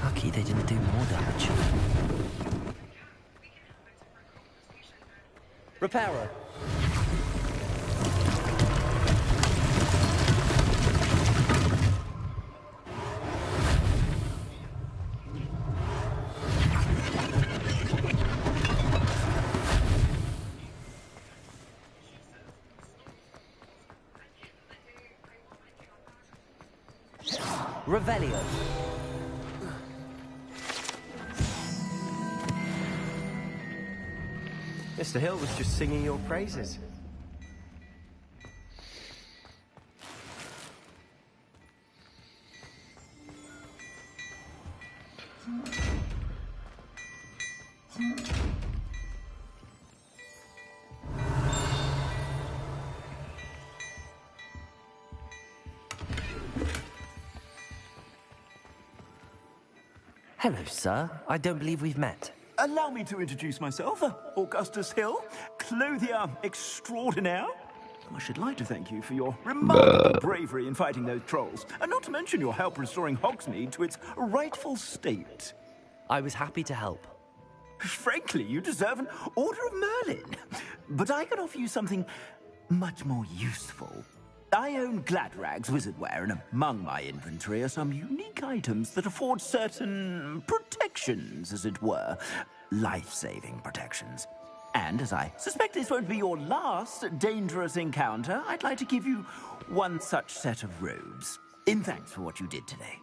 Lucky they didn't do more damage. Reparo. Revelio. Mr. Hill was just singing your praises. Hello, sir. I don't believe we've met. Allow me to introduce myself, Augustus Hill, clothier extraordinaire. I should like to thank you for your remarkable bravery in fighting those trolls, and not to mention your help restoring Hogsmeade to its rightful state. I was happy to help. Frankly, you deserve an Order of Merlin. But I can offer you something much more useful. I own Gladrag's wizardware, and among my inventory are some unique items that afford certain protections, as it were. Life-saving protections. And as I suspect this won't be your last dangerous encounter, I'd like to give you one such set of robes, in thanks for what you did today.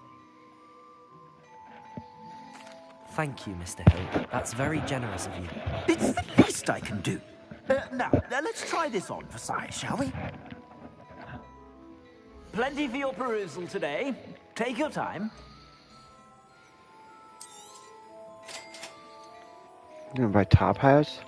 Thank you, Mr. Hill. That's very generous of you. It's the least I can do. Now, let's try this on for size, shall we? Plenty for your perusal today. Take your time. You gonna buy top hats?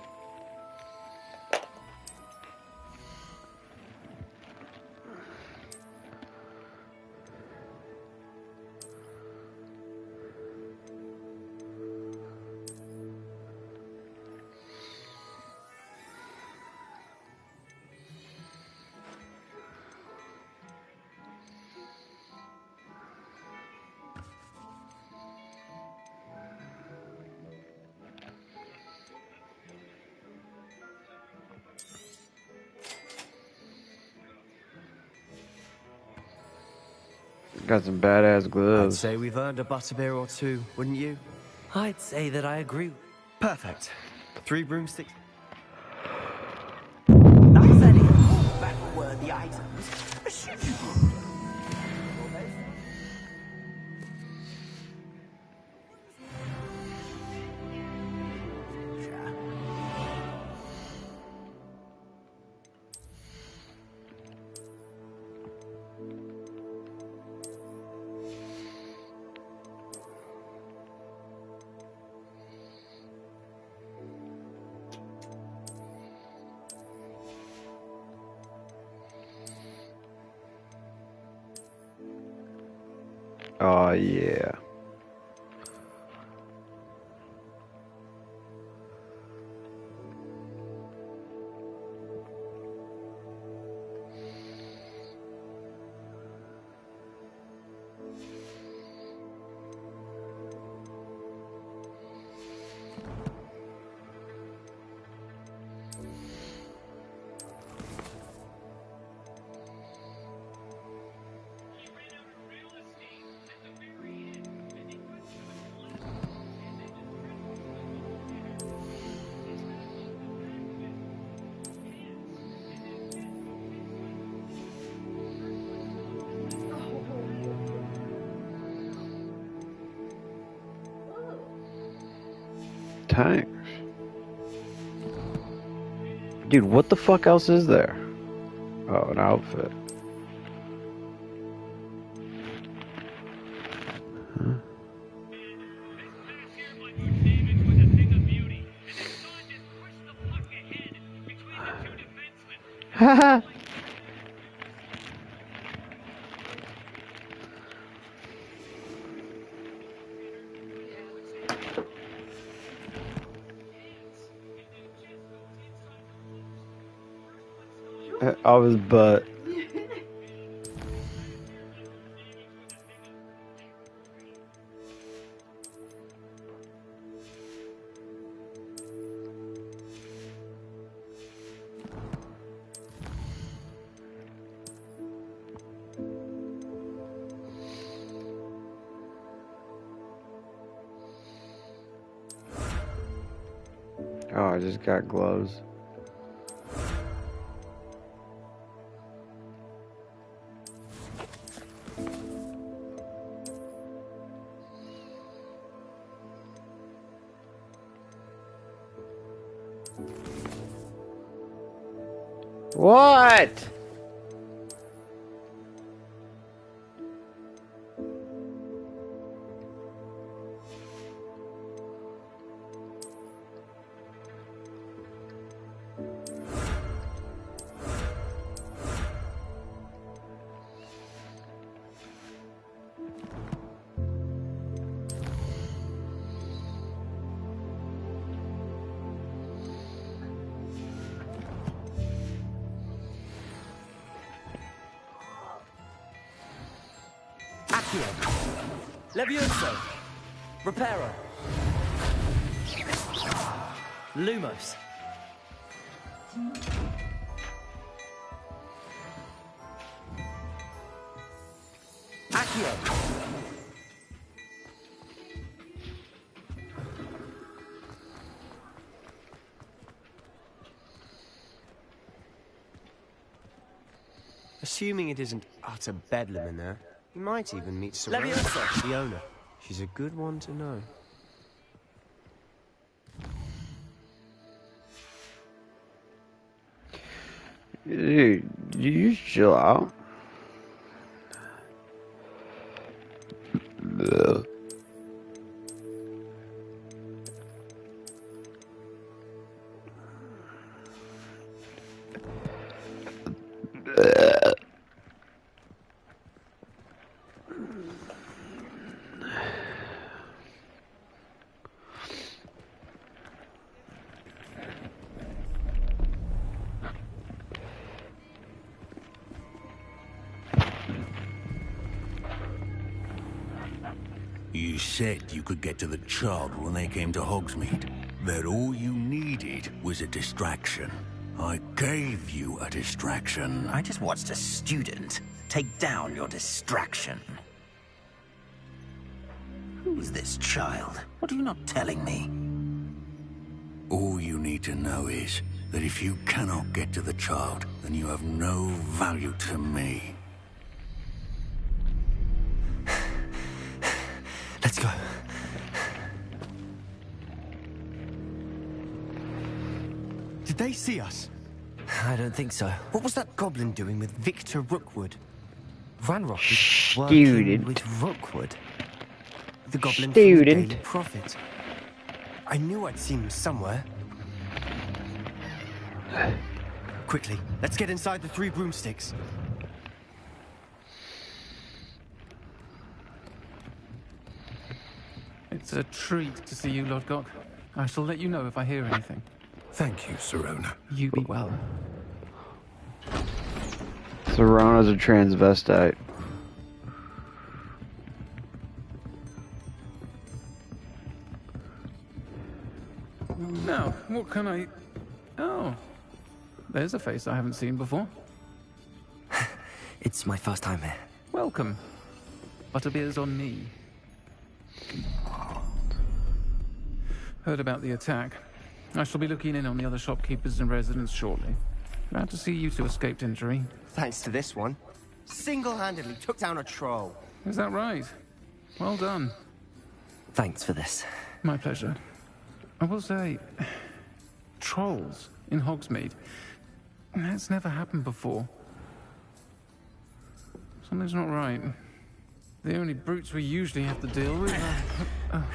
Got some badass gloves. I'd say we've earned a butterbeer or two, wouldn't you? I'd say that I agree. Perfect. 3 broomsticks. Nice any battle-worthy items. Should you? Oh, yeah. Tanks. Dude, what the fuck else is there? Oh, an outfit. Haha. Of his butt. Oh, I just got gloves. What? Levioso! Reparo! Lumos! Accio! Assuming it isn't utter bedlam in there, you might even meet Serena, Levioso! the owner. She's a good one to know. Dude, you just chill out. Ugh. You said you could get to the child when they came to Hogsmeade. That all you needed was a distraction. I gave you a distraction. I just watched a student take down your distraction. Who's this child? What are you not telling me? All you need to know is that if you cannot get to the child, then you have no value to me. Let's go. Did they see us? I don't think so. What was that goblin doing with Victor Rookwood? Ranrock is Student. working with Rookwood. The goblin from the Student. Daily Prophet. I knew I'd seen him somewhere. Quickly, let's get inside the 3 broomsticks. It's a treat to see you, Lodgok. I shall let you know if I hear anything. Thank you, Serona. You be well. Serona's a transvestite. Now, what can I... Oh. There's a face I haven't seen before. It's my first time here. Welcome. Butterbeer's on me. Heard about the attack. I shall be looking in on the other shopkeepers and residents shortly. Glad to see you two escaped injury. Thanks to this one. Single-handedly took down a troll. Is that right? Well done. Thanks for this. My pleasure. I will say, trolls in Hogsmeade. That's never happened before. Something's not right. The only brutes we usually have to deal with are...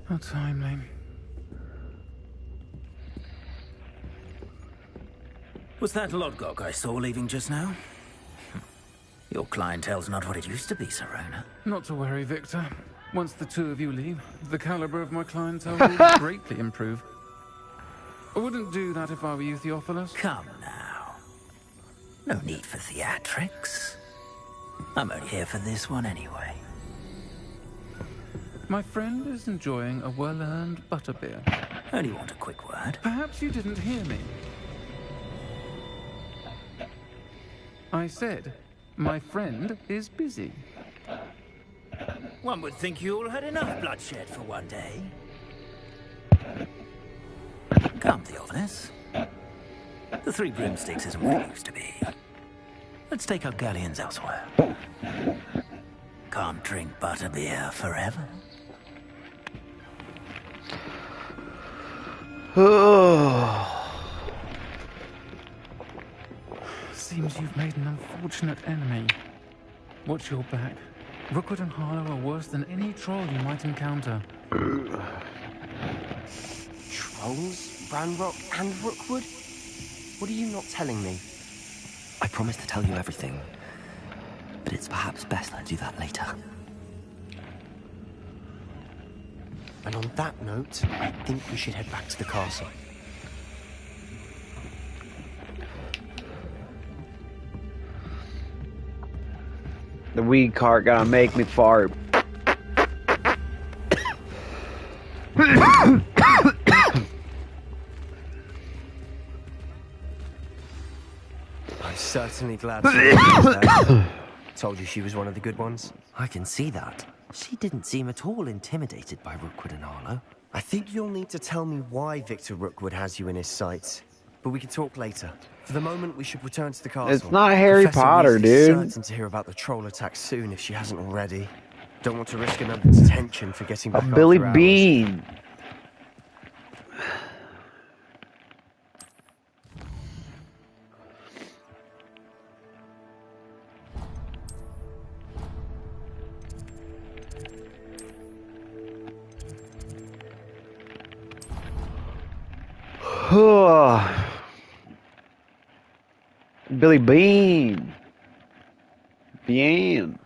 How timely. Was that Lodgok I saw leaving just now? Your clientele's not what it used to be, Serona. Not to worry, Victor. Once the two of you leave, the caliber of my clientele will greatly improve. I wouldn't do that if I were you, Theophilus. Come now. No need for theatrics. I'm only here for this one anyway. My friend is enjoying a well-earned butterbeer. Only want a quick word. Perhaps you didn't hear me. I said, my friend is busy. One would think you all had enough bloodshed for one day. Come, Theophilus. The 3 broomsticks isn't what it used to be. Let's take our galleons elsewhere. Can't drink butterbeer forever. Seems you've made an unfortunate enemy. Watch your back. Rookwood and Harlow are worse than any troll you might encounter. Trolls? Ranrock and Rookwood? What are you not telling me? I promised to tell you everything, but it's perhaps best I do that later. And on that note, I think we should head back to the castle. The weed cart gonna make me fart. I'm certainly glad she told you she was one of the good ones. I can see that. She didn't seem at all intimidated by Rookwood and Harlow. I think you'll need to tell me why Victor Rookwood has you in his sights. But we can talk later. For the moment, we should return to the castle. It's not Harry Professor Potter, Weasley's dude. certain to hear about the troll attack soon if she hasn't already. Don't want to risk another detention for getting A back Billy after hours. Bean. Billy Bean. Bien.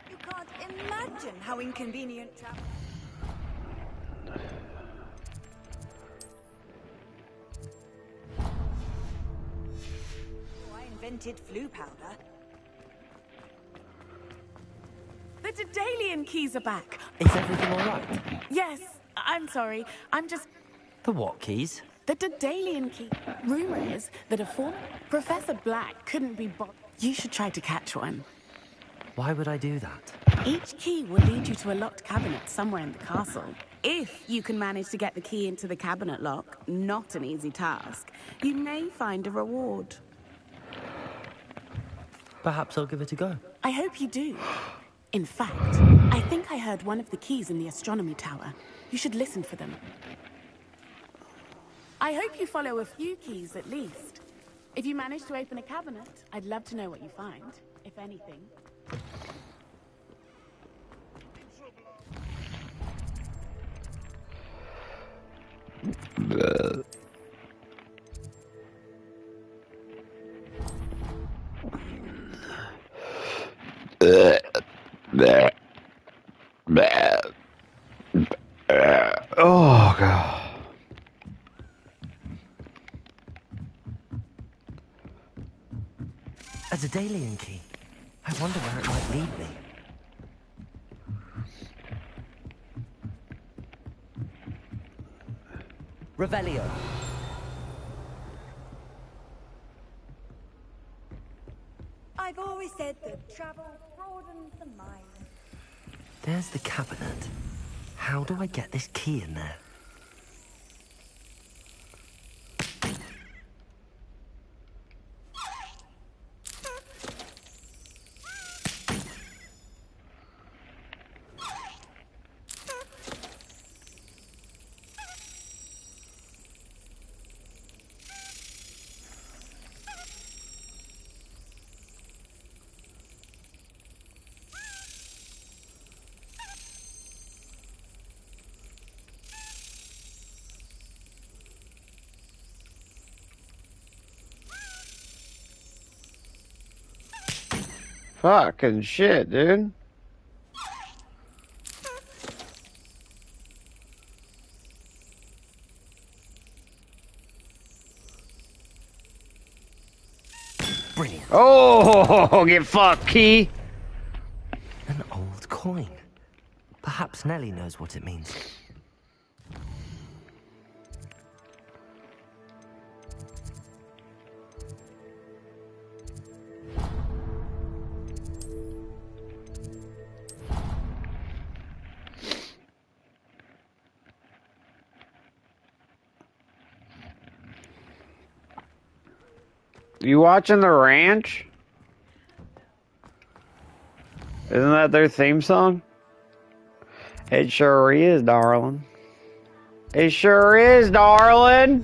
You can't imagine how inconvenient travel. I invented flu powder. The Daedalian keys are back. Is everything all right? Yes, I'm sorry. I'm just... The what keys? The Daedalian key. Rumor is that a former Professor Black couldn't be bothered. You should try to catch one. Why would I do that? Each key will lead you to a locked cabinet somewhere in the castle. If you can manage to get the key into the cabinet lock, not an easy task, you may find a reward. Perhaps I'll give it a go. I hope you do. In fact, I think I heard one of the keys in the astronomy tower. You should listen for them. I hope you follow a few keys at least. If you manage to open a cabinet, I'd love to know what you find, if anything. Oh, God. A Daedalian key. I wonder where it might lead me. Revelio. I've always said that travel broadens the mind. There's the cabinet. How do I get this key in there? Fucking shit, dude. Brilliant. Oh, get fucked, Key. An old coin. Perhaps Nellie knows what it means. You watching The Ranch? Isn't that their theme song? It sure is, darling. It sure is, darling.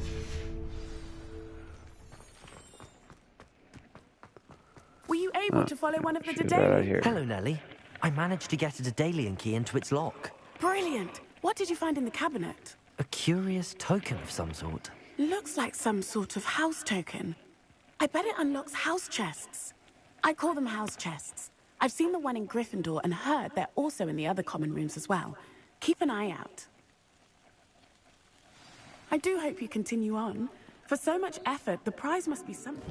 Were you able to follow one of the shoot that out Daedalian? here. Hello, Nellie. I managed to get a Daedalian key into its lock. Brilliant. What did you find in the cabinet? A curious token of some sort. Looks like some sort of house token. I bet it unlocks house chests. I call them house chests. I've seen the one in Gryffindor and heard they're also in the other common rooms as well. Keep an eye out. I do hope you continue on. For so much effort, the prize must be something.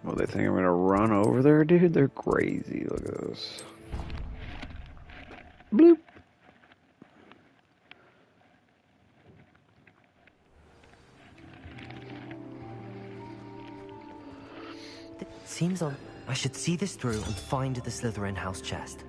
Well, they think I'm gonna run over there, dude? They're crazy. Look at this. Bloop. Seems on. I should see this through and find the Slytherin house chest.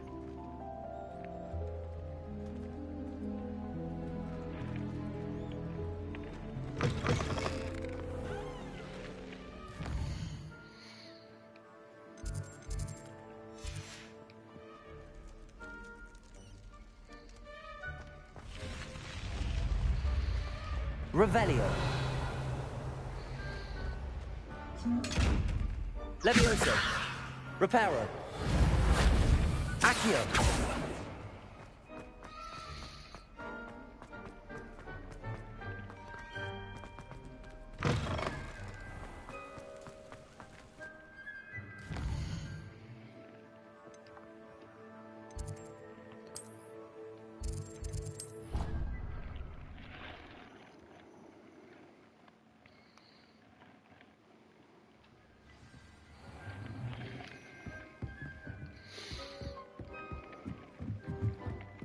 Revelio. Levioso. Reparo. Accio.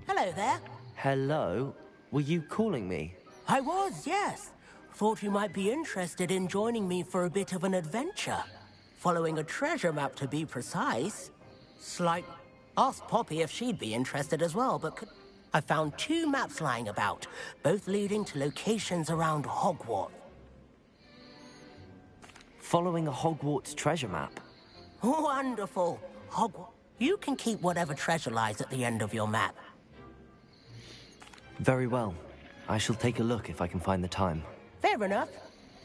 Hello there. Hello? Were you calling me? I was, yes. Thought you might be interested in joining me for a bit of an adventure. Following a treasure map, to be precise. Asked Poppy if she'd be interested as well, but I found 2 maps lying about, both leading to locations around Hogwarts. Following a Hogwarts treasure map? Wonderful. Hogwarts. You can keep whatever treasure lies at the end of your map. Very well. I shall take a look if I can find the time. Fair enough.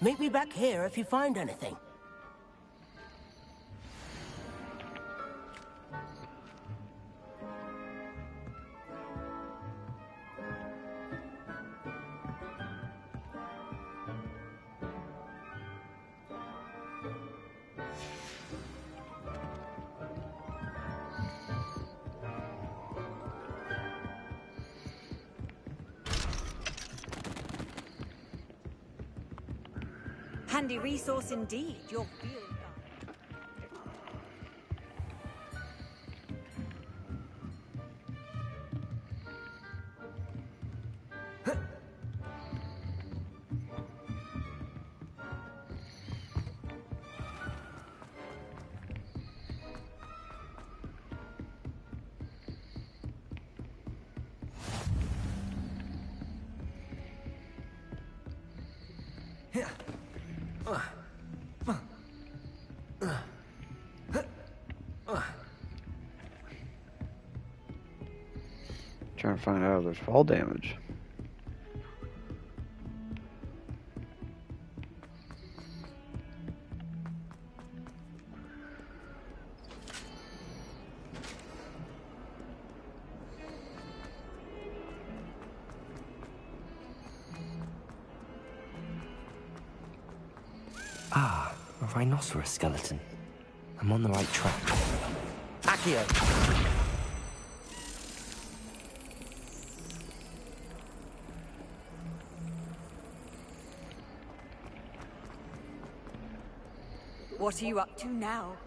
Meet me back here if you find anything. Handy resource indeed, your field Trying to find out if there's fall damage. Ah, a rhinoceros skeleton. I'm on the right track. Accio! What are you up to now?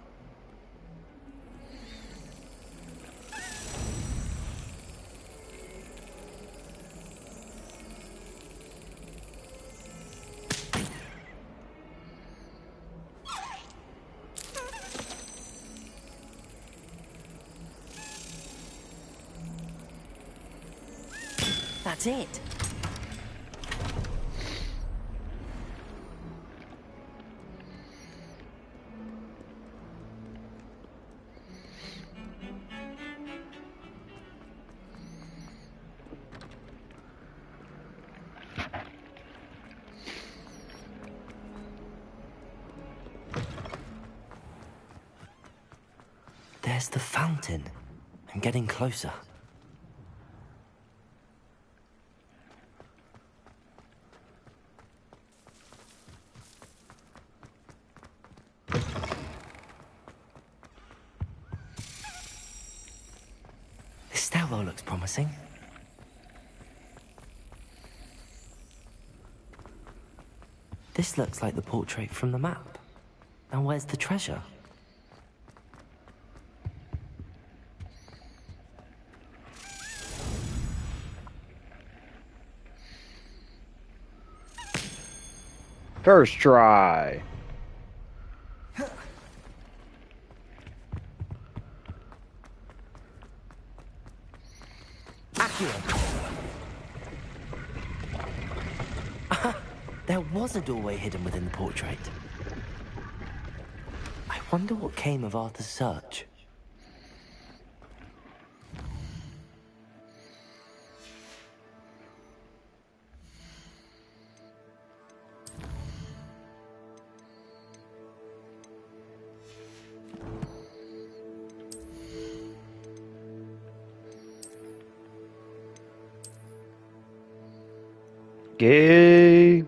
That's it. There's the fountain. I'm getting closer. This stairwell looks promising. This looks like the portrait from the map. Now where's the treasure? First try. There was a doorway hidden within the portrait. I wonder what came of Arthur's search. Gay.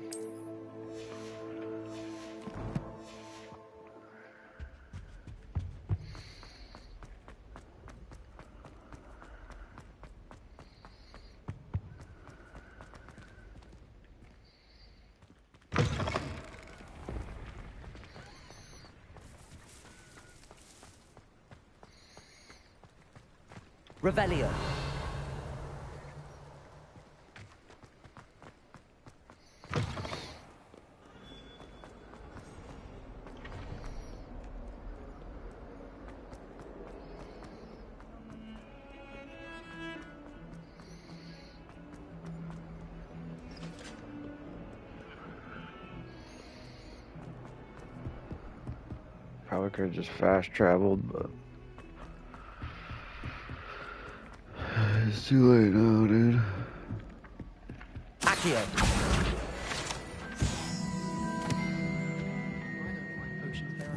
Revelio. Probably could have just fast traveled, but it's too late now, dude. Accio.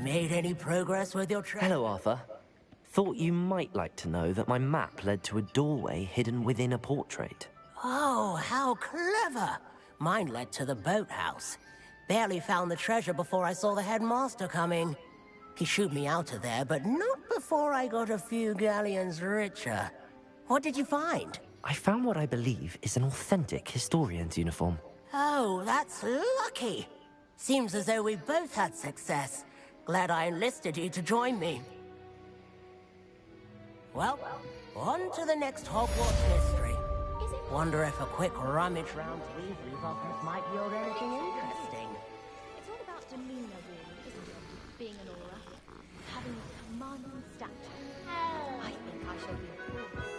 Made any progress with your Hello, Arthur. Thought you might like to know that my map led to a doorway hidden within a portrait. Oh, how clever! Mine led to the boathouse. Barely found the treasure before I saw the headmaster coming. He shooed me out of there, but not before I got a few galleons richer. What did you find? I found what I believe is an authentic historian's uniform. Oh, that's lucky. Seems as though we both had success. Glad I enlisted you to join me. Well, on to the next Hogwarts mystery. Wonder if a quick rummage round Weasley's office might yield anything interesting. It's all about demeanor, really, isn't it? Being an aura. Having a commanding stature. I think I shall be a fool.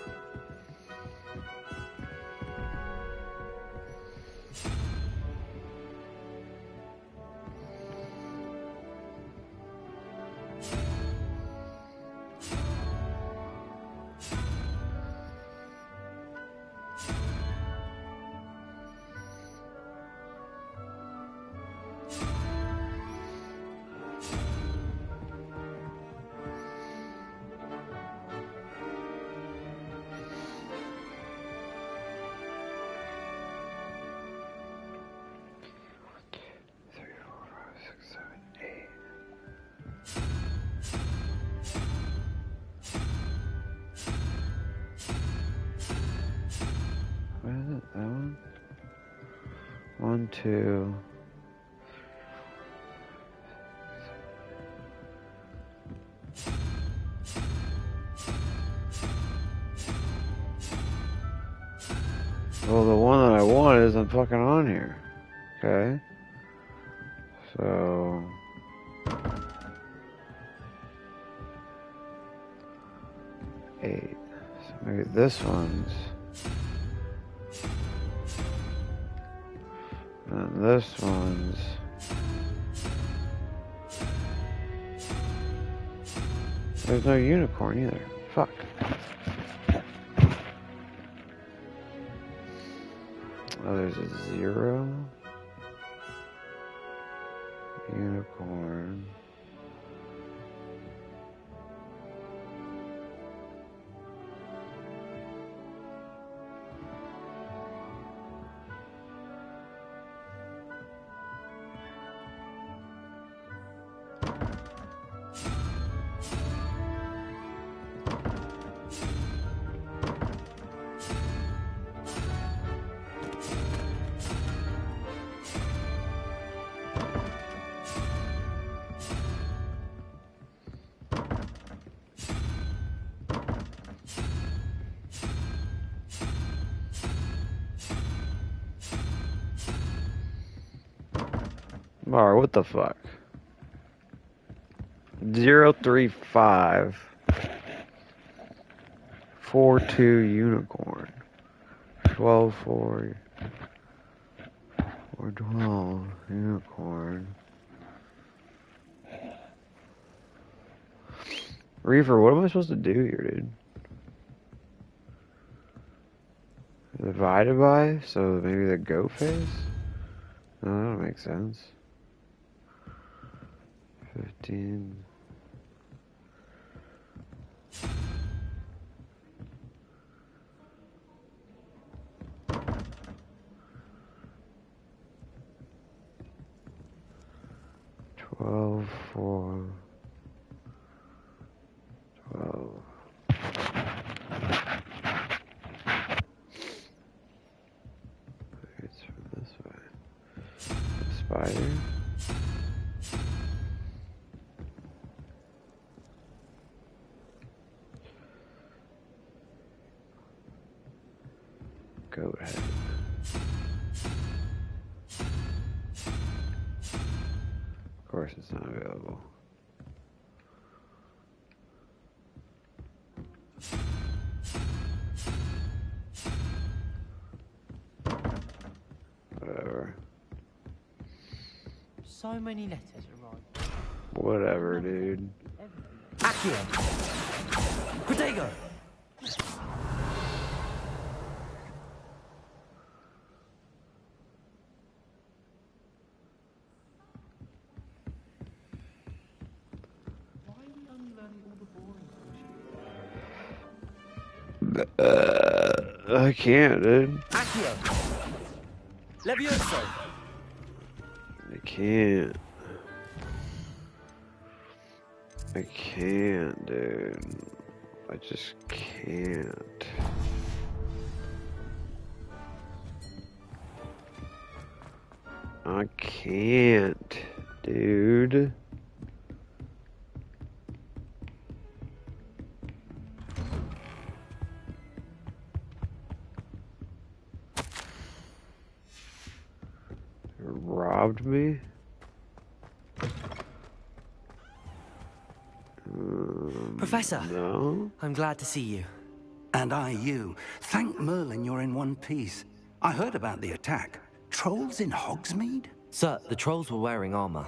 1, 2. Well, the one that I want isn't fucking on here. Okay. So... eight. So maybe this one's... and this one's... there's no unicorn either. Fuck. Oh, there's a 0. Unicorn. Alright, what the fuck? 035 42 unicorn 12 4 412 unicorn. Reaver, what am I supposed to do here, dude? Divided by? So maybe the go phase? No, that don't make sense. 15. Twelve, 4, 12. It's from this way. The spider. Goat head. Of course it's not available. Whatever. So many letters arrived. Whatever, dude. Accio! Protego! I can't, dude. Accio! Levioso! I can't. I can't, dude. I just can't. I can't, dude. Robbed me? Professor! No? I'm glad to see you. And I you. Thank Merlin you're in one piece. I heard about the attack. Trolls in Hogsmeade? Sir, the trolls were wearing armor.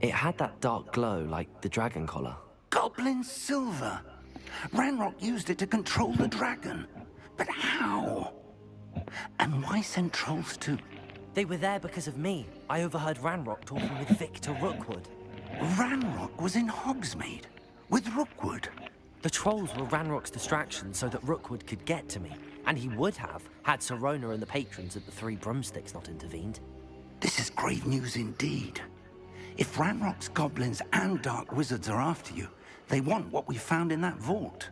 It had that dark glow like the dragon collar. Goblin silver. Ranrock used it to control the dragon. But how? And why send trolls to... They were there because of me. I overheard Ranrock talking with Victor Rookwood. Ranrock was in Hogsmeade? With Rookwood? The trolls were Ranrock's distraction so that Rookwood could get to me. And he would have, had Sirona and the patrons at the Three Broomsticks not intervened. This is grave news indeed. If Ranrock's goblins and dark wizards are after you, they want what we found in that vault.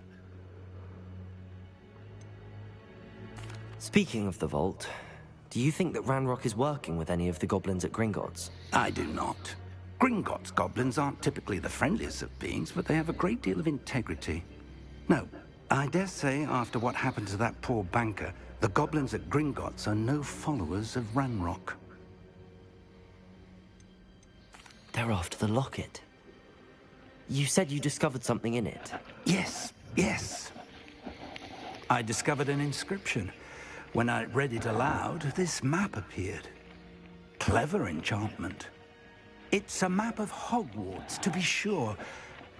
Speaking of the vault, do Do you think that Ranrock is working with any of the goblins at Gringotts? I do not. Gringotts goblins aren't typically the friendliest of beings, but they have a great deal of integrity. No, I dare say after what happened to that poor banker, the goblins at Gringotts are no followers of Ranrock. They're after the locket. You said you discovered something in it. Yes, yes. I discovered an inscription. When I read it aloud, this map appeared. Clever enchantment. It's a map of Hogwarts, to be sure,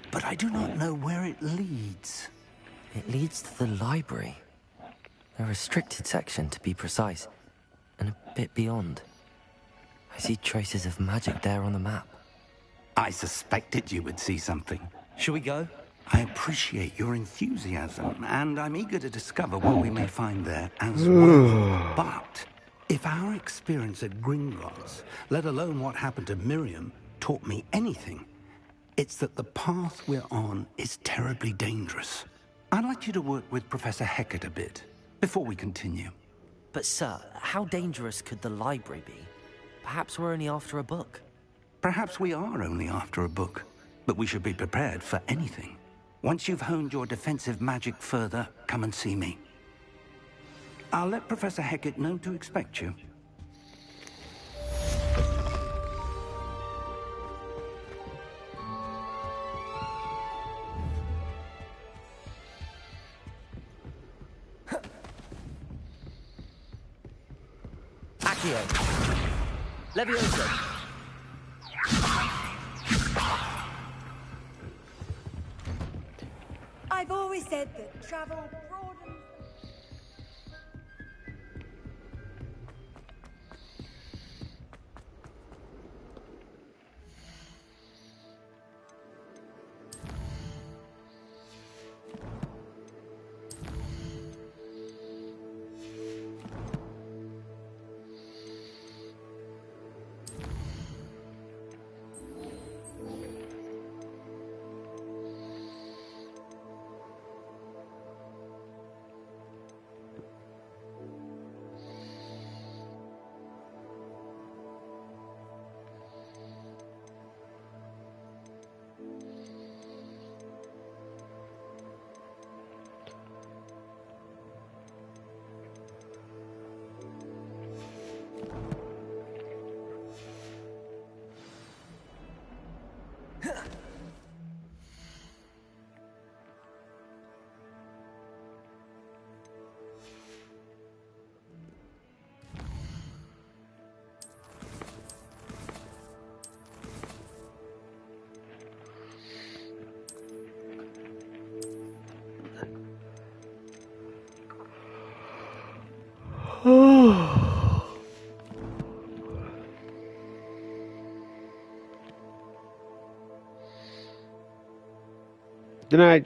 but I do not know where it leads. It leads to the library. A restricted section, to be precise, and a bit beyond. I see traces of magic there on the map. I suspected you would see something. Shall we go? I appreciate your enthusiasm, and I'm eager to discover what we may find there as well. But if our experience at Gringotts, let alone what happened to Miriam, taught me anything, it's that the path we're on is terribly dangerous. I'd like you to work with Professor Hecat a bit before we continue. But sir, how dangerous could the library be? Perhaps we're only after a book. Perhaps we are only after a book, but we should be prepared for anything. Once you've honed your defensive magic further, come and see me. I'll let Professor Hecat know to expect you. Accio. Levioso. I've always said that travel broadens. Good night.